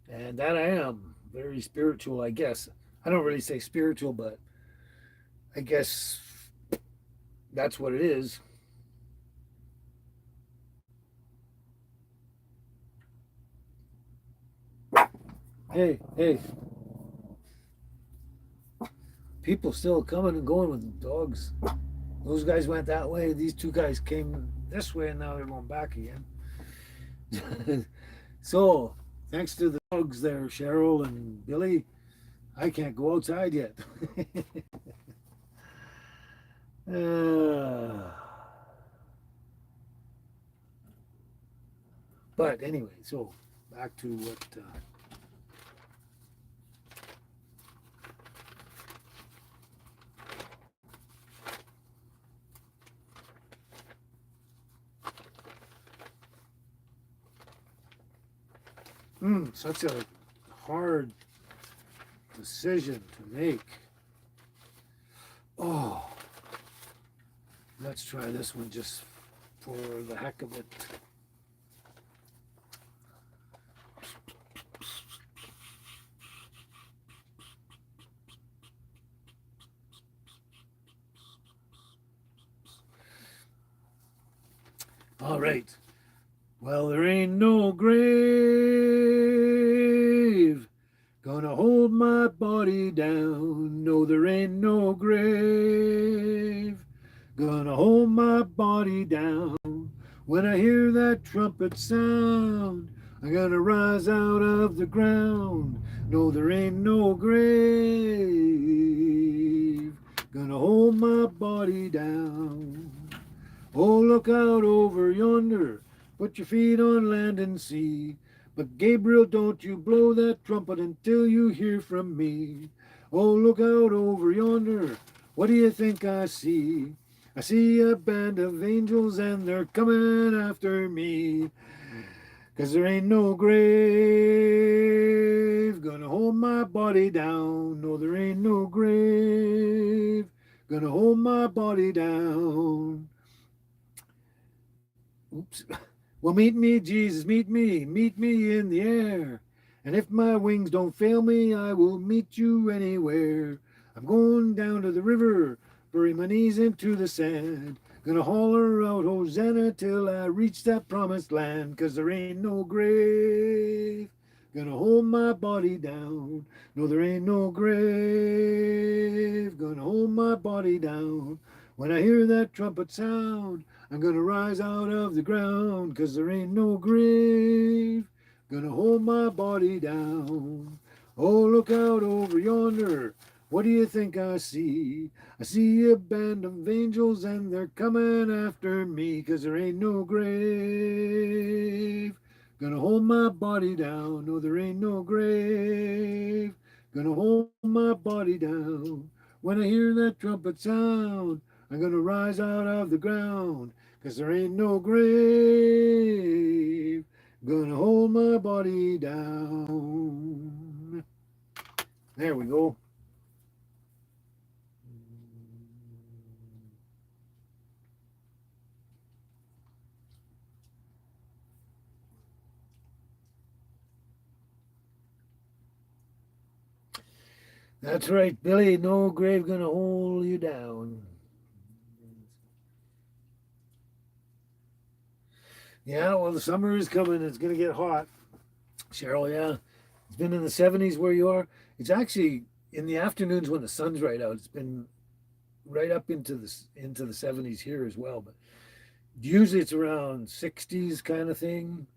And that I am very spiritual, I guess. I don't really say spiritual, but I guess that's what it is. Hey, hey, people still coming and going with dogs. Those guys went that way. These two guys came this way, and now they're going back again. So, thanks to the dogs there, Cheryl and Billy, I can't go outside yet. uh, but anyway, so back to what. Such a hard decision to make. Oh, let's try this one just for the heck of it. All right. Well, there ain't no grave gonna hold my body down. No, there ain't no grave gonna hold my body down. When I hear that trumpet sound, I'm gonna rise out of the ground. No, there ain't no grave gonna hold my body down. Oh, look out over yonder, put your feet on land and sea. But Gabriel, don't you blow that trumpet until you hear from me. Oh, look out over yonder, what do you think I see? I see a band of angels and they're coming after me. 'Cause there ain't no grave gonna hold my body down. No, there ain't no grave gonna hold my body down. Oops. Well, meet me, Jesus, meet me in the air. And if my wings don't fail me, I will meet you anywhere. I'm going down to the river, bury my knees into the sand. Gonna holler out Hosanna till I reach that promised land. 'Cause there ain't no grave gonna hold my body down. No, there ain't no grave gonna hold my body down. When I hear that trumpet sound, I'm gonna rise out of the ground. 'Cause there ain't no grave gonna hold my body down. Oh, look out over yonder, what do you think I see? I see a band of angels and they're coming after me. 'Cause there ain't no grave gonna hold my body down. No, there ain't no grave gonna hold my body down. When I hear that trumpet sound, I'm gonna rise out of the ground. 'Cause there ain't no grave gonna hold my body down. There we go. That's right, Billy. No grave gonna hold you down. Yeah, well, the summer is coming. It's gonna get hot, Cheryl. Yeah, it's been in the 70s where you are. It's actually in the afternoons when the sun's right out. It's been right up into the 70s here as well. But usually it's around 60s kind of thing.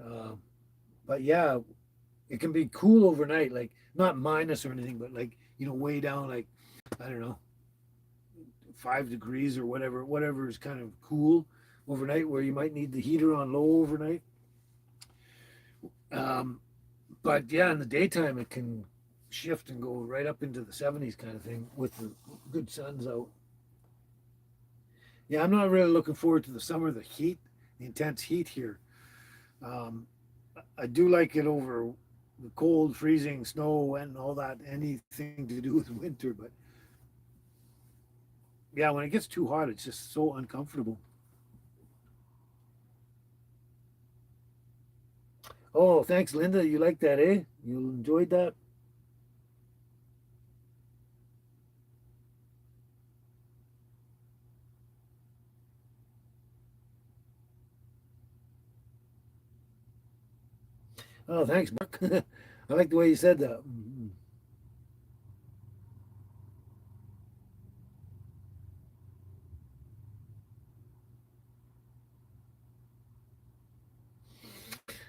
Uh, but yeah, it can be cool overnight, like not minus or anything, but like way down, like I don't know, 5 degrees or whatever is kind of cool overnight, where you might need the heater on low overnight. Um, but yeah, in the daytime it can shift and go right up into the 70s kind of thing with the good suns out. Yeah, I'm not really looking forward to the summer, the intense heat here. Um, I do like it over the cold, freezing snow and all that, anything to do with winter. But yeah, when it gets too hot, it's just so uncomfortable. Oh, thanks, Linda. You like that, eh? You enjoyed that? Oh, thanks, Mark. I like the way you said that.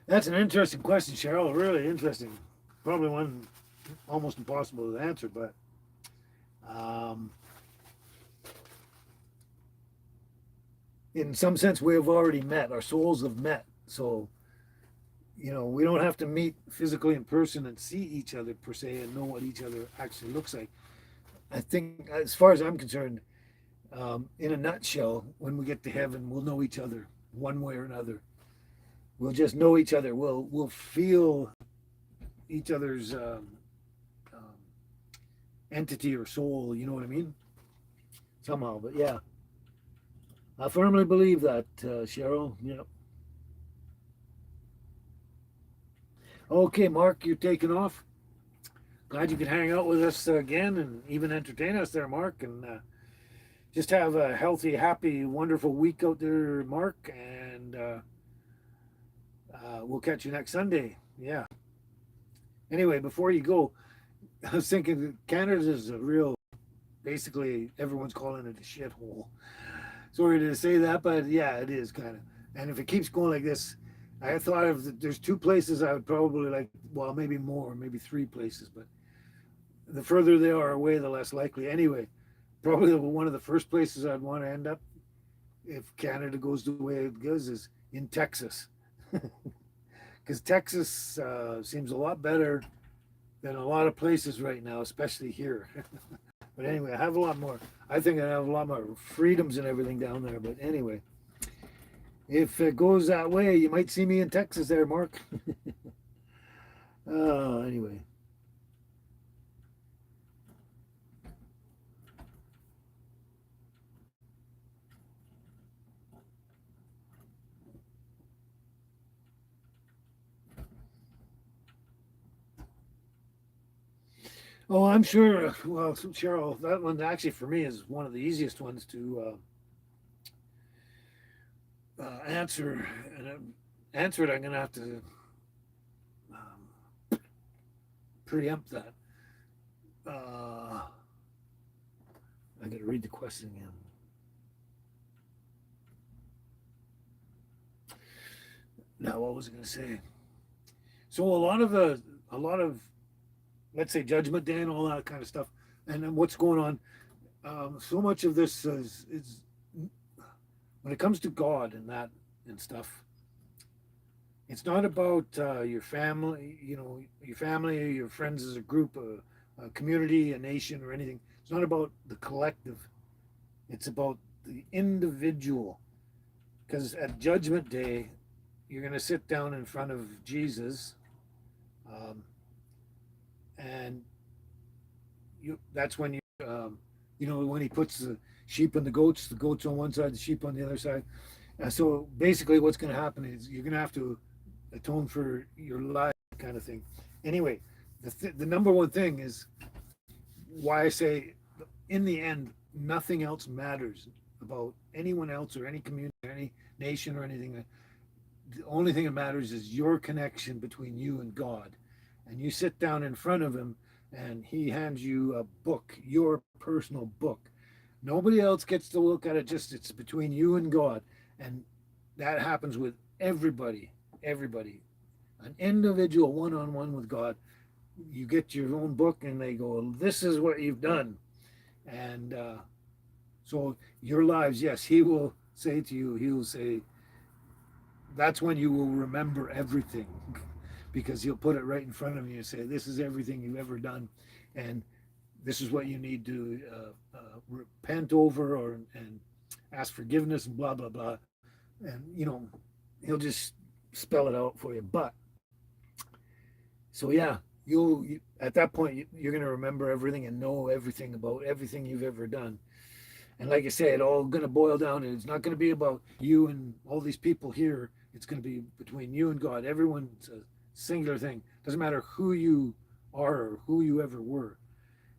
That's an interesting question, Cheryl. Really interesting. Probably one almost impossible to answer, but um, in some sense, we have already met. Our souls have met. So, we don't have to meet physically in person and see each other per se and know what each other actually looks like. I think, as far as I'm concerned, in a nutshell, when we get to heaven, we'll know each other one way or another. We'll just know each other. We'll feel each other's entity or soul. You know what I mean? Somehow, but yeah, I firmly believe that, Cheryl. Yeah. Okay, Mark, you're taking off. Glad you could hang out with us again and even entertain us there, Mark. And just have a healthy, happy, wonderful week out there, Mark. And we'll catch you next Sunday. Yeah. Anyway, before you go, I was thinking Canada is a real, basically everyone's calling it a shithole. Sorry to say that, but yeah, it is kind of. And if it keeps going like this, I thought of there's two places I would probably like. Well, maybe more, maybe three places, but the further they are away, the less likely. Anyway, probably one of the first places I'd want to end up if Canada goes the way it goes is in Texas, because Texas seems a lot better than a lot of places right now, especially here. But anyway, I have a lot more. I think I have a lot more freedoms and everything down there. But anyway, if it goes that way, you might see me in Texas there, Mark. Anyway. Oh, I'm sure. Well, Cheryl, that one actually for me is one of the easiest ones to answer. And answer it, I'm going to have to preempt that. I got to read the question again. Now, what was I going to say? So a lot of, let's say, Judgment Day and all that kind of stuff, and then what's going on. So much of this is when it comes to God and that and stuff. It's not about your family, your family, or your friends as a group, a community, a nation, or anything. It's not about the collective. It's about the individual. Because at Judgment Day, you're going to sit down in front of Jesus, um, and that's when when he puts the sheep and the goats on one side, the sheep on the other side. So basically, what's going to happen is you're going to have to atone for your life, kind of thing. Anyway, the number one thing is why I say, in the end, nothing else matters about anyone else or any community, or any nation or anything. The only thing that matters is your connection between you and God. And you sit down in front of him and he hands you a book, your personal book. Nobody else gets to look at it, just it's between you and God. And that happens with everybody. An individual one-on-one with God. You get your own book and they go, this is what you've done. And so your lives, yes, he will say to you, he will say, that's when you will remember everything, because he'll put it right in front of you and say, this is everything you've ever done. And this is what you need to repent over, or and ask forgiveness and blah, blah, blah. And, he'll just spell it out for you. But so, yeah, at that point, you're going to remember everything and know everything about everything you've ever done. And like I say, it all going to boil down, and it's not going to be about you and all these people here. It's going to be between you and God. Everyone's a singular thing. Doesn't matter who you are or who you ever were.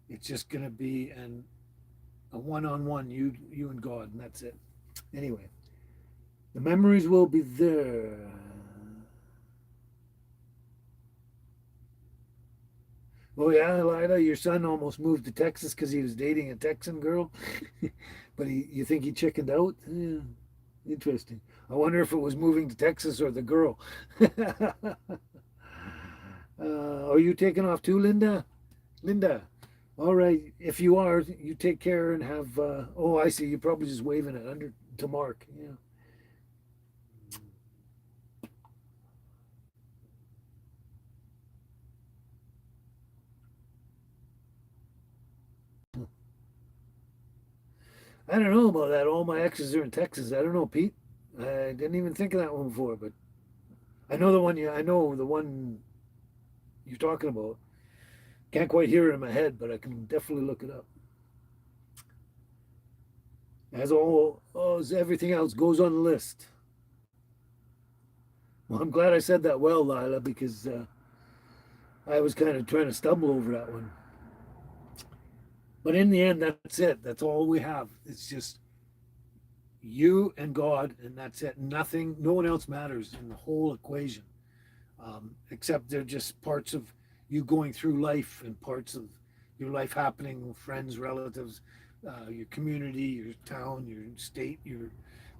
It's just going to be a one-on-one, you and God, and that's it. Anyway, the memories will be there. Oh yeah, Lila, your son almost moved to Texas because he was dating a Texan girl, but you think he chickened out? Yeah, interesting. I wonder if it was moving to Texas or the girl. Are you taking off too, Linda? Linda, all right. If you are, you take care and have. Oh, I see. You're probably just waving it under to Mark. Yeah. I don't know about that. All my exes are in Texas. I don't know, Pete. I didn't even think of that one before, but I know the one. I know the one you're talking about. Can't quite hear it in my head, but I can definitely look it up. As everything else goes on the list. Well, I'm glad I said that well, Lila, because I was kind of trying to stumble over that one. But in the end, that's it. That's all we have. It's just you and God, and that's it. Nothing, no one else matters in the whole equation, except they're just parts of you going through life and parts of your life happening, friends, relatives, your community, your town, your state, your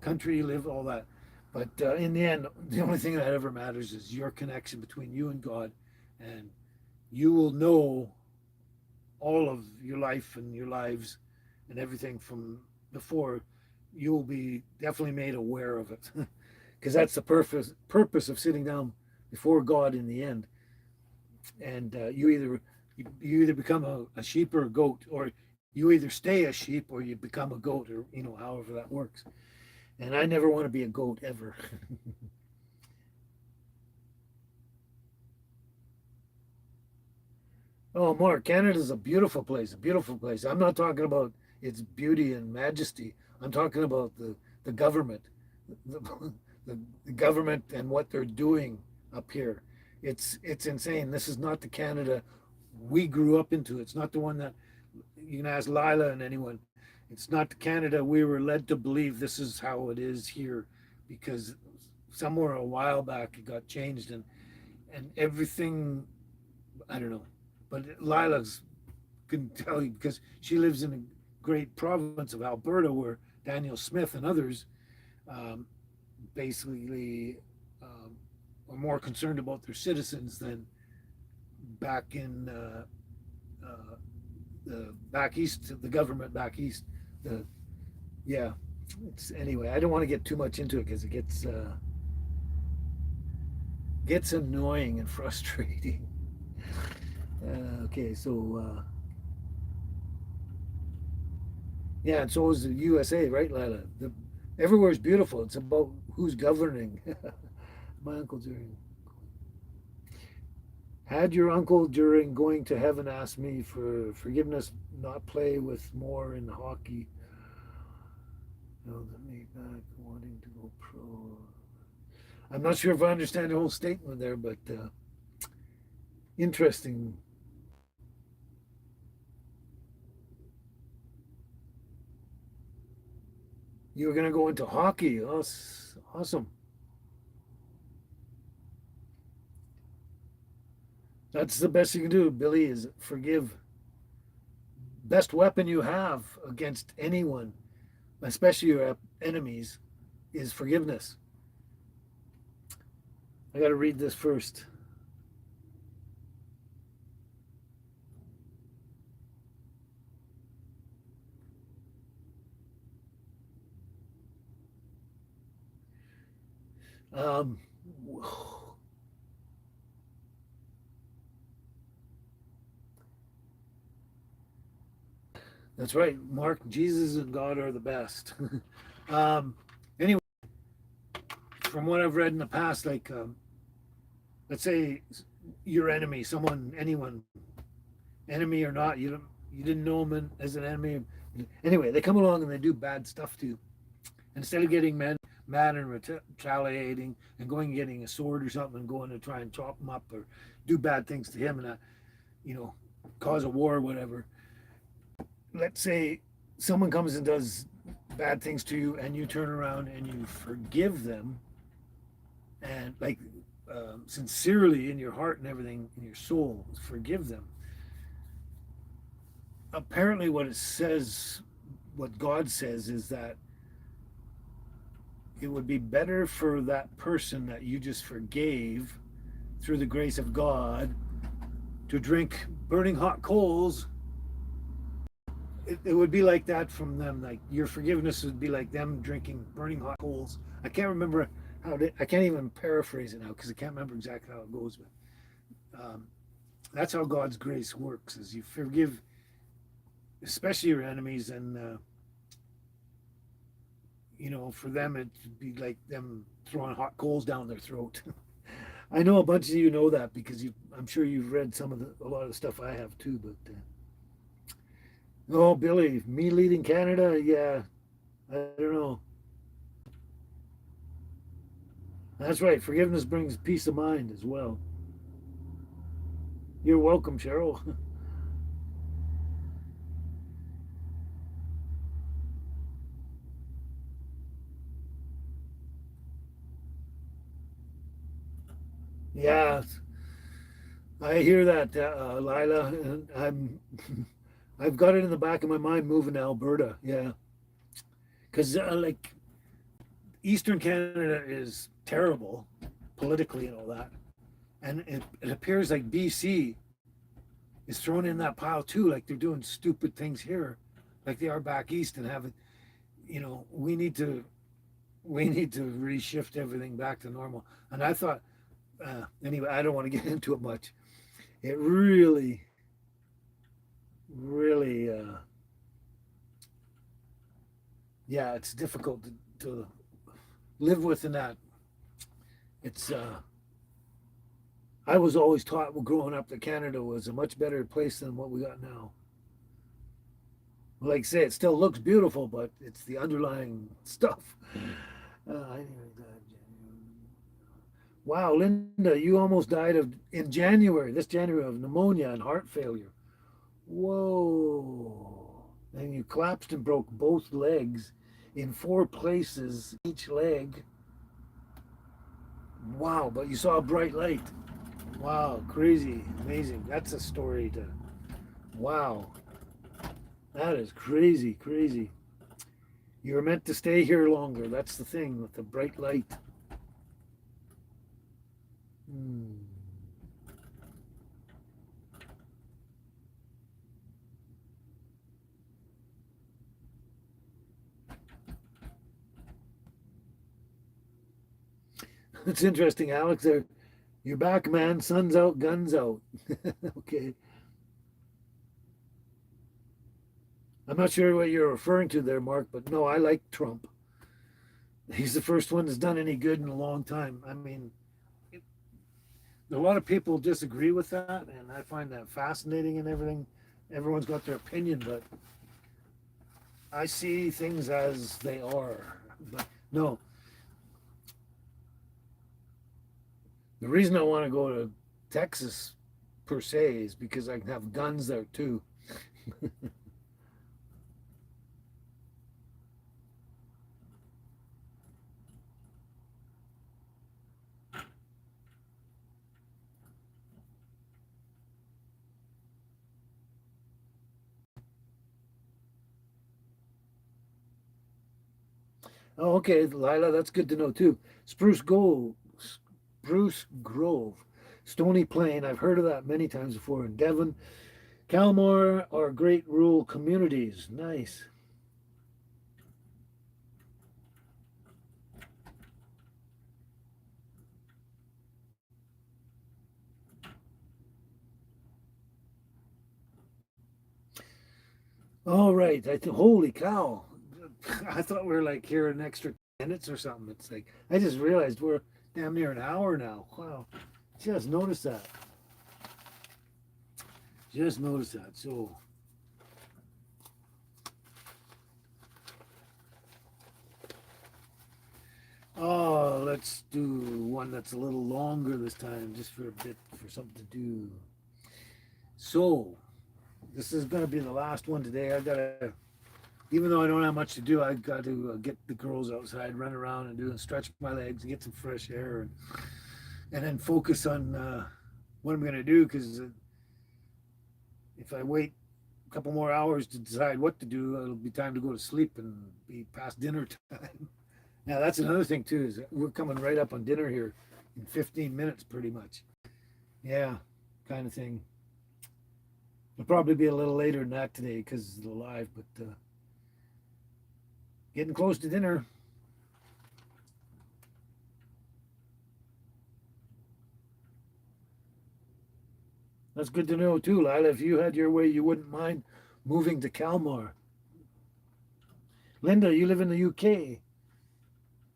country you live, all that. But in the end, the only thing that ever matters is your connection between you and God, and you will know all of your life and your lives and everything from before. You will be definitely made aware of it, because that's the purpose of sitting down before God in the end. And you either become a sheep or a goat, or you either stay a sheep or you become a goat, or however that works. And I never want to be a goat ever. Oh, Mark, Canada's a beautiful place, a beautiful place. I'm not talking about its beauty and majesty. I'm talking about the government, the, the government and what they're doing up here. It's insane. This is not the Canada we grew up into. It's not the one that you can ask Lila and anyone. It's not the Canada we were led to believe this is how it is here, because somewhere a while back it got changed, and everything. I don't know, but Lila's can tell you because she lives in a great province of Alberta where Daniel Smith and others um, basically are more concerned about their citizens than back in the back east, the government back east. The Yeah, it's anyway. I don't want to get too much into it because it gets annoying and frustrating. Okay, so yeah, and so is the USA, right, Lila? Everywhere's beautiful. It's about who's governing. My uncle during Had your uncle during going to heaven asked me for forgiveness, not play with more in hockey. Held me back wanting to go pro. I'm not sure if I understand the whole statement there, but interesting. You were going to go into hockey. Oh, awesome. That's the best you can do, Billy, is forgive. Best weapon you have against anyone, especially your enemies, is forgiveness. I got to read this first. Um, that's right, Mark. Jesus and God are the best. um, anyway, from what I've read in the past, like let's say your enemy, someone, anyone, enemy or not, you didn't know them as an enemy. Anyway, they come along and they do bad stuff to you. Instead of getting mad and retaliating and going and getting a sword or something and going to try and chop him up or do bad things to him and you know cause a war or whatever. Let's say someone comes and does bad things to you and you turn around and you forgive them, and like sincerely in your heart and everything in your soul forgive them. Apparently what it says, what God says, is that it would be better for that person that you just forgave through the grace of God to drink burning hot coals. It would be like that from them. Like your forgiveness would be like them drinking burning hot coals. I can't remember I can't even paraphrase it now because I can't remember exactly how it goes. But that's how God's grace works: is you forgive, especially your enemies, and for them it'd be like them throwing hot coals down their throat. I know a bunch of you know that because I'm sure you've read a lot of the stuff I have too. But oh, Billy, me leading Canada, yeah, I don't know. That's right. Forgiveness brings peace of mind as well. You're welcome, Cheryl. Yeah, I hear that, Lila, and I've got it in the back of my mind moving to Alberta. Yeah, because like Eastern Canada is terrible politically and all that, and it appears like BC is thrown in that pile too. Like they're doing stupid things here, like they are back east, and having, we need to reshift everything back to normal. And I thought, anyway, I don't want to get into it much. It really, really, yeah, it's difficult to live with in that. It's, I was always taught growing up that Canada was a much better place than what we got now. Like I say, it still looks beautiful, but it's the underlying stuff. Wow, Linda, you almost died in January, this January, of pneumonia and heart failure. Whoa. And you collapsed and broke both legs in 4 places, each leg. Wow, but you saw a bright light. Wow, crazy, amazing. That's a story to, wow. That is crazy, crazy. You were meant to stay here longer. That's the thing with the bright light. Hmm. It's interesting, Alex. There, you're back, man. Sun's out, guns out. Okay. I'm not sure what you're referring to there, Mark, but no, I like Trump. He's the first one that's done any good in a long time. I mean, a lot of people disagree with that, and I find that fascinating and everything. Everyone's got their opinion, but I see things as they are. But no, the reason I want to go to Texas per se is because I can have guns there too. Oh, okay, Lila, that's good to know too. Spruce Grove, Stony Plain. I've heard of that many times before in Devon. Calmar are great rural communities. Nice. All right. Holy cow. I thought we were like here an extra minutes or something. It's like I just realized we're damn near an hour now. Wow. Just noticed that. Just noticed that. So oh, let's do one that's a little longer this time, just for a bit, for something to do. So this is gonna be the last one today. I gotta, even though I don't have much to do, I got to get the girls outside, run around and do and stretch my legs and get some fresh air, and then focus on what I'm going to do. Because if I wait a couple more hours to decide what to do, it'll be time to go to sleep and be past dinner time. Now that's another thing too, is we're coming right up on dinner here in 15 minutes, pretty much. Yeah, kind of thing. It'll probably be a little later than that today because of the live, but getting close to dinner. That's good to know too, Lila. If you had your way, you wouldn't mind moving to Kalmar. Linda, you live in the UK.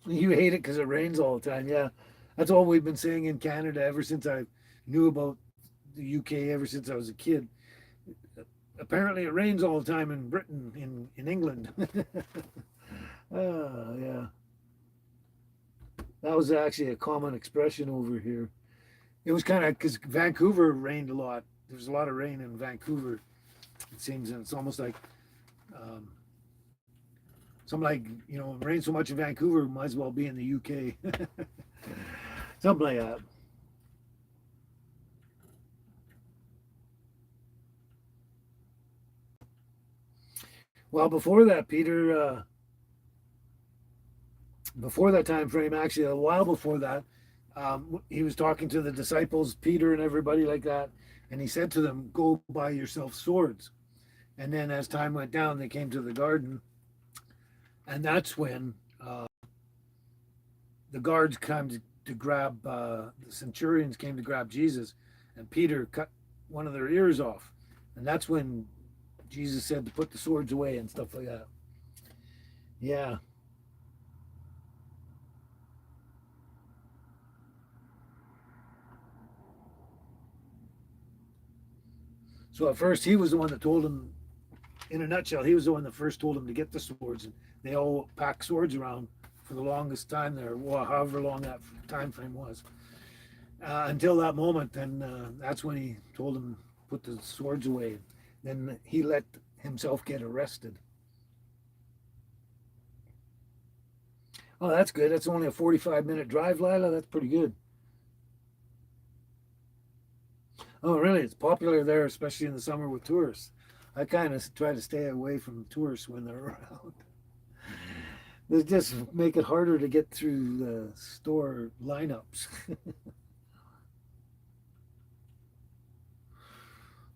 You hate it because it rains all the time. Yeah, that's all we've been saying in Canada ever since I knew about the UK, ever since I was a kid. Apparently, it rains all the time in Britain, in England. Yeah. That was actually a common expression over here. It was kind of because Vancouver rained a lot. There's a lot of rain in Vancouver, it seems, and it's almost like um, something like, it rains so much in Vancouver, might as well be in the UK. Something like that. Well, before that, Peter, before that time frame, actually, a while before that, he was talking to the disciples, Peter and everybody like that, and he said to them, "Go buy yourself swords." And then, as time went down, they came to the garden, and that's when the guards came to grab the centurions came to grab Jesus, and Peter cut one of their ears off, and that's when Jesus said to put the swords away and stuff like that. Yeah. So at first, he was the one that told him. In a nutshell, he was the one that first told him to get the swords, and they all packed swords around for the longest time there, well, however long that time frame was, until that moment. And that's when he told him put the swords away. Then he let himself get arrested. Oh, that's good. That's only a 45-minute drive, Lila. That's pretty good. Oh, really? It's popular there, especially in the summer with tourists. I kind of try to stay away from tourists when they're around. They just make it harder to get through the store lineups.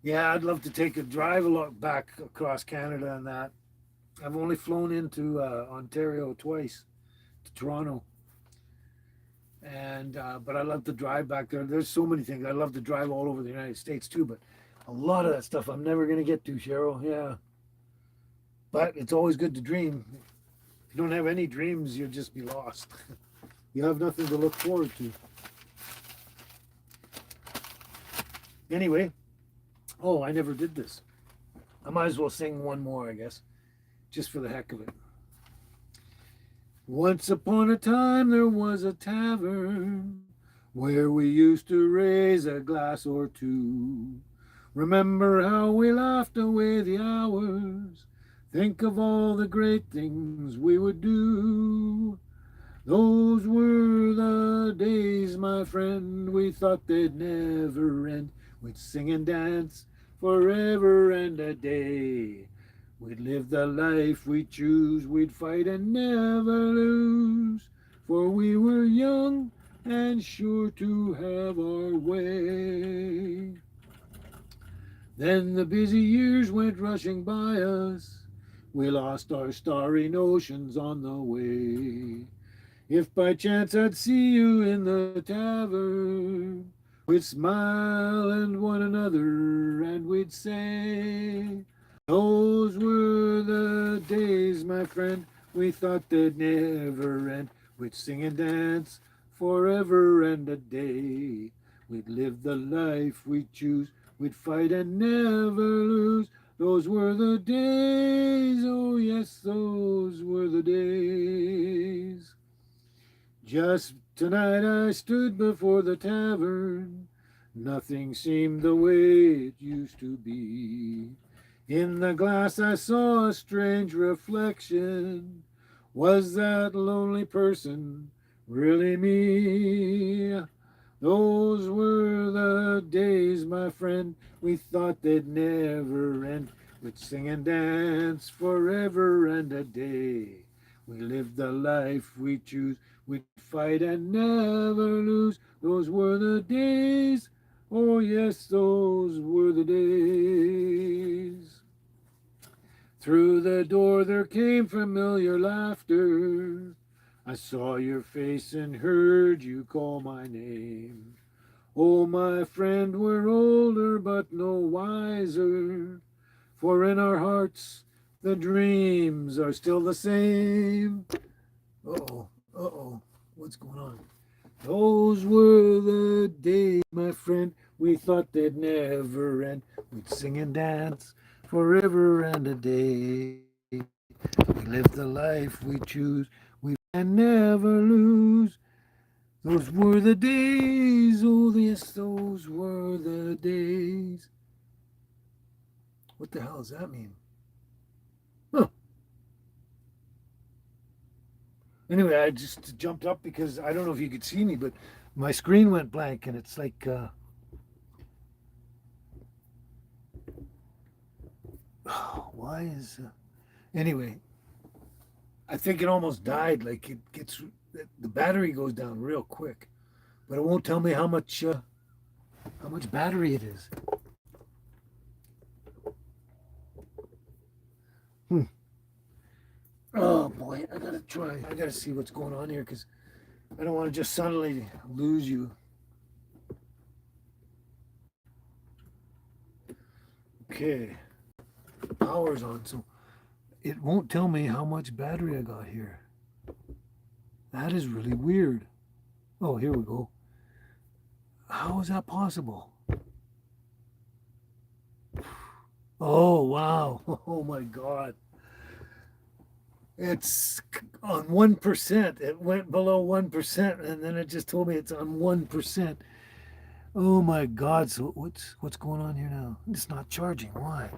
Yeah, I'd love to take a drive a lot back across Canada and that. I've only flown into Ontario twice, to Toronto, and but I love to drive back there. There's so many things I love to drive all over the United States too, but a lot of that stuff I'm never going to get to, Cheryl. Yeah, but it's always good to dream. If you don't have any dreams, you'll just be lost. You have nothing to look forward to. Anyway, oh, I never did this. I might as well sing one more, I guess, just for the heck of it. Once upon a time there was a tavern where we used to raise a glass or two. Remember how we laughed away the hours. Think of all the great things we would do. Those were the days, my friend, we thought they'd never end. We'd sing and dance forever and a day. We'd live the life we choose, we'd fight and never lose. For we were young and sure to have our way. Then the busy years went rushing by us. We lost our starry notions on the way. If by chance I'd see you in the tavern, we'd smile and one another and we'd say, those were the days, my friend, we thought they'd never end. We'd sing and dance forever and a day. We'd live the life we choose, we'd fight and never lose. Those were the days, oh yes, those were the days. Just tonight I stood before the tavern. Nothing seemed the way it used to be. In the glass I saw a strange reflection. Was that lonely person really me? Those were the days, my friend, we thought they'd never end. We'd sing and dance forever and a day. We lived the life we choose, we'd fight and never lose. Those were the days, oh yes, those were the days. Through the door there came familiar laughter. I saw your face and heard you call my name. Oh, my friend, we're older but no wiser, for in our hearts the dreams are still the same. Uh-oh, uh-oh, what's going on? Those were the days, my friend, we thought they'd never end. We'd sing and dance forever and a day. We live the life we choose, we can never lose. Those were the days, oh yes, those were the days. What the hell does that mean? Huh. Anyway, I just jumped up because I don't know if you could see me, but my screen went blank and it's like, why is, Anyway, I think it almost died. Like it gets the battery goes down real quick, but it won't tell me how much battery it is. Hmm. Oh boy, I gotta try. I gotta see what's going on here because I don't want to just suddenly lose you. Okay, power's on, so it won't tell me how much battery I got here. That is really weird. Oh, here we go. How is that possible? Oh, wow. Oh my God. It's on 1%. It went below 1%, and then it just told me it's on 1%. Oh my God. So what's going on here now? It's not charging. Why?